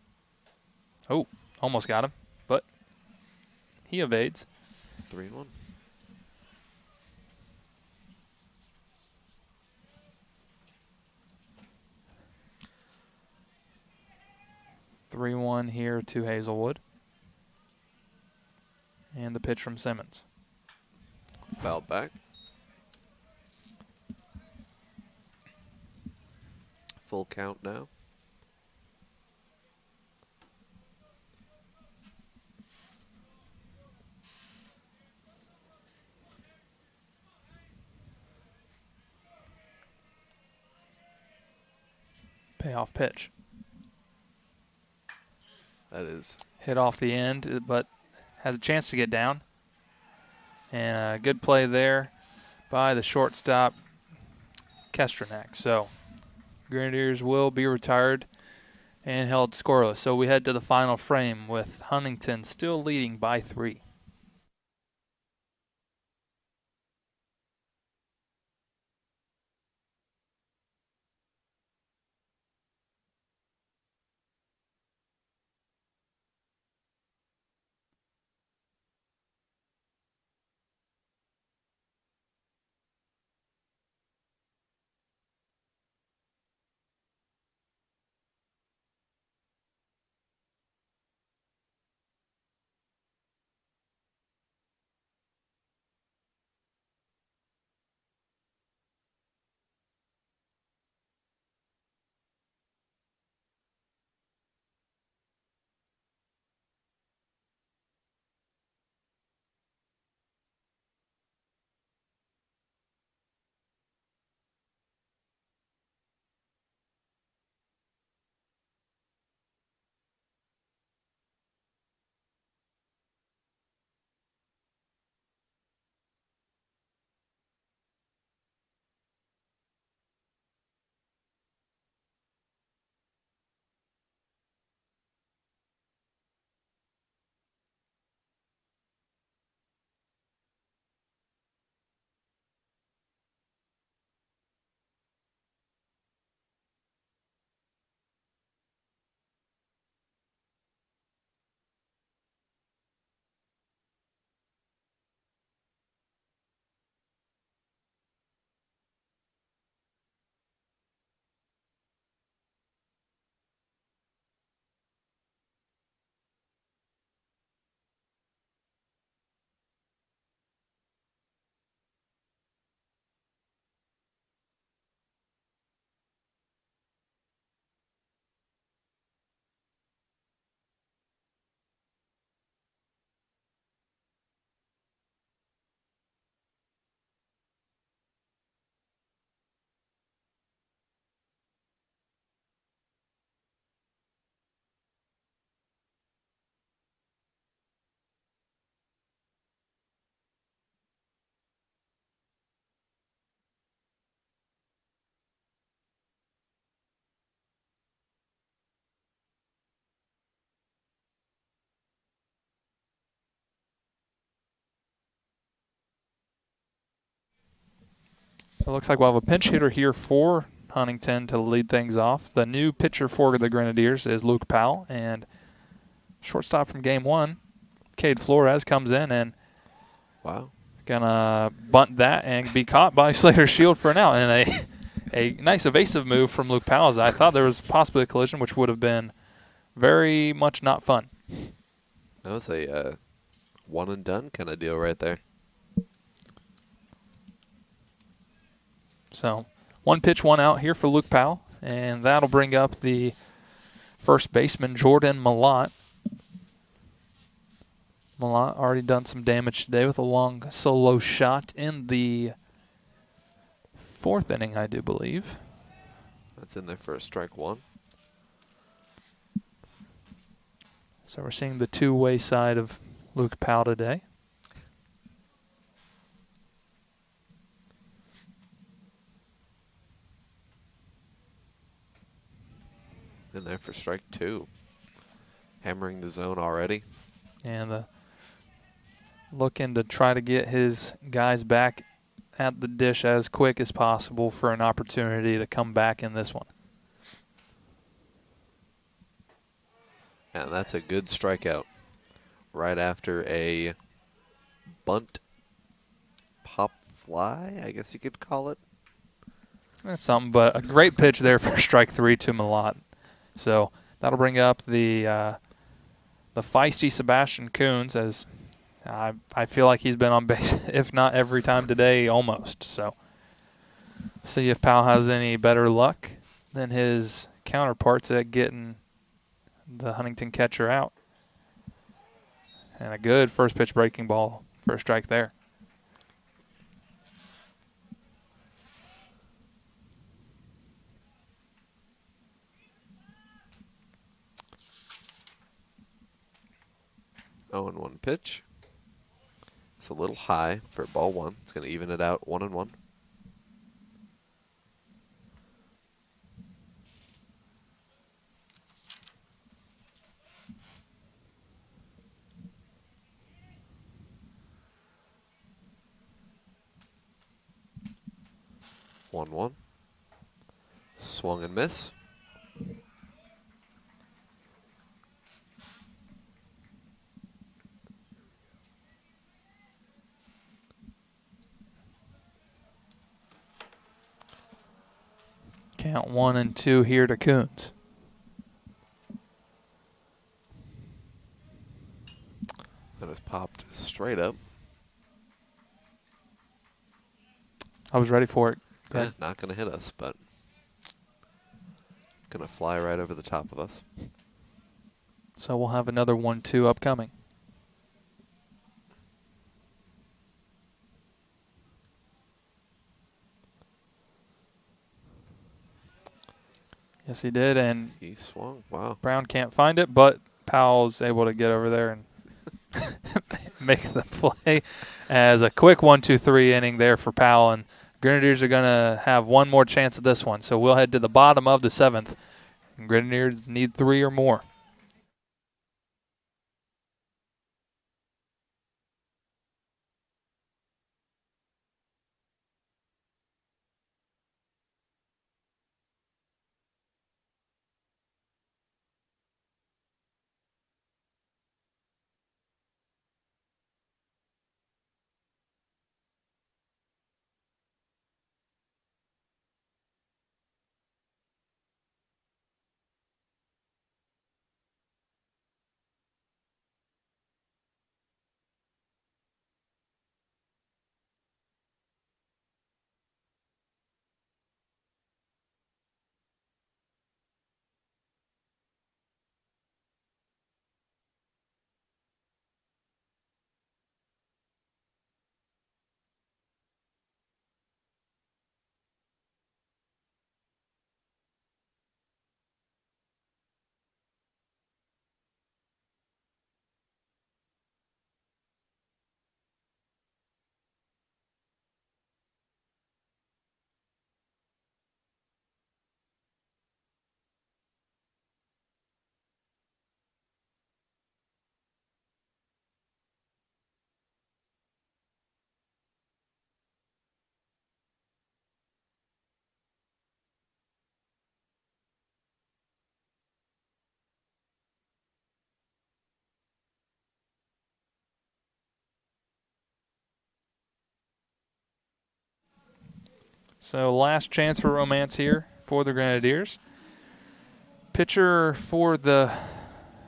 Oh, almost got him, but he evades. 3-1. Three, 1 here to Hazelwood. And the pitch from Simmons. Fouled back. Full count now. Payoff pitch. That is Hit off the end, but has a chance to get down. And a good play there by the shortstop, Kestranek. So Grenadiers will be retired and held scoreless. So we head to the final frame with Huntington still leading by 3. So it looks like we'll have a pinch hitter here for Huntington to lead things off. The new pitcher for the Grenadiers is Luke Powell, and shortstop from game one, Cade Flores, comes in and Wow. gonna bunt that and be caught by Slater Shield for an out. And a nice evasive move from Luke Powell. As I thought there was possibly a collision, which would have been very much not fun. That was a one and done kind of deal right there. So 1 pitch, 1 out here for Luke Powell, and that'll bring up the first baseman, Jordan Malott. Malott already done some damage today with a long solo shot in the 4th inning, I do believe. That's in there for a strike one. So we're seeing the two-way side of Luke Powell today. In there for strike two. Hammering the zone already. And looking to try to get his guys back at the dish as quick as possible for an opportunity to come back in this one. And that's a good strikeout. Right after a bunt pop fly, I guess you could call it. That's something, but a great pitch there for strike 3 to Malott. So that'll bring up the feisty Sebastian Coons, as I feel like he's been on base, if not every time today, almost. So see if Powell has any better luck than his counterparts at getting the Huntington catcher out. And a good first pitch breaking ball for a strike there. Oh, and 1 pitch. It's a little high for ball one. It's going to even it out 1-1. One. Swung and miss. Count 1 and 2 here to Coons. That is popped straight up. I was ready for it. Go ahead. Not going to hit us, but going to fly right over the top of us. So we'll have another 1-2 upcoming. Yes, he did, and He swung. Wow. Brown can't find it, but Powell's able to get over there and make the play as a quick 1-2-3 inning there for Powell. And Grenadiers are going to have one more chance at this one. So we'll head to the bottom of the 7th. And Grenadiers need 3 or more. So last chance for romance here for the Grenadiers. Pitcher for the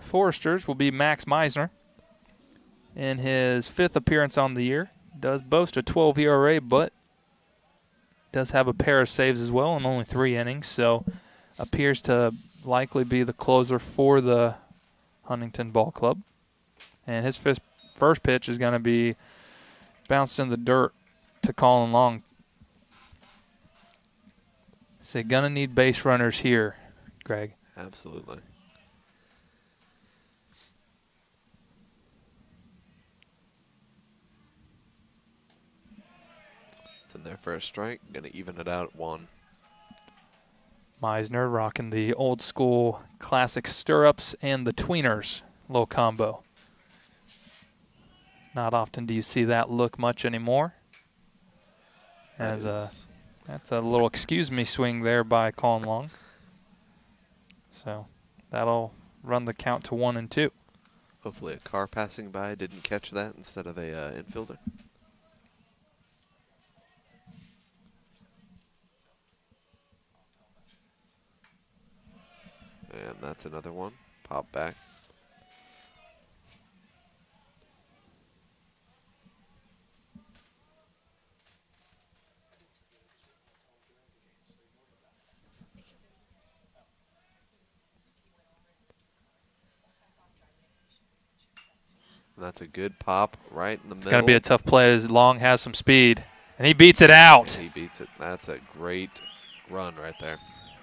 Foresters will be Max Meisner. In his 5th appearance on the year, does boast a 12 ERA, but does have a pair of saves as well in only 3 innings, so appears to likely be the closer for the Huntington Ball Club. And his first pitch is going to be bounced in the dirt to Colin Long. So going to need base runners here, Greg. Absolutely. It's in there for a strike. Going to even it out at 1. Meisner rocking the old school classic stirrups and the tweeners little combo. Not often do you see that look much anymore. That's a little excuse me swing there by Colin Long. So that'll run the count to 1 and 2. Hopefully a car passing by didn't catch that instead of a infielder. And that's another one. Pop back. And that's a good pop right in the middle. It's going to be a tough play as Long has some speed. And he beats it out. And he beats it. That's a great run right there.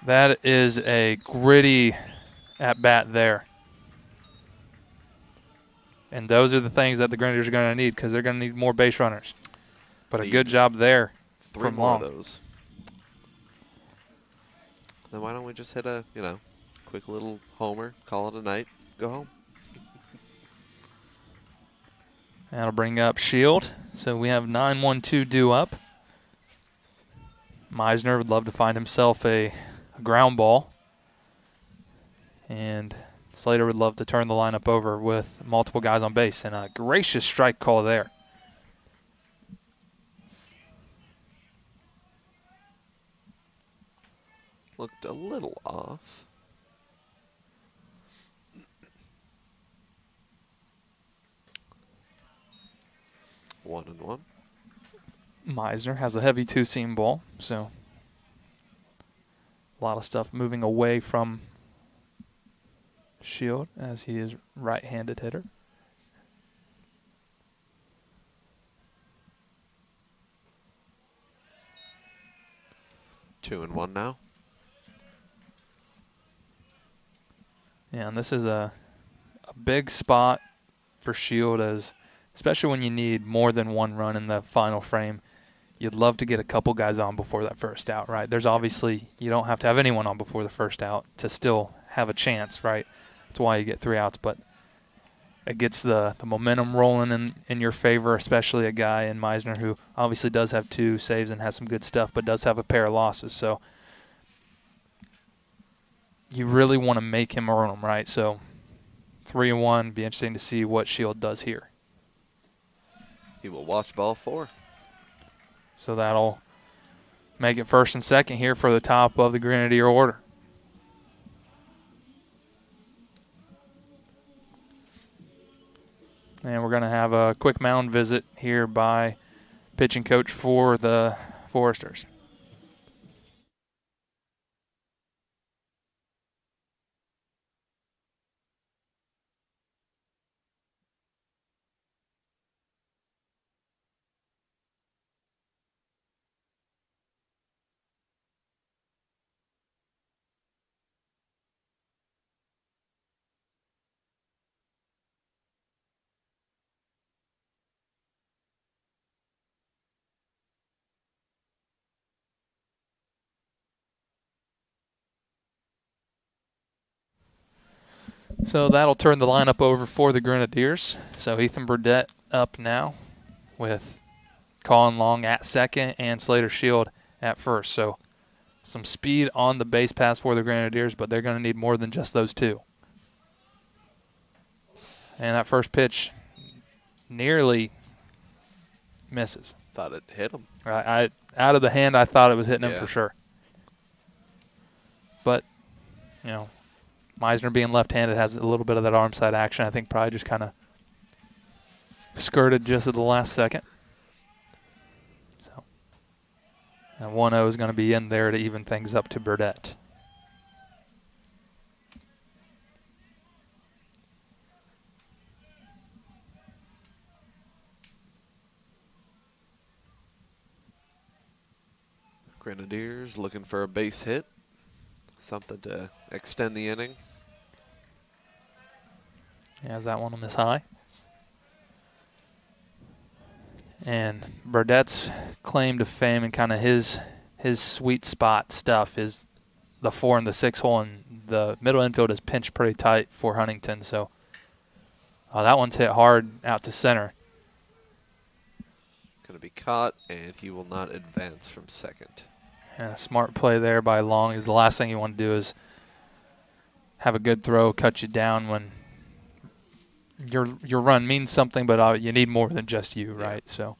That is a gritty at-bat there. And those are the things that the Grenadiers are going to need because they're going to need more base runners. But a good job there from Long. 3 more of those. Then why don't we just hit a, quick little homer, call it a night, go home. That'll bring up Shield. So we have 9-1-2 due up. Meisner would love to find himself a ground ball. And Slater would love to turn the lineup over with multiple guys on base. And a gracious strike call there. Looked a little off. One and one. Meisner has a heavy 2-seam ball, so a lot of stuff moving away from Shield as he is right-handed hitter. Two and one now. Yeah, and this is a big spot for Shield, as especially when you need more than one run in the final frame. You'd love to get a couple guys on before that first out, right? There's obviously, you don't have to have anyone on before the first out to still have a chance, right? That's why you get 3 outs, but it gets the momentum rolling in your favor, especially a guy in Meisner who obviously does have 2 saves and has some good stuff, but does have a pair of losses. So you really want to make him earn them, right? So 3 and 1, be interesting to see what Shield does here. He will watch ball 4. So that'll make it first and second here for the top of the Grenadier order. And we're going to have a quick mound visit here by pitching coach for the Foresters. So that'll turn the lineup over for the Grenadiers. So Ethan Burdett up now with Colin Long at second and Slater Shield at first. So some speed on the base pass for the Grenadiers, but they're going to need more than just those 2. And that first pitch nearly misses. thought it hit him. I out of the hand, I thought it was hitting him Yeah. for sure. But, you know, Meisner being left-handed has a little bit of that arm side action. I think probably just kind of skirted just at the last second. So, and 1-0 is going to be in there to even things up to Burdett. Grenadiers looking for a base hit. Something to extend the inning. He has that one on his high. And Burdett's claim to fame and kind of his sweet spot stuff is the 4 and the 6 hole, and the middle infield is pinched pretty tight for Huntington. So that one's hit hard out to center. Going to be caught, and he will not advance from second. Yeah, smart play there by Long. Is the last thing you want to do is have a good throw, cut you down when your run means something, but you need more than just you, right? So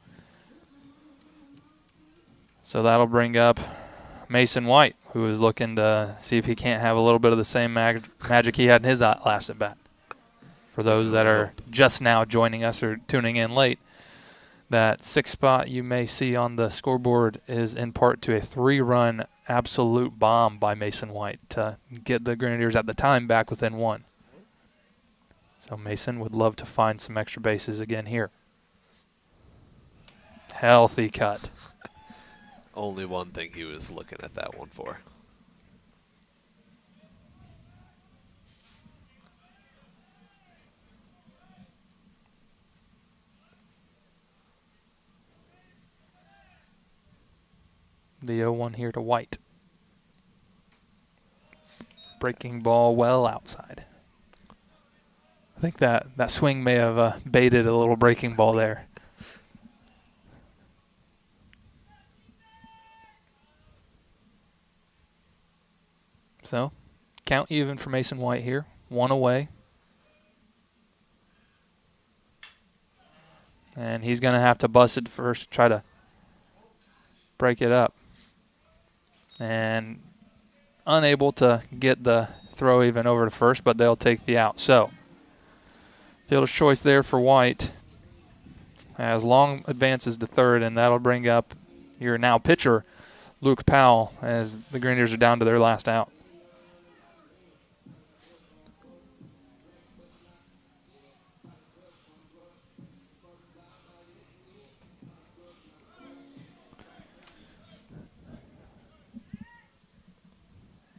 that'll bring up Mason White, who is looking to see if he can't have a little bit of the same magic he had in his last at bat. For those that are just now joining us or tuning in late, that 6th spot you may see on the scoreboard is in part to a 3-run absolute bomb by Mason White to get the Grenadiers at the time back within 1. So Mason would love to find some extra bases again here. Healthy cut. Only one thing he was looking at that one for. The 0-1 here to White. Breaking ball well outside. I think that swing may have baited a little breaking ball there. So, count even for Mason White here. 1 away. And he's going to have to bust it first, try to break it up. And unable to get the throw even over to first, but they'll take the out. So, fielder's choice there for White as Long advances to third, and that'll bring up your now pitcher, Luke Powell, as the Grenadiers are down to their last out.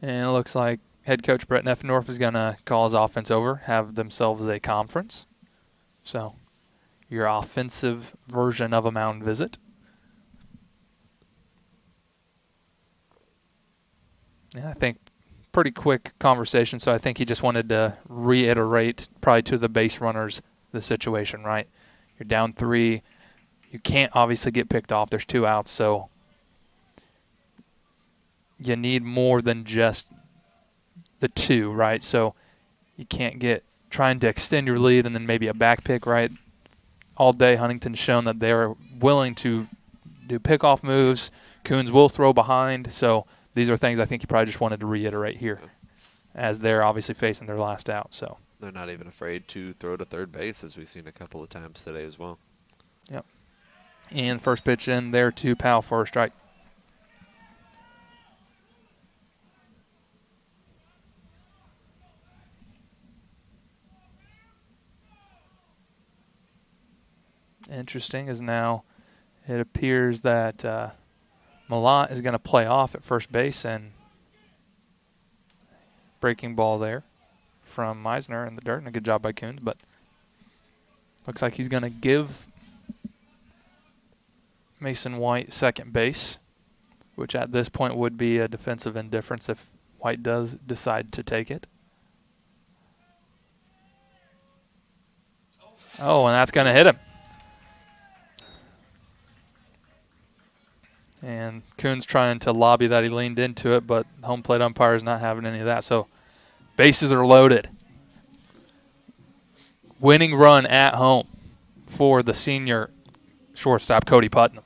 And it looks like head coach Brett Neffendorf is going to call his offense over, have themselves a conference. So, your offensive version of a mound visit. And I think pretty quick conversation, so I think he just wanted to reiterate probably to the base runners the situation, right? You're down 3. You can't obviously get picked off. There's 2 outs, so you need more than just the 2, right? So you can't get trying to extend your lead and then maybe a back pick, right? All day Huntington's shown that they're willing to do pickoff moves. Coons will throw behind. So these are things I think you probably just wanted to reiterate here as they're obviously facing their last out. So they're not even afraid to throw to third base, as we've seen a couple of times today as well. Yep. And first pitch in there to Powell for a strike. Interesting is now it appears that Malat is going to play off at first base, and breaking ball there from Meisner in the dirt, and a good job by Coons, but looks like he's going to give Mason White second base, which at this point would be a defensive indifference if White does decide to take it. Oh, and that's going to hit him. And Coons trying to lobby that he leaned into it, but home plate umpire is not having any of that. So bases are loaded. Winning run at home for the senior shortstop, Cody Putnam.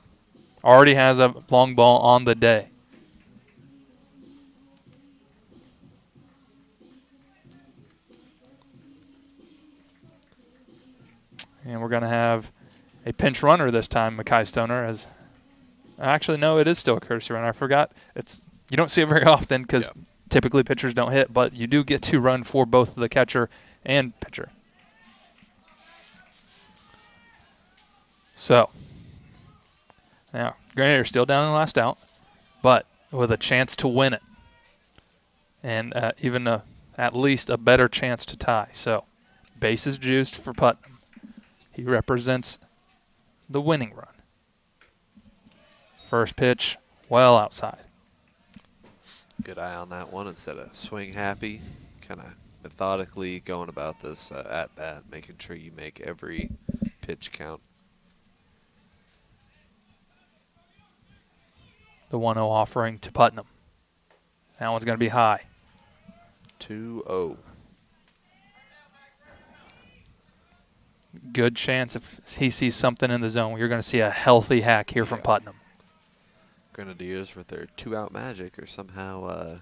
Already has a long ball on the day. And we're going to have a pinch runner this time, Mackay Stoner. Actually, no, it is still a courtesy runner. I forgot. You don't see it very often because typically pitchers don't hit, but you do get to run for both the catcher and pitcher. So, now, Grenadiers still down in the last out, but with a chance to win it. And even at least a better chance to tie. So, bases juiced for Putnam. He represents the winning run. First pitch, well outside. Good eye on that one instead of swing happy. Kind of methodically going about this at bat, making sure you make every pitch count. The 1-0 offering to Putnam. That one's going to be high. 2-0. Good chance if he sees something in the zone, you're going to see a healthy hack here from Putnam. Grenadiers with their 2-out magic are somehow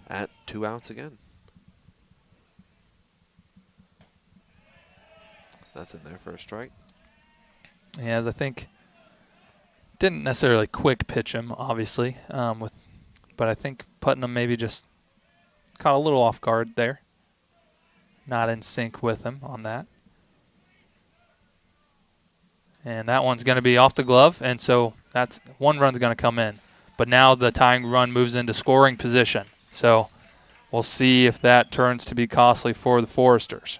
at 2 outs again. That's in there for a strike. As I think, didn't necessarily quick pitch him, obviously, but I think Putnam maybe just caught a little off guard there. Not in sync with him on that. And that one's going to be off the glove, and so that's one run's going to come in. But now the tying run moves into scoring position. So we'll see if that turns to be costly for the Foresters.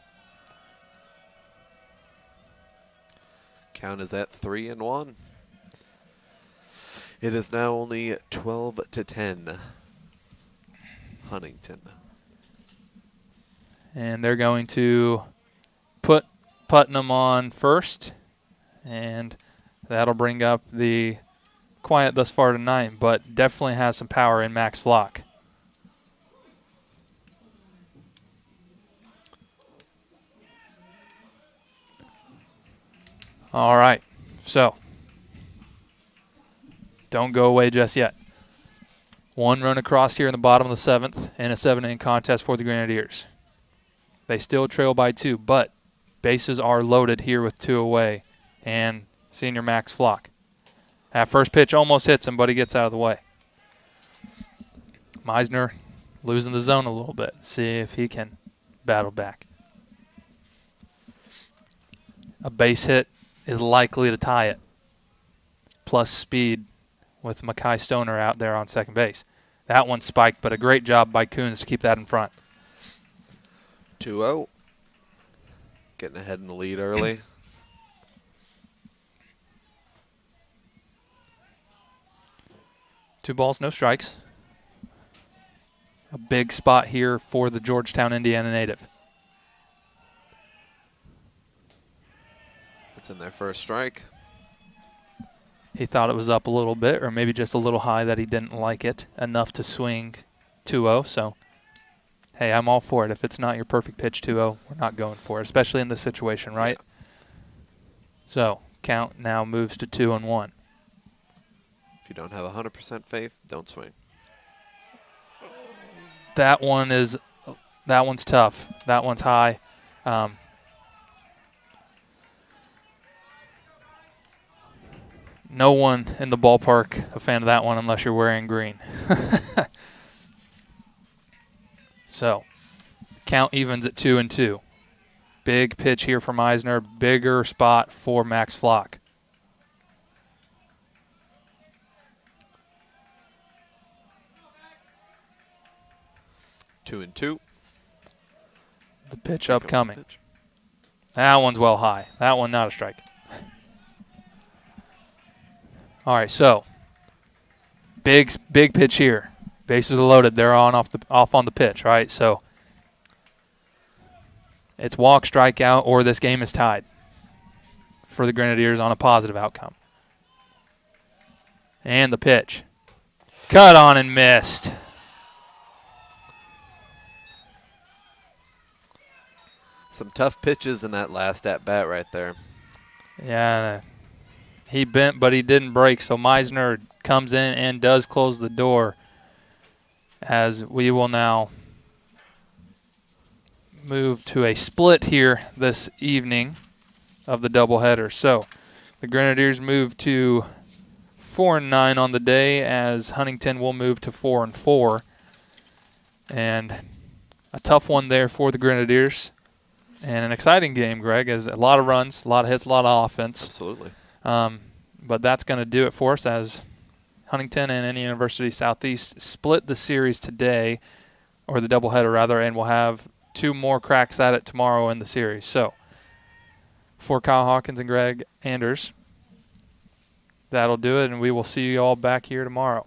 Count is at 3-1. It is now only 12-10. Huntington. And they're going to put Putnam on first. And that'll bring up the quiet thus far tonight, but definitely has some power in Max Flock. All right, so don't go away just yet. One run across here in the bottom of the 7th in a 7-inning contest for the Grenadiers. They still trail by 2, but bases are loaded here with 2 away. And senior Max Flock. That first pitch almost hits him, but he gets out of the way. Meisner losing the zone a little bit. See if he can battle back. A base hit is likely to tie it. Plus speed with Mackay Stoner out there on second base. That one spiked, but a great job by Coons to keep that in front. 2-0. Getting ahead in the lead early. 2 balls, no strikes. A big spot here for the Georgetown, Indiana native. It's in there for a strike. He thought it was up a little bit, or maybe just a little high that he didn't like it enough to swing 2-0. So, hey, I'm all for it. If it's not your perfect pitch 2-0, we're not going for it, especially in this situation, right? Yeah. So, count now moves to 2-1. If you don't have 100% faith, don't swing. That one's tough. That one's high. No one in the ballpark a fan of that one unless you're wearing green. So, count evens at 2-2. Big pitch here from Eisner. Bigger spot for Max Flock. 2-2. The pitch upcoming. Pitch. That one's well high. That one not a strike. All right, so big pitch here. Bases are loaded. They're off on the pitch, right? So it's walk, strikeout, or this game is tied for the Grenadiers on a positive outcome. And the pitch. Cut on and missed. Some tough pitches in that last at-bat right there. Yeah, he bent, but he didn't break. So Meisner comes in and does close the door, as we will now move to a split here this evening of the doubleheader. So the Grenadiers move to 4-9 on the day, as Huntington will move to 4-4. And a tough one there for the Grenadiers. And an exciting game, Greg, as a lot of runs, a lot of hits, a lot of offense. Absolutely. But that's going to do it for us, as Huntington and Indiana University Southeast split the series today, or the doubleheader rather, and we'll have 2 more cracks at it tomorrow in the series. So for Kyle Hawkins and Greg Anders, that'll do it, and we will see you all back here tomorrow.